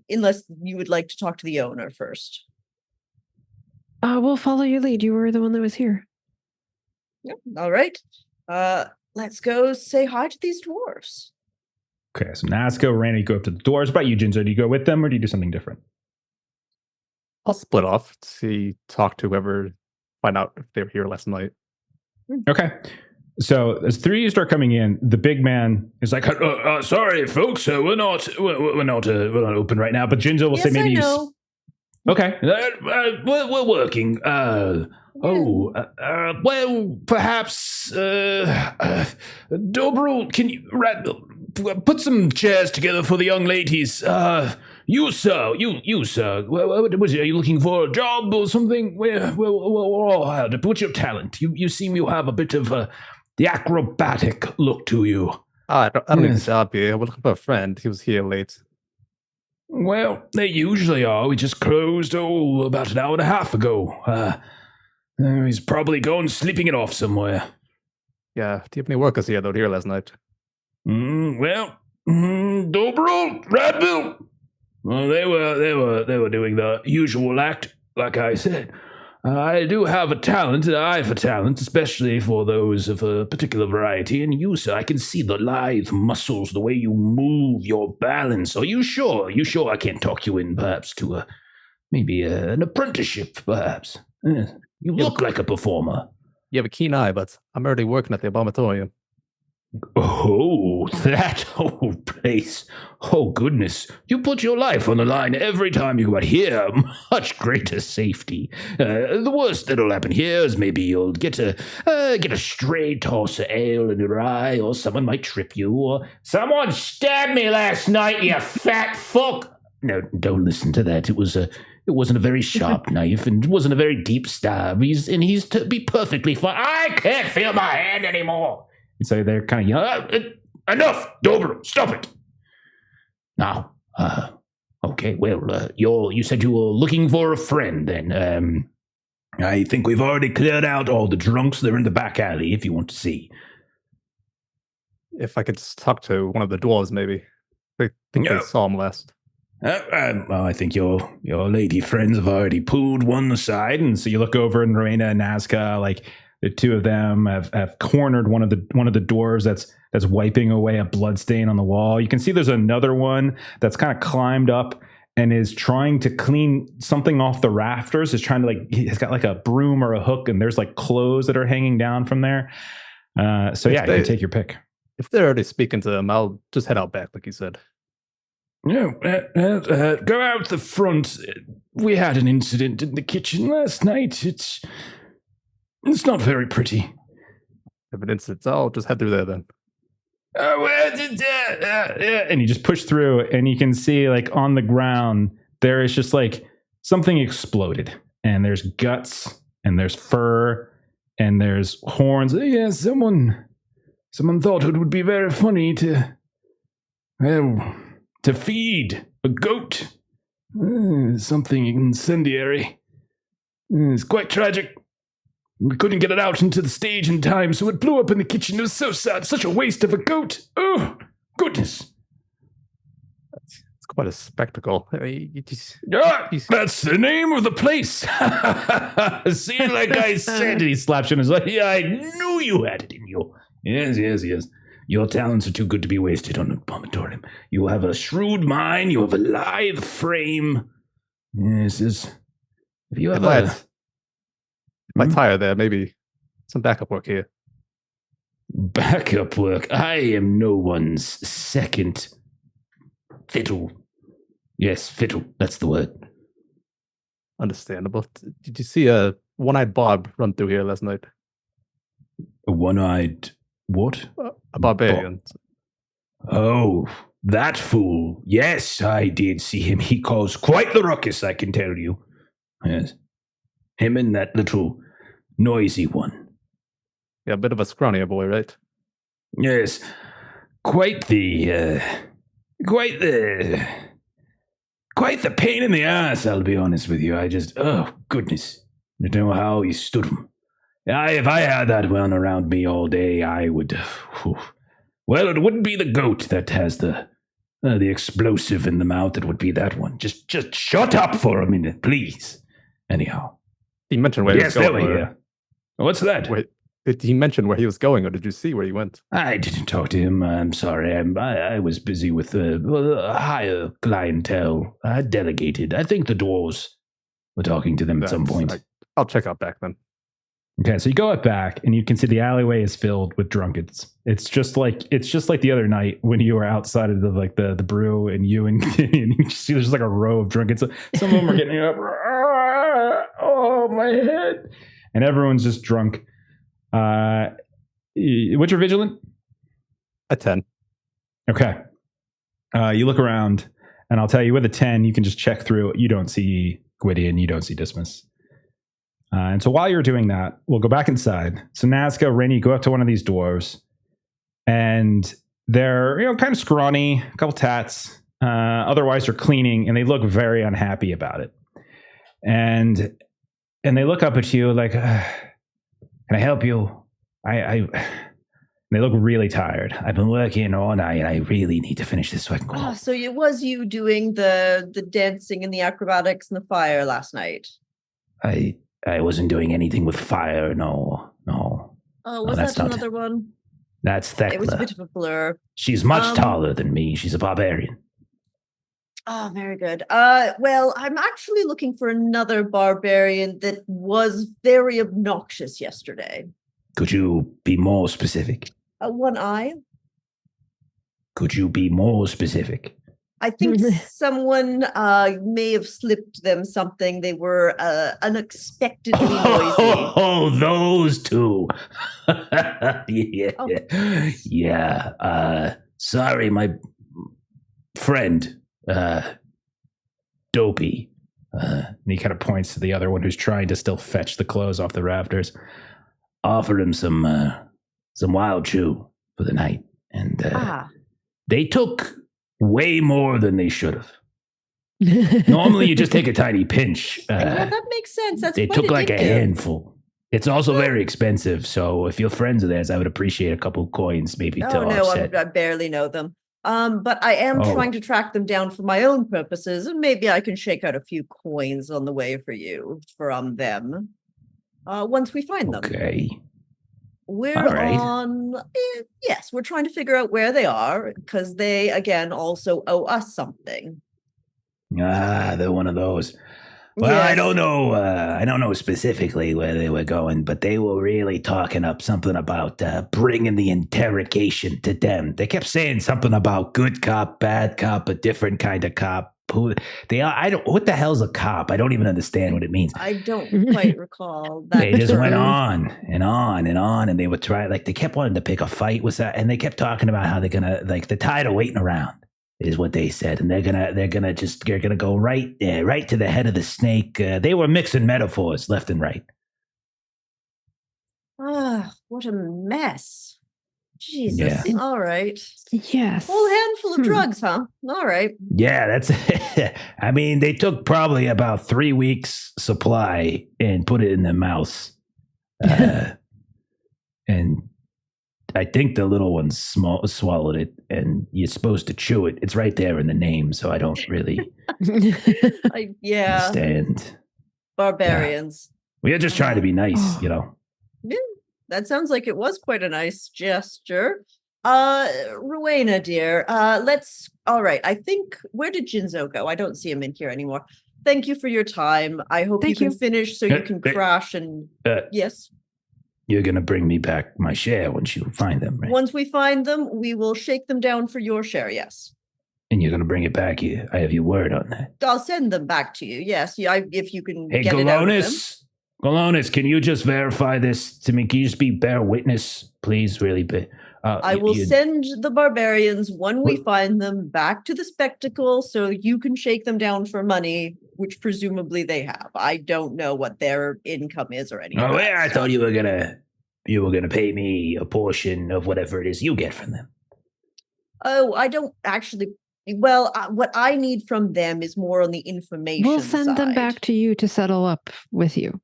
Unless you would like to talk to the owner first. We'll follow your lead. You were the one that was here. Yep. All right. Let's go say hi to these dwarves. Okay, so Nazca, Randy, go up to the dwarves. What about you, Jinzo? Do you go with them or do you do something different? I'll split off to talk to whoever, find out if they were here last night. Okay. So as 3 of you start coming in, the big man is like, "Sorry, folks, we're not open right now." But Jinzo will say, "Maybe you." Okay, we're working. Well, perhaps, Dobril, can you put some chairs together for the young ladies? You, sir, are you looking for a job or something? We're all hired. What's your talent? You seem you have a bit of the acrobatic look to you. I don't need a job here. We're looking for a friend. He was here late. Well, they usually are. We just closed, about an hour and a half ago. He's probably gone sleeping it off somewhere. Yeah, do you have any workers here that were here last night? Dobril, Radville. Well, they were doing the usual act, like I said. I do have a talent, an eye for talent, especially for those of a particular variety. And you, sir, I can see the lithe muscles, the way you move, your balance. Are you sure? I can't talk you in, perhaps, to maybe an apprenticeship, perhaps. You look like a performer. You have a keen eye, but I'm already working at the Abomatorium. Oh, that whole place. Oh, goodness. You put your life on the line every time you go out here. Much greater safety. The worst that'll happen here is maybe you'll get a stray toss of ale in your eye, or someone might trip you, or someone stabbed me last night, you fat fuck. No, don't listen to that. It wasn't a very sharp knife, and it wasn't a very deep stab. He's to be perfectly fine. I can't feel my hand anymore. And so they're kind of yelling, "Enough, Dobro, stop it!" Now, okay, well, you said you were looking for a friend, then. I think we've already cleared out all the drunks. They're in the back alley, if you want to see. If I could just talk to one of the dwarves, maybe. I think they saw him last. I think your lady friends have already pulled one aside, and so you look over, and Rowena and Nazca, like, the 2 of them have cornered one of the dwarves that's wiping away a blood stain on the wall. You can see there's another one that's kind of climbed up and is trying to clean something off the rafters. Is trying to he's got like a broom or a hook, and there's like clothes that are hanging down from there. So you can take your pick. If they're already speaking to them, I'll just head out back, like you said. No, go out the front. We had an incident in the kitchen last night. It's not very pretty. If it incidents, I'll just head through there then. And you just push through, and you can see, like, on the ground, there is just like something exploded, and there's guts, and there's fur, and there's horns. Yeah, someone thought it would be very funny to to feed a goat. Something incendiary. It's quite tragic. We couldn't get it out into the stage in time, so it blew up in the kitchen. It was so sad. Such a waste of a goat. Oh, goodness. It's quite a spectacle. That's the name of the place. See, like I said, he slaps him and is like, yeah, I knew you had it in you. Yes. Your talents are too good to be wasted on an abominatorium. You have a shrewd mind. You have a lithe frame. Yes. If you have my tire there, maybe some backup work here. Backup work? I am no one's second fiddle. Yes, fiddle. That's the word. Understandable. Did you see a one-eyed Bob run through here last night? A one-eyed what? A barbarian. Oh, that fool. Yes, I did see him. He caused quite the ruckus, I can tell you. Yes. Him and that little noisy one. Yeah, a bit of a scrawnier boy, right? Yes. Quite the pain in the ass, I'll be honest with you. Oh, goodness. I don't know how he stood him. If I had that one around me all day, I would... Well, it wouldn't be the goat that has the explosive in the mouth. It would be that one. Just shut up for a minute, please. Anyhow. He mentioned where he was going. Yeah. What's that? Wait, did he mention where he was going, or did you see where he went? I didn't talk to him. I'm sorry. I was busy with a higher clientele. I delegated. I think the dwarves were talking to them at some point. I'll check out back then. Okay, so you go out back, and you can see the alleyway is filled with drunkards. It's just like the other night when you were outside of the brew, and you see there's like a row of drunkards. Some of them are getting up. Oh, my head! And everyone's just drunk. What's your vigilant? A 10. Okay. You look around, and I'll tell you with a 10, you can just check through. You don't see Gwydion, you don't see Dismas. And so while you're doing that, we'll go back inside. So Nazca, Rainy, go up to one of these dwarves, and they're kind of scrawny, a couple tats. Otherwise, they're cleaning, and they look very unhappy about it. And they look up at you like, "Can I help you? They look really tired. I've been working all night, and I really need to finish this so I can go home." So it was you doing the dancing and the acrobatics and the fire last night? I wasn't doing anything with fire, no. Oh, was that another one? That's Thekla. It was a bit of a blur. She's much taller than me. She's a barbarian. Oh, very good. Well, I'm actually looking for another barbarian that was very obnoxious yesterday. Could you be more specific? One eye. Could you be more specific? I think someone may have slipped them something. They were unexpectedly noisy. Oh, those two. Yeah. Oh. Yeah. Sorry, my friend, Dopey. And he kind of points to the other one who's trying to still fetch the clothes off the rafters. Offered him some wild chew for the night. And they took way more than they should have. Normally, you just take a tiny pinch. Yeah, that makes sense. They took like a handful. It's also very expensive, so if you're friends of theirs, I would appreciate a couple coins maybe to offset. I barely know them. But I am trying to track them down for my own purposes, and maybe I can shake out a few coins on the way for you from them. Once we find them. Okay. We're yes, we're trying to figure out where they are, because they, again, also owe us something. They're one of those. Well, yes. I don't know specifically where they were going, but they were really talking up something about bringing the interrogation to them. They kept saying something about good cop, bad cop, a different kind of cop. What the hell's a cop? I don't even understand what it means. I don't quite recall that. They just went on and on and on, and they would try, they kept wanting to pick a fight with that, and they kept talking about how they're gonna, they're tired of waiting around, is what they said, and they're gonna go right to the head of the snake. They were mixing metaphors left and right. What a mess. Jesus. Yeah. All right. Yes. Whole handful of drugs, huh? All right. Yeah, that's. I mean, they took probably about 3 weeks' supply and put it in their mouths, and I think the little one swallowed it. And you're supposed to chew it. It's right there in the name, so I don't really Yeah. understand. Barbarians. We are just trying to be nice, you know. Yeah, that sounds like it was quite a nice gesture. Rowena, dear, all right, I think, where did Jinzo go? I don't see him in here anymore. Thank you for your time. I hope Thank you can you. finish so you can crash and, yes. You're going to bring me back my share once you find them, right? Once we find them, we will shake them down for your share, yes. And you're going to bring it back here. I have your word on that. I'll send them back to you, yes. Yeah, if you can Hey, get it out of them. Galonis, can you just verify this to me? Can you just be bear witness, please? Really? I will send the barbarians, when we find them, back to the spectacle so you can shake them down for money, which presumably they have. I don't know what their income is or anything. Oh, yeah, I thought you were gonna pay me a portion of whatever it is you get from them. Oh, I don't actually. Well, what I need from them is more on the information. We'll send them back to you to settle up with you.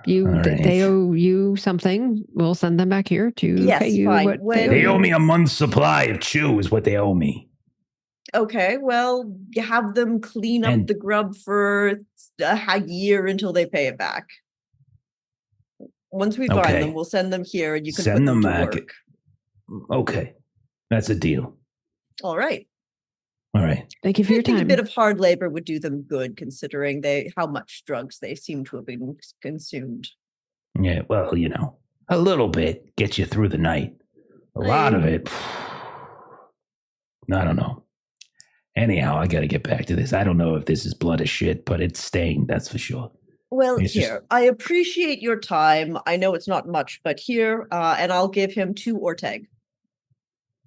They owe you something. We'll send them back here to pay you fine. what they owe me a month's supply of chew is what they owe me. Okay, well, you have them clean up the grub for a year until they pay it back. Once we find them, we'll send them here and you can put them to work. Okay, that's a deal. All right. Thank you for your time. I think a bit of hard labor would do them good, considering how much drugs they seem to have been consumed. Yeah, well, you know, a little bit gets you through the night. A lot of it, I don't know. Anyhow, I got to get back to this. I don't know if this is blood or shit, but it's stained, that's for sure. Well, I appreciate your time. I know it's not much, but here, and I'll give him 2 Orteg.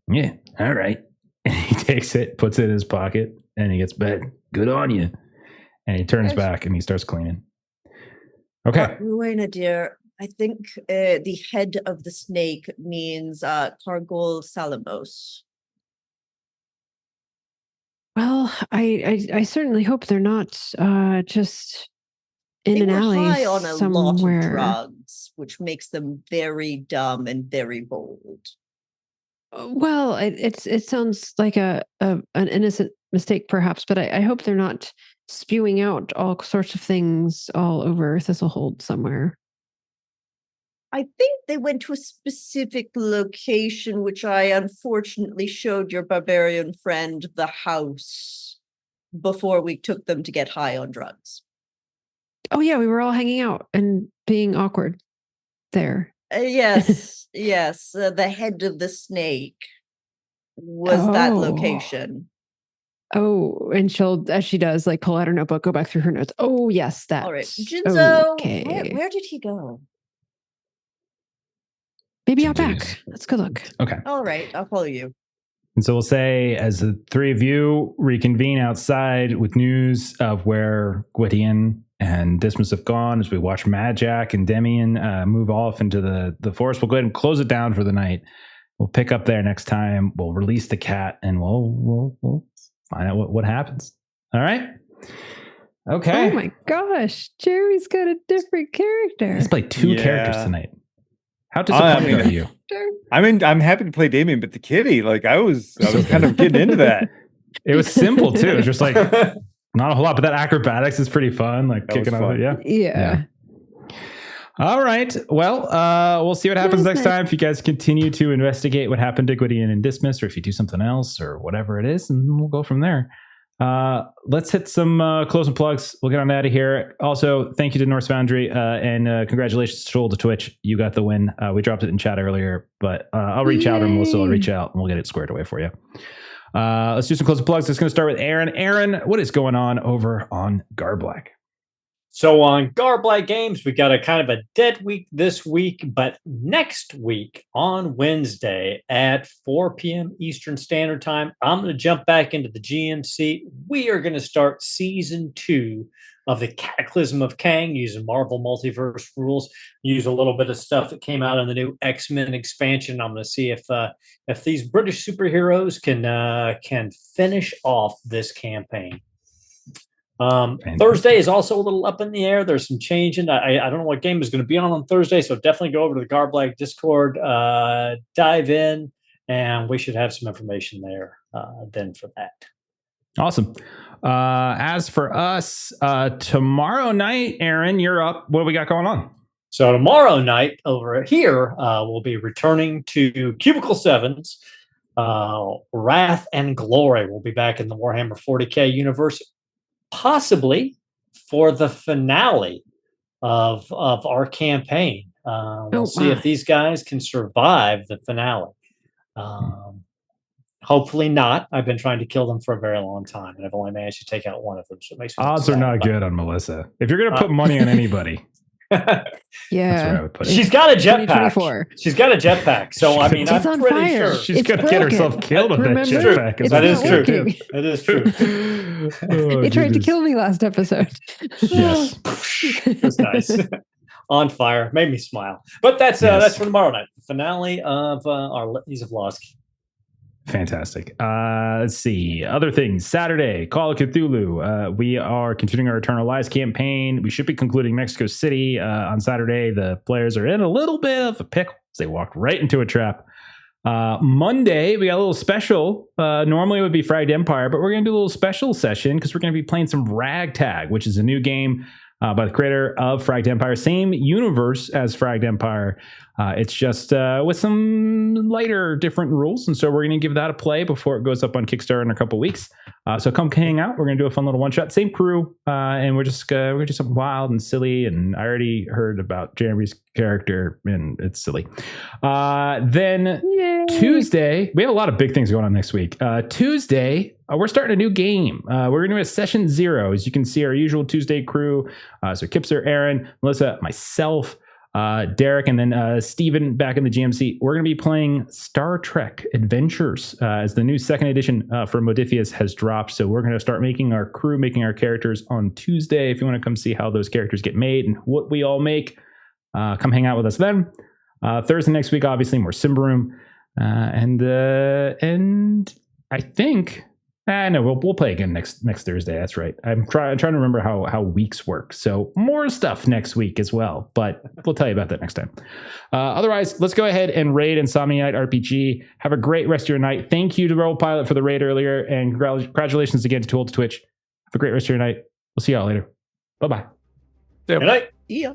Yeah, all right. And he takes it, puts it in his pocket, and he gets back. Good on you. And he turns back and he starts cleaning. Okay. Rowena, dear, I think the head of the snake means Cargol Salamos. Well, I certainly hope they're not just in an alley high on a lot somewhere. of drugs, which makes them very dumb and very bold. Well, it sounds like an innocent mistake, perhaps, but I hope they're not spewing out all sorts of things all over Thistlehold somewhere. I think they went to a specific location, which I unfortunately showed your barbarian friend the house before we took them to get high on drugs. Oh, yeah, we were all hanging out and being awkward there. Yes, yes. The head of the snake was that location. Oh, and she'll, as she does, like pull out her notebook, go back through her notes. Oh, yes, that. All right, Jinzo, okay. Where did he go? Maybe out back. Let's go look. Okay. All right, I'll follow you. And so we'll say, as the 3 of you reconvene outside with news of where Gwydion and Dismas have gone, as we watch Madjac and Demian move off into the forest, we'll go ahead and close it down for the night. We'll pick up there next time. We'll release the cat, and we'll find out what happens. All right. Okay. Oh my gosh, Jerry's got a different character. He's played 2 characters tonight. How disappointed are you? I mean, I'm happy to play Damien, but the kitty, like I was kind of getting into that. It was simple too. It was just like not a whole lot, but that acrobatics is pretty fun. Like kicking off, yeah. All right. Well, we'll see what happens next time. If you guys continue to investigate what happened to Gwydion and Dismas, or if you do something else or whatever it is, and we'll go from there. Let's hit some closing plugs. We'll get on out of here. Also, thank you to Norse Foundry and congratulations to Shoal to Twitch. You got the win. We dropped it in chat earlier, but I'll reach out, or Melissa will reach out, and we'll get it squared away for you. Let's do some closing plugs. It's going to start with Aaron. Aaron, what is going on over on Garblack? So on Garblag Games, we got a kind of a dead week this week, but next week on Wednesday at 4 p.m. Eastern Standard Time, I'm going to jump back into the GMC. We are going to start Season 2 of the Cataclysm of Kang using Marvel Multiverse rules. Use a little bit of stuff that came out in the new X-Men expansion. I'm going to see if these British superheroes can finish off this campaign. Thursday is also a little up in the air. There's some changing. I don't know what game is going to be on Thursday, so definitely go over to the Garblag Discord, dive in, and we should have some information there then for that. Awesome. As for us, tomorrow night, Aaron, you're up. What do we got going on? So tomorrow night over here, we'll be returning to Cubicle 7's Wrath and Glory. We'll be back in the Warhammer 40K universe, possibly for the finale of our campaign. We'll see if these guys can survive the finale. Hopefully not. I've been trying to kill them for a very long time, and I've only managed to take out one of them. So it makes me odds are not good on Melissa. If you're going to put money on anybody, yeah, that's where I would put it. She's got a jetpack. She's got a jetpack. So I mean, I'm pretty fire. sure she's going to get herself killed with that jetpack. That is true. That is true. They tried to kill me last episode. Yes, that's nice. On fire, made me smile. But that's for tomorrow night, the finale of our Litanies of Lost. Fantastic. Let's see. Other things. Saturday, Call of Cthulhu. We are continuing our Eternal Lies campaign. We should be concluding Mexico City on Saturday. The players are in a little bit of a pickle. They walked right into a trap. Monday, we got a little special. Normally it would be Fragged Empire, but we're going to do a little special session because we're going to be playing some Ragtag, which is a new game by the creator of Fragged Empire. Same universe as Fragged Empire. It's just with some lighter, different rules. And so we're going to give that a play before it goes up on Kickstarter in a couple weeks. So come hang out. We're going to do a fun little one-shot. Same crew. And we're going to do something wild and silly. And I already heard about Jeremy's character, and it's silly. Then Yay. Tuesday, we have a lot of big things going on next week. Tuesday, we're starting a new game. We're going to do a session 0. As you can see, our usual Tuesday crew. So Kipser, Aaron, Melissa, myself, Derek, and then Steven back in the GMC. We're going to be playing Star Trek Adventures as the new second edition for Modiphius has dropped. So we're going to start making our crew, making our characters on Tuesday. If you want to come see how those characters get made and what we all make, come hang out with us then. Thursday next week, obviously, more Symbaroum. And I think... no, we'll play again next Thursday. That's right. I'm trying to remember how weeks work. So more stuff next week as well, but we'll tell you about that next time. Otherwise, let's go ahead and raid Insomniac RPG. Have a great rest of your night. Thank you to Roll Pilot for the raid earlier, and congratulations again to Tool to Twitch. Have a great rest of your night. We'll see y'all later. Bye-bye. Good night. Yeah.